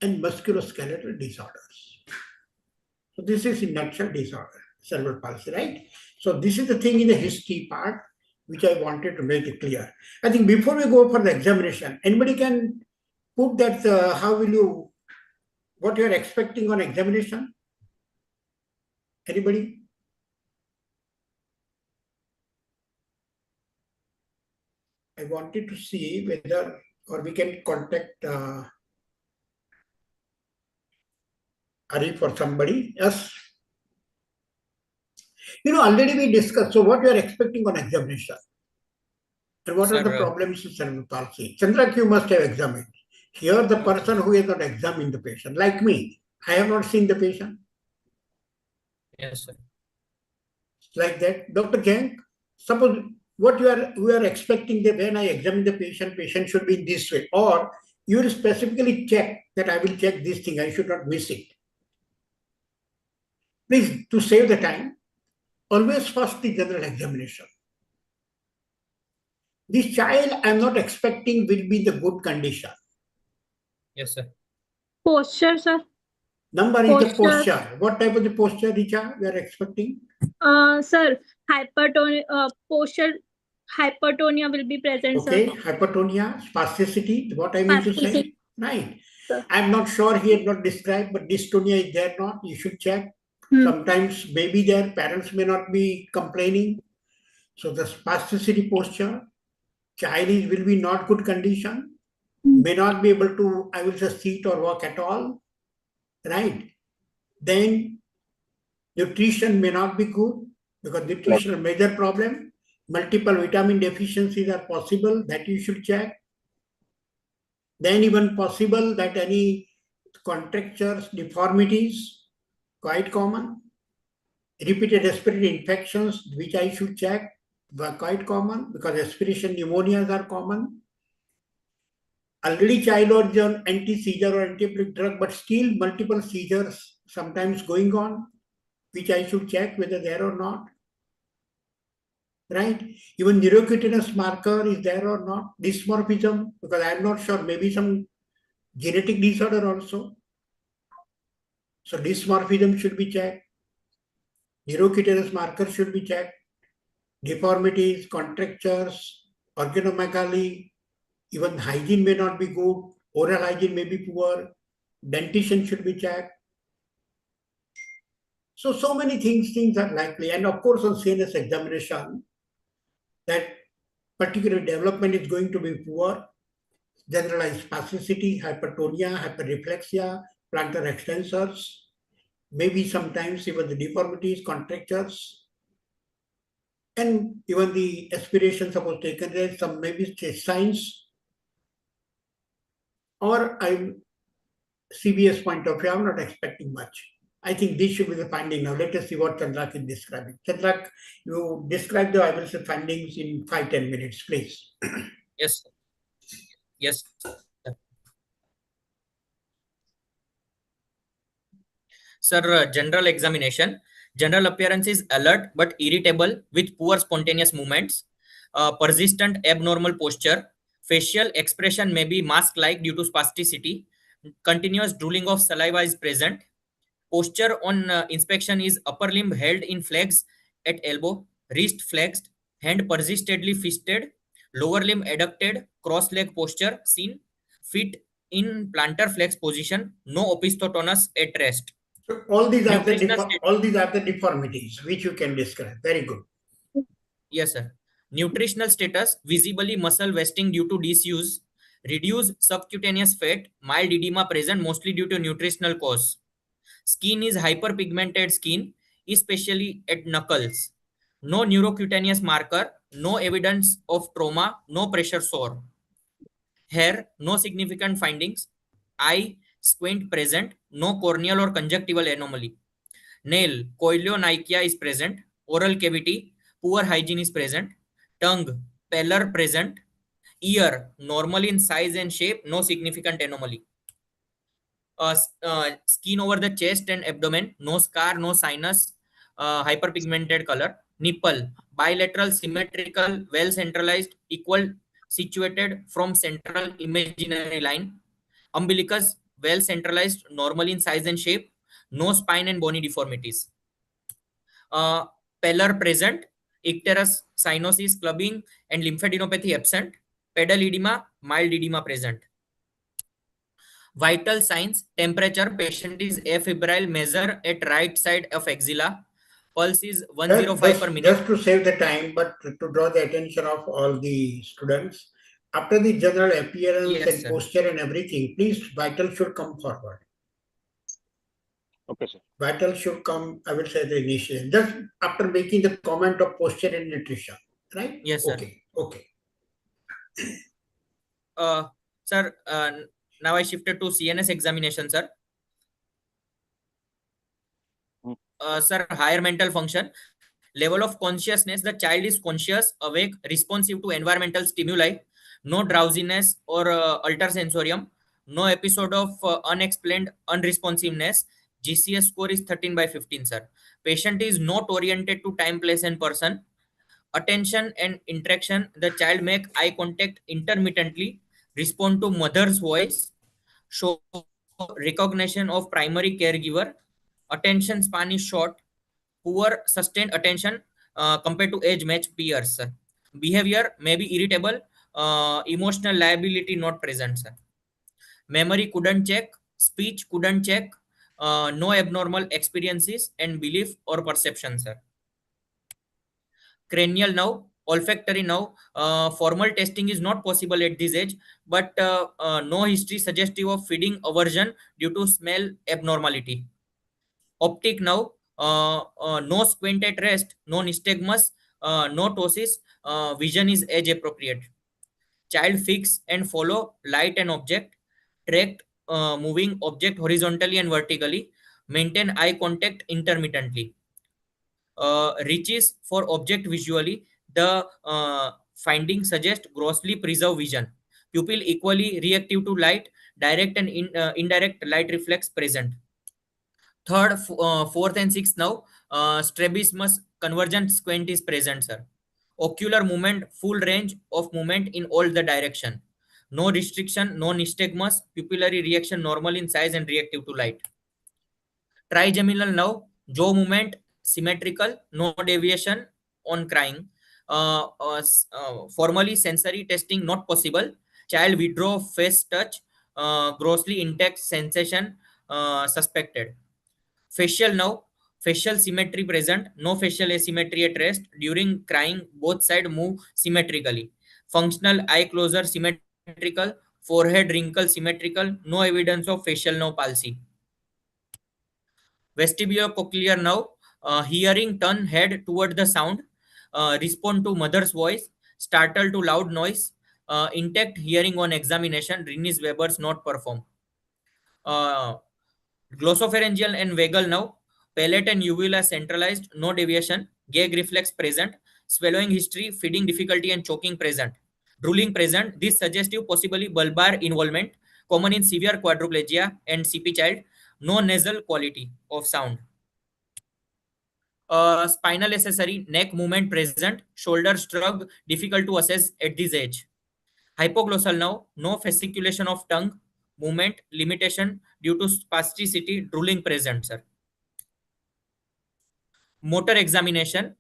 Speaker 8: and musculoskeletal disorders. So this is in nutshell disorder, cerebral palsy, right? So this is the thing in the history part, which I wanted to make it clear. I think before we go for the examination, anybody can put that, what you're expecting on examination? Anybody? I wanted to see whether, or we can contact Arif or somebody. Yes. Already we discussed. So what you are expecting on examination? And what are the problems with cerebral palsy? Chandrak, you must have examined. Here the person who has not examined the patient, like me, I have not seen the patient.
Speaker 3: Yes, sir.
Speaker 8: Like that. Dr. Jank, suppose what we are expecting that when I examine the patient should be in this way. Or you will specifically check that I will check this thing, I should not miss it. Please, to save the time, always first the general examination. This child I am not expecting will be in the good condition.
Speaker 3: Yes, sir.
Speaker 11: Posture, sir.
Speaker 8: Number is the posture. What type of the posture, Richa, we are expecting?
Speaker 11: Sir, posture hypertonia will be present,
Speaker 8: Okay,
Speaker 11: sir.
Speaker 8: hypertonia, spasticity, what I mean to say.
Speaker 11: Spasticity.
Speaker 8: Right.
Speaker 11: Sir.
Speaker 8: I'm not sure he had not described, but dystonia is there not. You should check. Sometimes maybe their parents may not be complaining. So the spasticity posture, child will be not good condition, may not be able to, I will say, sit or walk at all. Right. Then nutrition may not be good because nutrition is a major problem. Multiple vitamin deficiencies are possible, that you should check. Then even possible that any contractures, deformities, quite common. Repeated respiratory infections, which I should check, were quite common because respiration pneumonias are common. Already child was on anti-seizure or anti-epileptic drug, but still multiple seizures sometimes going on, which I should check whether there or not. Right? Even neurocutaneous marker is there or not. Dysmorphism, because I am not sure, maybe some genetic disorder also. So dysmorphism should be checked. Neurocutaneous marker should be checked. Deformities, contractures, organomegaly, even hygiene may not be good. Oral hygiene may be poor. Dentition should be checked. So many things are likely. And of course, on CNS examination, that particular development is going to be poor. Generalized spasticity, hypertonia, hyperreflexia, plantar extensors, maybe sometimes even the deformities, contractures, and even the aspiration suppose taken there, some maybe chest signs. Or I'm CBS point of view, I'm not expecting much. I think this should be the finding. Now let us see what Chandrak is describing. Chandrak, you describe the IBLC findings in 5-10 minutes, please.
Speaker 3: Yes. Yes. Sir, general examination. General appearance is alert but irritable with poor spontaneous movements. Persistent abnormal posture. Facial expression may be mask-like due to spasticity. Continuous drooling of saliva is present. Posture on inspection is upper limb held in flex at elbow, wrist flexed, hand persistently fisted, lower limb adducted, cross leg posture seen, feet in plantar flex position, no opisthotonus at rest.
Speaker 8: So all these are the deformities which you can describe. Very good.
Speaker 3: Yes, sir. Nutritional status, visibly muscle wasting due to disuse, reduced subcutaneous fat, mild edema present mostly due to nutritional cause. Skin is hyperpigmented skin, especially at knuckles. No neurocutaneous marker, no evidence of trauma, no pressure sore. Hair, no significant findings. Eye, squint present, no corneal or conjunctival anomaly. Nail, coileonychia is present. Oral cavity, poor hygiene is present. Tongue, pallor present. Ear, normal in size and shape, no significant anomaly. Skin over the chest and abdomen, no scar, no sinus, hyperpigmented color. Nipple, bilateral, symmetrical, well centralized, equal situated from central imaginary line. Umbilicus, well centralized, normal in size and shape, no spine and bony deformities. Pallor present, icterus, cyanosis, clubbing, and lymphadenopathy absent. Pedal edema, mild edema present. Vital signs, temperature, patient is afebrile, measure at right side of axilla. Pulse is 105 per minute.
Speaker 8: Just to save the time, but to draw the attention of all the students, after the general appearance
Speaker 3: Yes,
Speaker 8: and
Speaker 3: sir.
Speaker 8: posture and everything, please, vital should come forward.
Speaker 9: Okay, sir.
Speaker 8: Vital should come, I will say, the initiation, just after making the comment of posture and nutrition, right?
Speaker 3: Yes, sir.
Speaker 8: Okay.
Speaker 3: Sir, now I shifted to CNS examination, sir. Sir, higher mental function, level of consciousness, the child is conscious, awake, responsive to environmental stimuli, no drowsiness or alter sensorium, no episode of unexplained unresponsiveness. GCS score is 13/15, sir. Patient is not oriented to time, place, and person. Attention and interaction, the child make eye contact intermittently, respond to mother's voice, show recognition of primary caregiver, attention span is short, poor sustained attention compared to age match peers, sir. Behavior may be irritable, emotional liability not present, sir. Memory couldn't check, speech couldn't check, no abnormal experiences and belief or perception, sir. Cranial nerve, olfactory nerve, formal testing is not possible at this age, but no history suggestive of feeding aversion due to smell abnormality. Optic nerve, no squint at rest, no nystagmus, no ptosis, vision is age appropriate. Child fix and follow light and object, track moving object horizontally and vertically, maintain eye contact intermittently. Reaches for object visually, the findings suggest grossly preserved vision. Pupil equally reactive to light, direct and indirect light reflex present. Third, fourth and sixth now, strabismus convergent squint is present, sir. Ocular movement, full range of movement in all the direction. No restriction, no nystagmus, pupillary reaction normal in size and reactive to light. Trigeminal nerve, jaw movement, symmetrical, no deviation on crying. Formally sensory testing not possible. Child withdraw face touch, grossly intact sensation suspected. Facial nerve, facial symmetry present, no facial asymmetry at rest. During crying, both sides move symmetrically. Functional eye closure symmetrical, forehead wrinkle symmetrical, no evidence of facial nerve palsy. Vestibulocochlear nerve, hearing turn head toward the sound, respond to mother's voice, startle to loud noise, intact hearing on examination, Rennes-Weber's not perform. Glossopharyngeal and vagal nerve, palate and uvula centralized, no deviation, gag reflex present, swallowing history, feeding difficulty and choking present, drooling present. This suggestive possibly bulbar involvement, common in severe quadriplegia and CP child, no nasal quality of sound. Spinal accessory, neck movement present, shoulder shrug, difficult to assess at this age. Hypoglossal nerve, no fasciculation of tongue, movement limitation due to spasticity, drooling present, sir. Motor examination,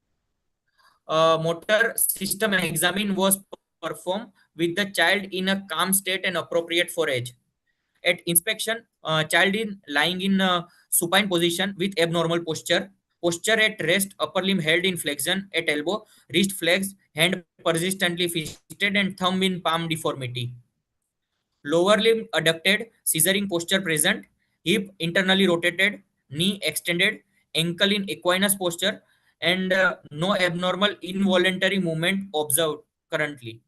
Speaker 3: motor system examine was performed with the child in a calm state and appropriate for age. At inspection, child is lying in a supine position with abnormal posture. Posture at rest, upper limb held in flexion at elbow, wrist flexed, hand persistently fisted, and thumb in palm deformity. Lower limb adducted, scissoring posture present, hip internally rotated, knee extended, ankle in equinus posture, and no abnormal involuntary movement observed currently.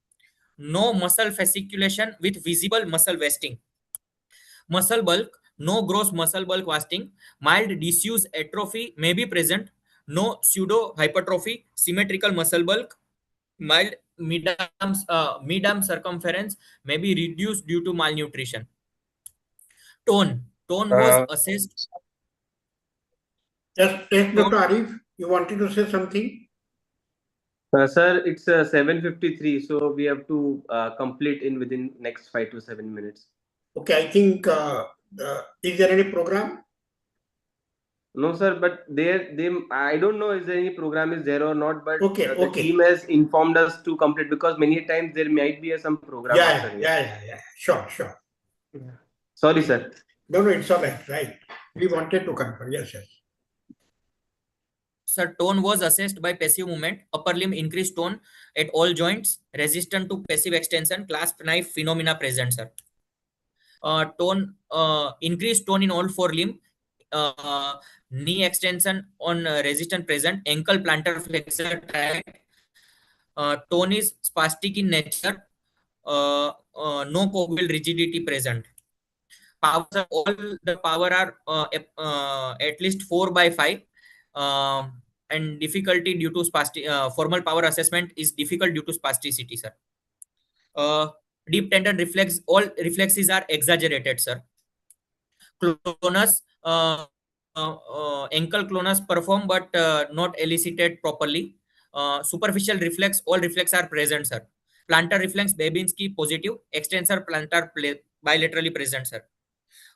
Speaker 3: No muscle fasciculation with visible muscle wasting. Muscle bulk, no gross muscle bulk wasting, mild disuse atrophy may be present, no pseudo hypertrophy, symmetrical muscle bulk, mild mid-arm circumference may be reduced due to malnutrition. Tone was assessed.
Speaker 8: Yes, Dr. Arif, you wanted to say something?
Speaker 13: Sir, it's 7:53, so we have to complete within next 5 to 7 minutes.
Speaker 8: Okay, I think, is there any program?
Speaker 13: No, sir, but I don't know if any program is there or not, but
Speaker 8: Okay,
Speaker 13: the team has informed us to complete because many times there might be some program.
Speaker 8: Yeah. Sure.
Speaker 13: Sorry, sir.
Speaker 8: No, it's all right. We wanted to confirm. Yes.
Speaker 3: Sir, tone was assessed by passive movement, upper limb increased tone at all joints, resistant to passive extension, clasp knife phenomena present, sir. Increased tone in all 4 limb, knee extension on resistant present, ankle plantar flexor triad. Tone is spastic in nature, no cogwheel rigidity present. All the power are at least 4/5, and difficulty due to formal power assessment is difficult due to spasticity, sir. Deep tendon reflex, all reflexes are exaggerated, sir. Clonus, ankle clonus perform but not elicited properly. Superficial reflex, all reflex are present, sir. Plantar reflex, Babinski positive, extensor plantar bilaterally present, sir.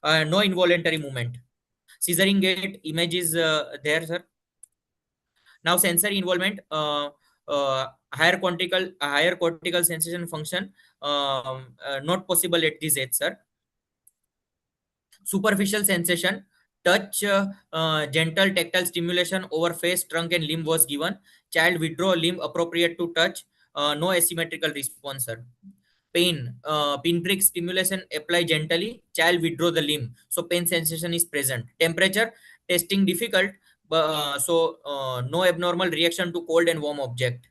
Speaker 3: No involuntary movement. Scissoring gait image is there, sir. Now sensory involvement, higher cortical sensation function, not possible at this age, sir. Superficial sensation, touch, gentle tactile stimulation over face, trunk and limb was given. Child withdraw limb appropriate to touch, no asymmetrical response, sir. Pain, pinprick stimulation apply gently, child withdraw the limb, so pain sensation is present. Temperature testing difficult, no abnormal reaction to cold and warm object.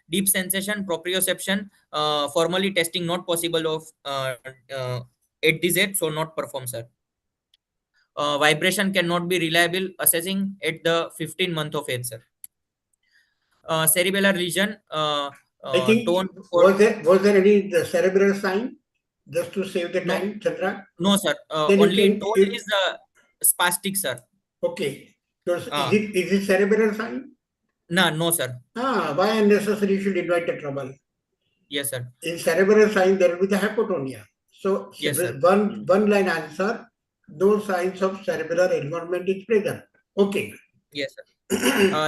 Speaker 3: Deep sensation, proprioception, formally testing not possible of at this age, so not perform, sir. Vibration cannot be reliable assessing at the 15th month of age, sir. Cerebellar lesion,
Speaker 8: I think,
Speaker 3: tone.
Speaker 8: was there any cerebral sign? Just to save the time, Chandra?
Speaker 3: No, sir. Only tone is spastic, sir.
Speaker 8: Okay. So is it cerebral sign?
Speaker 3: No, sir.
Speaker 8: Why unnecessary you should invite the trouble?
Speaker 3: Yes, sir.
Speaker 8: In cerebral sign, there will be the hypotonia. So,
Speaker 3: yes, sir.
Speaker 8: one line answer, those signs of cerebral involvement is present. Okay.
Speaker 3: Yes, sir.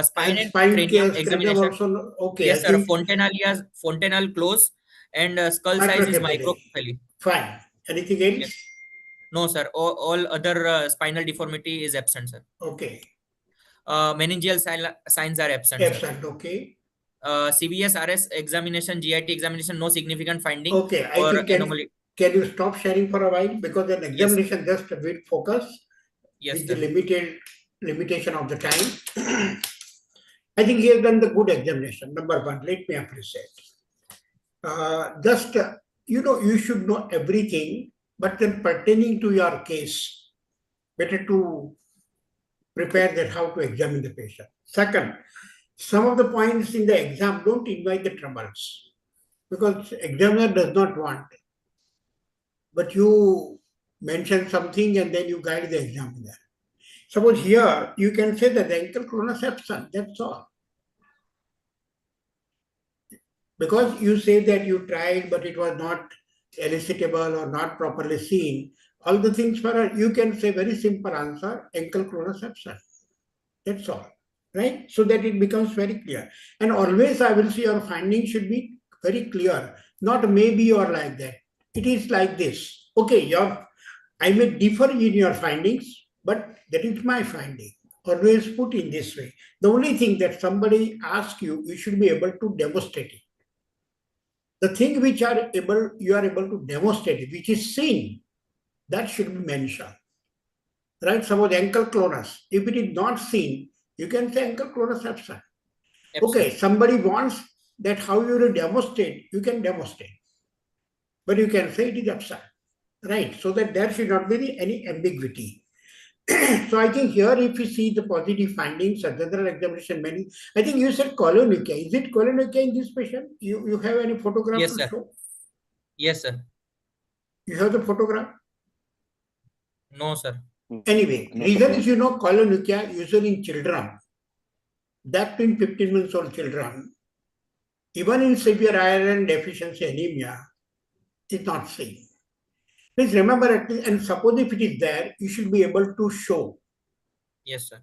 Speaker 3: Spine and cranium examination.
Speaker 8: Also, okay.
Speaker 3: Yes, sir. Fontanelle close and skull size is microcephaly.
Speaker 8: Fine. Anything else?
Speaker 3: Yes. No, sir. All other spinal deformity is absent, sir.
Speaker 8: Okay.
Speaker 3: Meningeal signs are absent.
Speaker 8: Absent,
Speaker 3: sir.
Speaker 8: Okay.
Speaker 3: CVS RS examination, GIT examination, no significant finding.
Speaker 8: Okay. I think can you stop sharing for a while, because an examination just a bit focus.
Speaker 3: Yes,
Speaker 8: with
Speaker 3: sir.
Speaker 8: the limitation of the time. I think he has done the good examination. Number one, let me appreciate. You should know everything, but then pertaining to your case, better to prepare that how to examine the patient. Second, some of the points in the exam don't invite the troubles, because examiner does not want. But you mention something and then you guide the examiner. Suppose here you can say that the ankle clonus absent, that's all. Because you say that you tried but it was not elicitable or not properly seen, all the things you can say very simple answer, ankle clonus absent. That's all, right? So that it becomes very clear. And always I will say your findings should be very clear, not maybe or like that. It is like this. Okay, I may differ in your findings, but that is my finding. Always put in this way. The only thing that somebody asks you, you should be able to demonstrate it. The thing which you are able to demonstrate it, which is seen, that should be mentioned. Right? Suppose ankle clonus. If it is not seen, you can say ankle clonus absent. Okay, somebody wants that how you will demonstrate, you can demonstrate. But you can say it is absent. Right? So that there should not be any ambiguity. So I think here, if you see the positive findings, a general examination, I think you said colonukia. Is it colonukia in this patient? You have any photograph
Speaker 3: yes,
Speaker 8: to
Speaker 3: sir.
Speaker 8: show?
Speaker 3: Yes, sir.
Speaker 8: You have the photograph?
Speaker 3: No, sir.
Speaker 8: Anyway, reason is, colonukia usually in children, that in 15 months old children, even in severe iron deficiency anemia, is not seen. Please remember, at least, and suppose if it is there, you should be able to show.
Speaker 3: Yes, sir.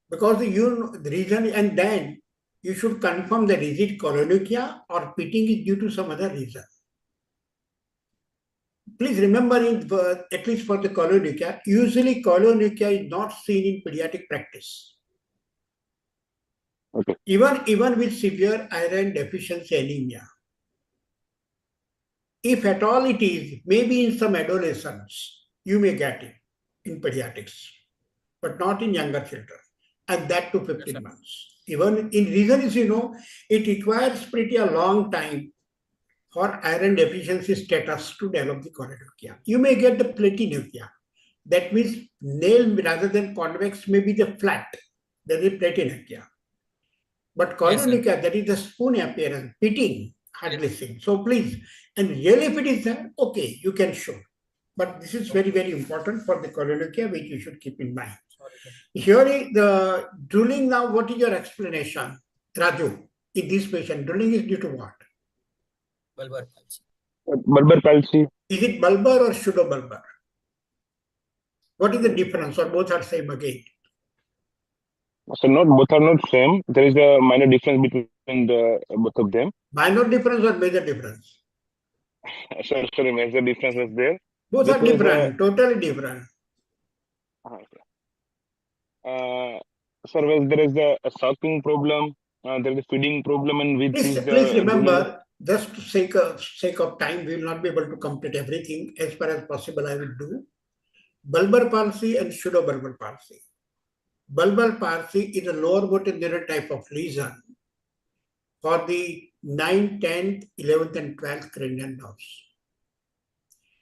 Speaker 8: Because the reason, and then you should confirm that is it choronuclia or pitting is due to some other reason. Please remember, at least for the choronuclia, usually choronuclia is not seen in pediatric practice.
Speaker 9: Okay.
Speaker 8: Even with severe iron deficiency anemia. If at all it is, maybe in some adolescents, you may get it in pediatrics, but not in younger children, and that to 15 months. Even in reason is, it requires pretty a long time for iron deficiency status to develop the choronuclia. You may get the platinuclia. That means nail rather than convex may be the flat. That is platinuclia. But choronuclia, that is the spoon appearance, pitting, hardly seen. So please, and really if it is there, okay, you can show. But this is very, very important for the choronuclia, which you should keep in mind. Here is the drooling now. What is your explanation, Raju? In this patient, drooling is due to what?
Speaker 3: Bulbar palsy.
Speaker 9: Bulbar palsy.
Speaker 8: Is it bulbar or pseudobulbar? What is the difference, or both are same again?
Speaker 9: So both are not same. There is a minor difference between both of them.
Speaker 8: Minor difference or major difference?
Speaker 9: Sorry, major difference was there.
Speaker 8: Both are different, totally different.
Speaker 9: Sir, there is a sucking problem, there is a feeding problem, and with
Speaker 8: Please remember, just for sake of time, we will not be able to complete everything. As far as possible, I will do. Bulbar palsy and pseudobulbar palsy. Bulbar palsy is a lower motor neuron type of lesion for the 9th, 10th, 11th, and 12th cranial nerves.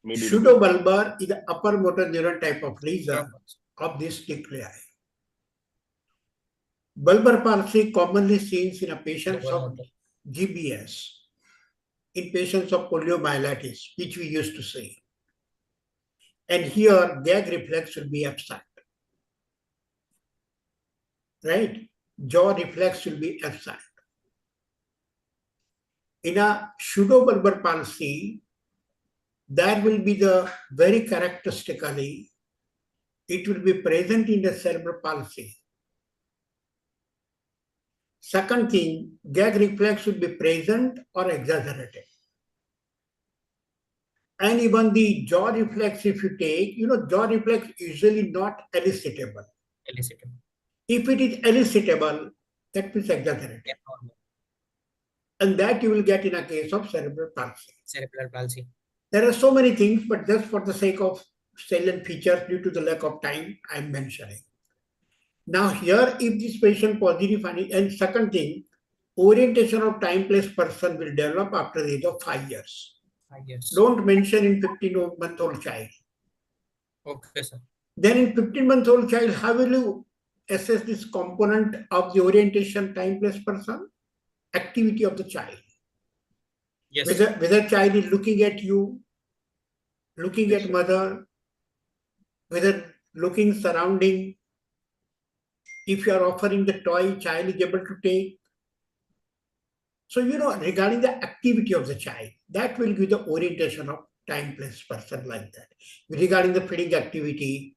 Speaker 8: Pseudobulbar is the upper motor neuron type of lesion of this nuclei. Bulbar palsy commonly seen in a patients of GBS, in patients of poliomyelitis, which we used to say. And here, gag reflex will be absent. Right? Jaw reflex will be absent. In a pseudobulbar palsy, there will be the very characteristically, it will be present in the cerebral palsy. Second thing, gag reflex will be present or exaggerated. And even the jaw reflex, if you take, jaw reflex usually not elicitable. If it is elicitable, that means exaggerated. And that you will get in a case of cerebral palsy.
Speaker 3: Cerebral palsy.
Speaker 8: There are so many things, but just for the sake of salient features due to the lack of time, I am mentioning. Now here, if this patient positive, and second thing, orientation of time, place, person will develop after the age of 5 years.
Speaker 3: 5 years.
Speaker 8: Don't mention in 15-month-old child.
Speaker 3: Okay, sir.
Speaker 8: Then in 15-month-old child, how will you assess this component of the orientation, time, place, person? Activity of the child.
Speaker 3: Yes.
Speaker 8: Whether child is looking at you, looking at mother, whether looking surrounding. If you are offering the toy, child is able to take. So, regarding the activity of the child, that will give the orientation of time, place, person like that. Regarding the feeding activity,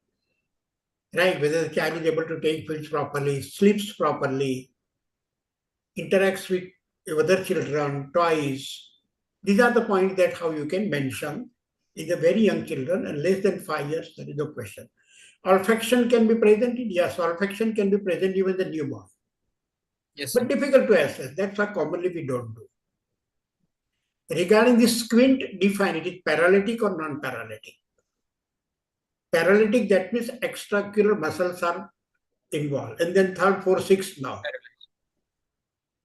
Speaker 8: right, whether the child is able to take feeds properly, sleeps properly, interacts with other children, toys. These are the points that how you can mention in the very young children and less than 5 years, there is no question. Olfaction can be present, yes, olfaction can be present even in the newborn.
Speaker 3: Yes,
Speaker 8: but difficult to assess. That's why commonly we don't do. Regarding the squint, define it is paralytic or non-paralytic. Paralytic, that means extraocular muscles are involved. And then third, fourth, sixth now.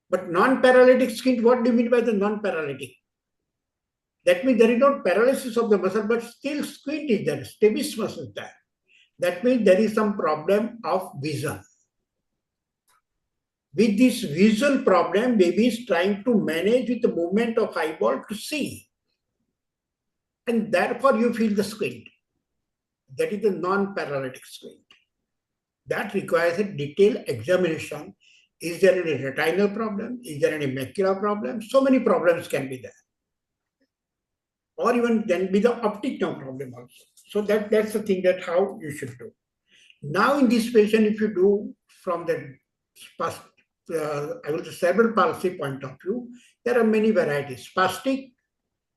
Speaker 8: But non-paralytic squint, what do you mean by the non-paralytic? That means there is no paralysis of the muscle, but still squint is there, strabismus is there. That means there is some problem of vision. With this visual problem, baby is trying to manage with the movement of eyeball to see. And therefore you feel the squint. That is the non-paralytic squint. That requires a detailed examination Is there any retinal problem? Is there any macular problem? So many problems can be there. Or even then be the optic nerve problem also. So that's the thing that how you should do. Now in this patient, if you do from the cerebral palsy point of view, there are many varieties. Spastic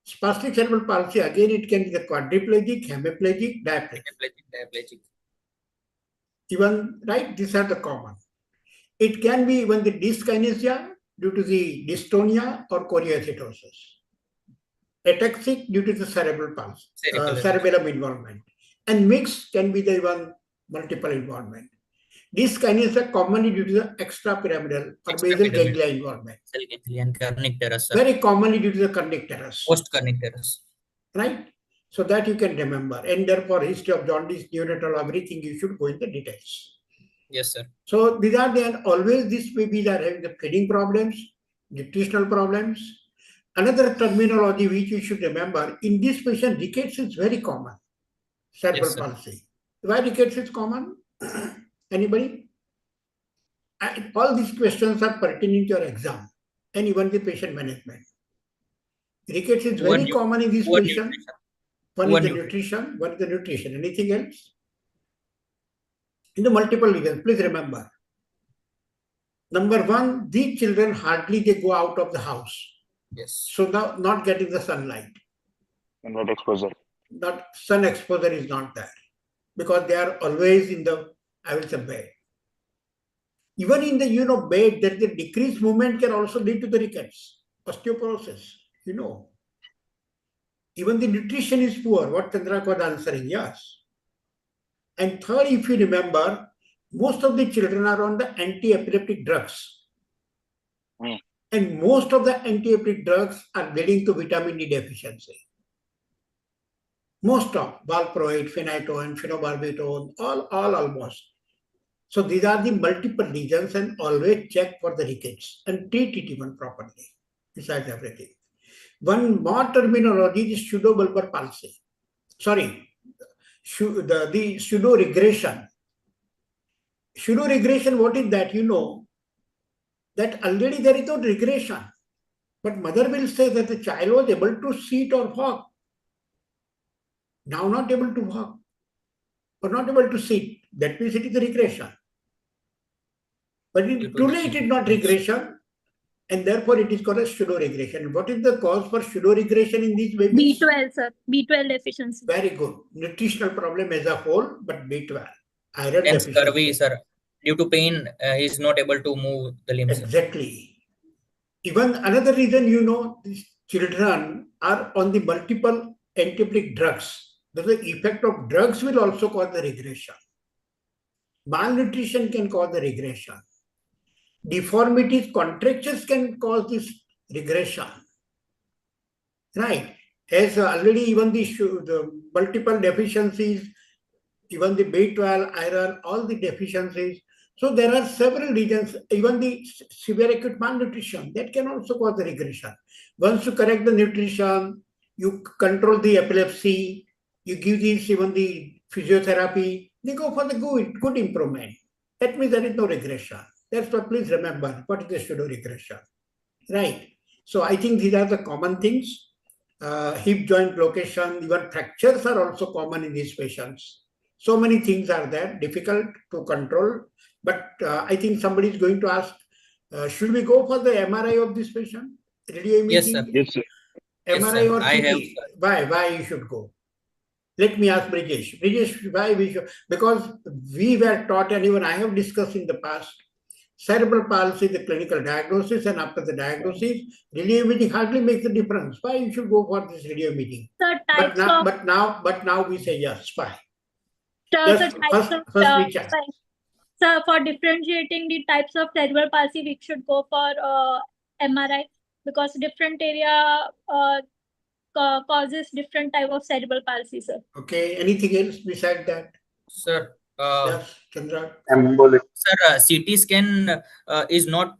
Speaker 8: cerebral palsy, again, it can be the quadriplegic, hemiplegic, diplegic. Even, right, these are the common. It can be even the dyskinesia due to the dystonia or choreoathetosis. Ataxic due to the cerebral palsy, cerebellum involvement. And mixed can be the even multiple involvement. Dyskinesia commonly due to the extrapyramidal or basal ganglia involvement.
Speaker 3: And kernicterus.
Speaker 8: Very commonly due to the kernicterus.
Speaker 3: Post-kernicterus.
Speaker 8: Right? So that you can remember. And therefore, history of jaundice, neonatal, everything you should go in the details.
Speaker 3: Yes, sir.
Speaker 8: So these are there. Always these babies are having the feeding problems, nutritional problems. Another terminology which you should remember, in this patient, rickets is very common. Cerebral palsy. Why rickets is common? Anybody? And all these questions are pertaining to your exam and even the patient management. Rickets is very common in this patient. One is the nutrition, one is the nutrition. Anything else? In the multiple reasons, please remember. Number one, these children hardly they go out of the house.
Speaker 3: Yes.
Speaker 8: So now not getting the sunlight.
Speaker 9: And that exposure.
Speaker 8: That sun exposure is not there. Because they are always in the, I will say, bed. Even in the, bed, there is a decreased movement can also lead to the rickets, osteoporosis, Even the nutrition is poor, what Chandra was answering, yes. And third, if you remember, most of the children are on the anti-epileptic drugs. And most of the anti-epileptic drugs are leading to vitamin D deficiency. Most of valproate, phenytoin, phenobarbital, all almost. So these are the multiple reasons, and always check for the rickets and treat it even properly, besides everything. One more terminology is pseudobulbar palsy. Sorry, the pseudo-regression. Pseudo-regression, what is that? That already there is no regression. But mother will say that the child was able to sit or walk. Now not able to walk or not able to sit. That means it is a regression. But truly it is not regression, and therefore it is called a pseudo-regression. What is the cause for pseudo-regression in these babies?
Speaker 11: B12, sir. B12 deficiency.
Speaker 8: Very good. Nutritional problem as a whole, but B12. Iron
Speaker 3: And
Speaker 8: deficiency.
Speaker 3: scurvy, sir. Due to pain, he is not able to move the limbs.
Speaker 8: Exactly. Even another reason, these children are on the multiple antiepileptic drugs. The effect of drugs will also cause the regression. Malnutrition can cause the regression. Deformities, contractures can cause this regression. Right. As already even the multiple deficiencies, even the B12, iron, all the deficiencies. So there are several reasons, even the severe acute malnutrition, that can also cause the regression. Once you correct the nutrition, you control the epilepsy, you give these even the physiotherapy, they go for the good improvement. That means there is no regression. That's what, please remember, what is the pseudo-regression, right? So I think these are the common things. Hip joint location, even fractures are also common in these patients. So many things are there, difficult to control. But I think somebody is going to ask, should we go for the MRI of this patient? Radio imaging?
Speaker 3: Yes, sir.
Speaker 9: Yes, sir.
Speaker 8: MRI
Speaker 3: Yes,
Speaker 8: or
Speaker 3: sir. I have,
Speaker 8: CT? Why you should go? Let me ask Brijesh. Brijesh, why we should? Because we were taught, and even I have discussed in the past, cerebral palsy, the clinical diagnosis, and after the diagnosis, radio imaging hardly makes a difference. Why you should go for this radio imaging?
Speaker 11: Sir,
Speaker 8: But now we say yes. Why?
Speaker 11: Sir,
Speaker 8: First we check.
Speaker 11: Sir, for differentiating the types of cerebral palsy, we should go for MRI because different area causes different type of cerebral palsy, sir.
Speaker 8: Okay. Anything else besides that?
Speaker 3: sir.
Speaker 8: Yes, Chandra.
Speaker 6: Embolic.
Speaker 3: Sir, CT scan is not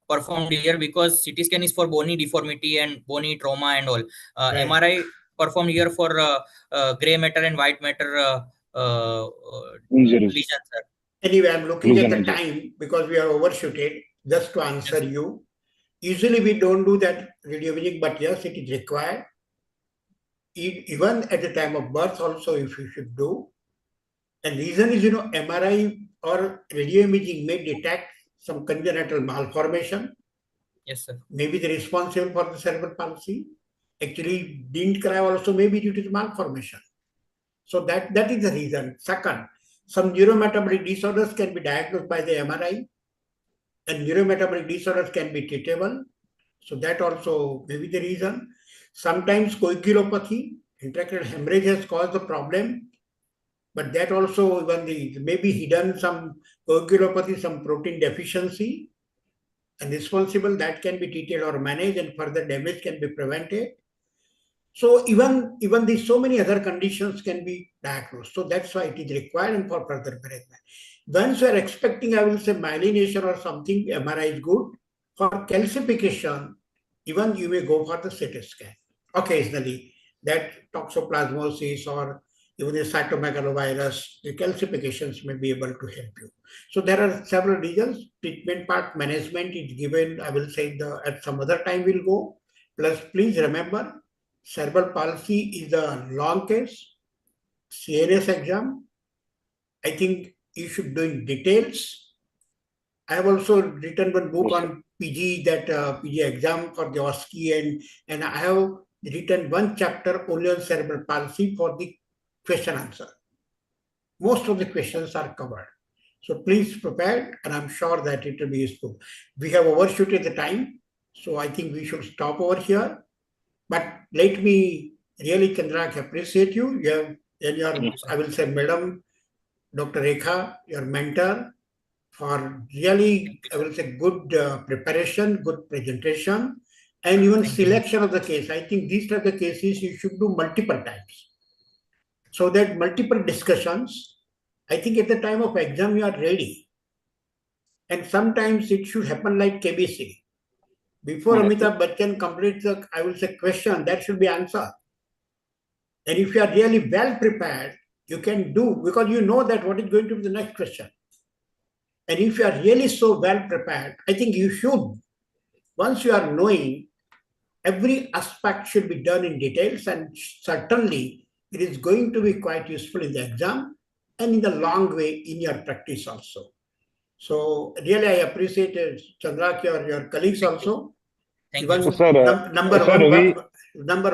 Speaker 3: performed here because CT scan is for bony deformity and bony trauma and all.
Speaker 8: Right.
Speaker 3: MRI performed here for gray matter and white matter
Speaker 9: Injuries.
Speaker 3: lesions, sir.
Speaker 8: Anyway, I'm looking at the
Speaker 9: Lesion.
Speaker 8: time because we are overshooted. just to answer you. Usually we don't do that radio imaging, but yes, it is required. Even at the time of birth also, if you should do. And reason is, MRI or radio imaging may detect some congenital malformation.
Speaker 3: Yes, sir.
Speaker 8: Maybe the responsible for the cerebral palsy. Actually, didn't cry also maybe due to the malformation. So that is the reason. Second, some neurometabolic disorders can be diagnosed by the MRI, and neurometabolic disorders can be treatable. So that also may be the reason. Sometimes coagulopathy, intracranial hemorrhage has caused the problem, but that also even maybe hidden some coagulopathy, some protein deficiency, and responsible that can be treated or managed, and further damage can be prevented. So even these so many other conditions can be diagnosed. So that's why it is required and for further management. Once you are expecting, I will say, myelination or something, MRI is good. For calcification, even you may go for the CT scan occasionally. That toxoplasmosis or even the cytomegalovirus, the calcifications may be able to help you. So there are several reasons. Treatment part, management is given, I will say, at some other time we'll go. Plus, please remember, cerebral palsy is a long case, serious exam. I think you should do in details. I have also written one book on PG, PG exam for the OSCE, and I have written one chapter only on cerebral palsy for the question answer. Most of the questions are covered. So please prepare, and I'm sure that it will be useful. We have overshooted the time, so I think we should stop over here. But let me really, Chandrak, appreciate you. You have, and your, I will say, Madam Dr. Rekha, your mentor, for really, I will say, good preparation, good presentation, and even selection of the case. I think these are the cases you should do multiple times. So that multiple discussions, I think at the time of exam, you are ready. And sometimes it should happen like KBC. Before Amitabh Bachchan completes the, I will say, question, that should be answered. And if you are really well prepared, you can do, because you know that what is going to be the next question. And if you are really so well prepared, I think you should, once you are knowing, every aspect should be done in details, and certainly it is going to be quite useful in the exam and in the long way in your practice also. So really I appreciate Chandrak, your colleagues also.
Speaker 3: Thank
Speaker 8: Even
Speaker 3: you.
Speaker 9: Sir,
Speaker 8: number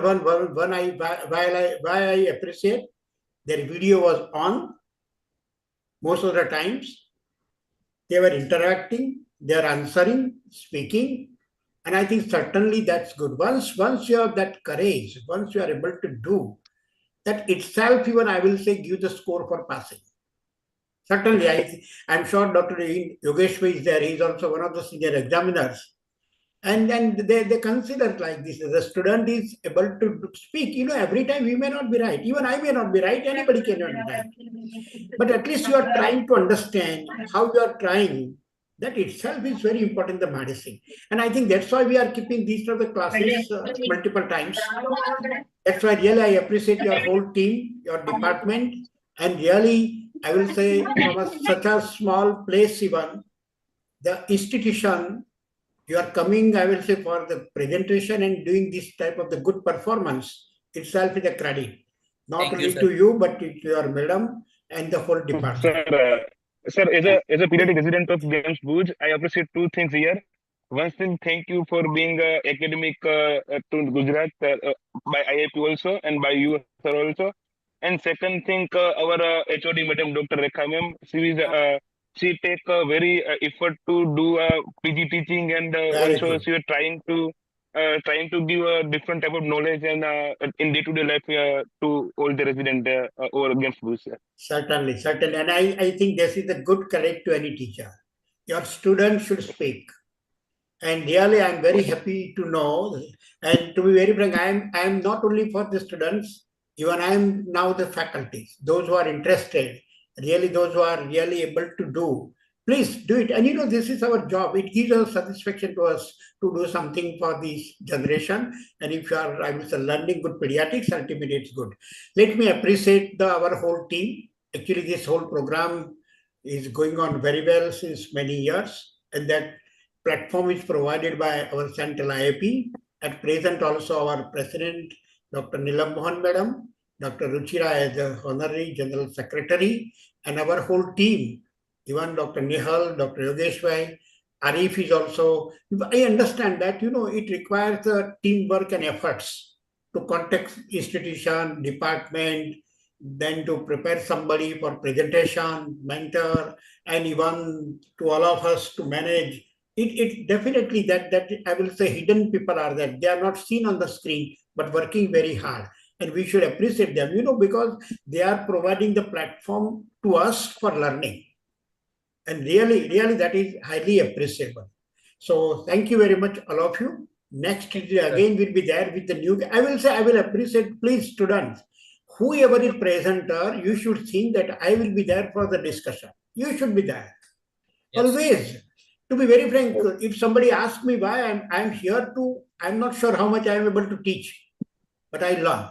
Speaker 8: one, why I appreciate, their video was on most of the times. They were interacting, they are answering, speaking, and I think certainly that's good. Once you have that courage, once you are able to do that itself, even I will say, give the score for passing. Certainly, I'm sure Dr. Yogeshwar is there. He's also one of the senior examiners. And then they consider it like this. The student is able to speak. Every time we may not be right. Even I may not be right. Anybody cannot be right. But at least you are trying to understand how you are trying. That itself is very important in the medicine. And I think that's why we are keeping these sort of classes multiple times. That's why really I appreciate your whole team, your department, and really I will say from such a small place even, the institution, you are coming, I will say, for the presentation and doing this type of the good performance itself is a credit. Not only to you, but to your madam and the whole department.
Speaker 9: Sir, as a pediatric resident of James Booth, I appreciate two things here. One thing, thank you for being academic to Gujarat by IIP also and by you, sir, also. And second thing, our HOD madam, Dr. Rekha ma'am, she take a very effort to do PG teaching, and also she is trying to give a different type of knowledge and in day-to-day life to all the residents over James Booth.
Speaker 8: Certainly. And I think this is a good credit to any teacher. Your students should speak. And really, I'm very happy to know, and to be very frank, I am not only for the students, even I am now the faculty, those who are interested, really those who are really able to do, please do it. And this is our job. It gives us satisfaction to us to do something for this generation. And if you are, I will say, learning good pediatrics, ultimately it's good. Let me appreciate our whole team. Actually, this whole program is going on very well since many years, and that platform is provided by our central IAP. At present, also our president, Dr. Neelam Mohan Madam, Dr. Ruchira as the Honorary General Secretary, and our whole team, even Dr. Nihal, Dr. Yogesh Bhai, Arif is also. I understand that, it requires teamwork and efforts to contact institution, department, then to prepare somebody for presentation, mentor, and even to all of us to manage. It definitely that I will say hidden people are there. They are not seen on the screen, but working very hard. And we should appreciate them, because they are providing the platform to us for learning. And really, that is highly appreciable. So thank you very much, all of you. Next again will be there with the new. I will appreciate, please, students, whoever is presenter, you should think that I will be there for the discussion. You should be there. Yes. Always. To be very frank, if somebody asks me why I'm here to, I'm not sure how much I am able to teach, but I learn.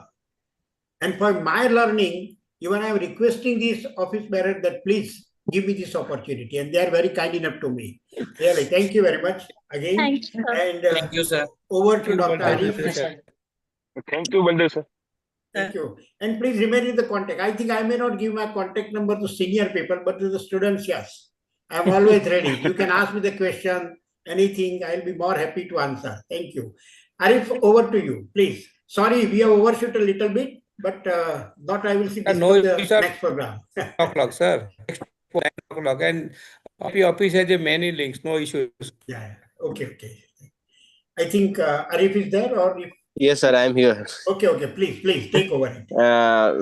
Speaker 8: And for my learning, even I am requesting these office bearers that please give me this opportunity, and they are very kind enough to me. Really, thank you very much again.
Speaker 11: Thank you,
Speaker 8: and
Speaker 3: thank you, sir.
Speaker 8: Over to Dr. Arif.
Speaker 9: Thank you, Baldev sir.
Speaker 8: Thank you. And please remain in the contact. I think I may not give my contact number to senior people, but to the students, yes. I'm always ready. You can ask me the question, anything. I'll be more happy to answer. Thank you. Arif, over to you, please. Sorry, we have overshot a little bit, but not I will see the next program.
Speaker 14: 9 o'clock, sir. Next 9 o'clock. And office has many links, no issues.
Speaker 8: Yeah. Okay. I think Arif is there, or if...
Speaker 13: Yes, sir, I am here.
Speaker 8: Okay. Please take over.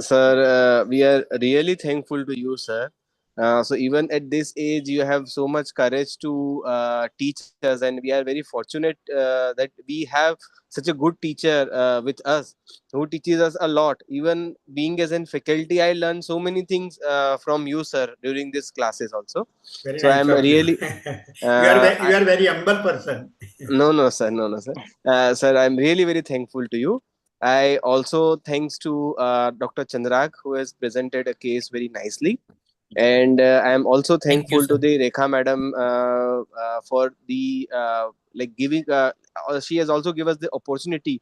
Speaker 13: Sir, we are really thankful to you, sir. So even at this age, you have so much courage to teach us, and we are very fortunate that we have such a good teacher with us who teaches us a lot. Even being as in faculty, I learned so many things from you, sir, during these classes also.
Speaker 8: Very
Speaker 13: so
Speaker 8: nice
Speaker 13: I'm really
Speaker 8: you are very humble person.
Speaker 13: No, sir. Sir, I'm really very thankful to you. I also thanks to Dr. Chandrak, who has presented a case very nicely. And I am also thankful to the Rekha madam for the giving. She has also given us the opportunity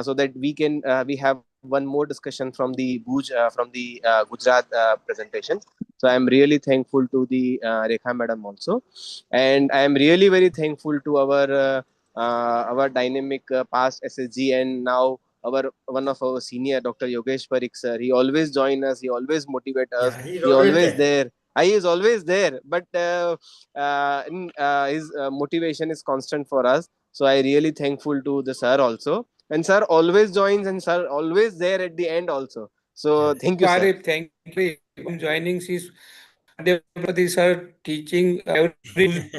Speaker 13: so that we can we have one more discussion from the Bhuj from the Gujarat presentation. So I am really thankful to the Rekha madam also, and I am really very thankful to our dynamic past SSG and now one of our senior, Dr. Yogesh Parikh sir. He always join us. He always motivate us.
Speaker 8: Yeah,
Speaker 13: he always there. He is always there, but his motivation is constant for us. So I really thankful to the sir also. And sir always joins, and sir always there at the end also. So thank you, sir.
Speaker 14: Thank you for joining. Devpati sir teaching every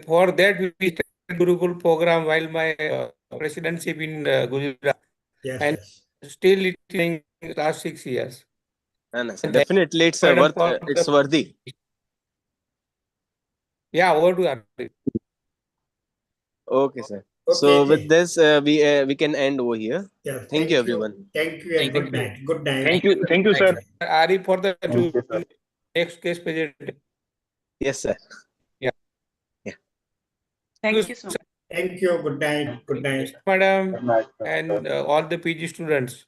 Speaker 14: for that we started Gurukul program while my presidency in Gujarat.
Speaker 8: Yes,
Speaker 14: and still it in last 6 years.
Speaker 13: Definitely, it's worthy.
Speaker 14: Yeah, over to Arif.
Speaker 13: Okay, sir. So with this, we can end over here.
Speaker 8: Yeah,
Speaker 13: thank you, everyone.
Speaker 8: Thank you and good night. Good night.
Speaker 9: Thank you, sir.
Speaker 14: Arif for the next case presentation.
Speaker 13: Yes, sir.
Speaker 14: Yeah.
Speaker 15: Thank you so much.
Speaker 8: Thank you. Good night. Good night,
Speaker 14: madam.
Speaker 6: Good night, sir.
Speaker 14: And all the PG students.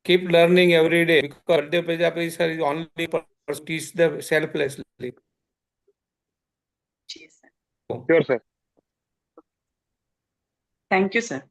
Speaker 14: Keep learning every day, because Baldev Prajapati sir is only person to teach the selflessly.
Speaker 15: Yes, sir.
Speaker 9: Sure, sir.
Speaker 15: Thank you, sir.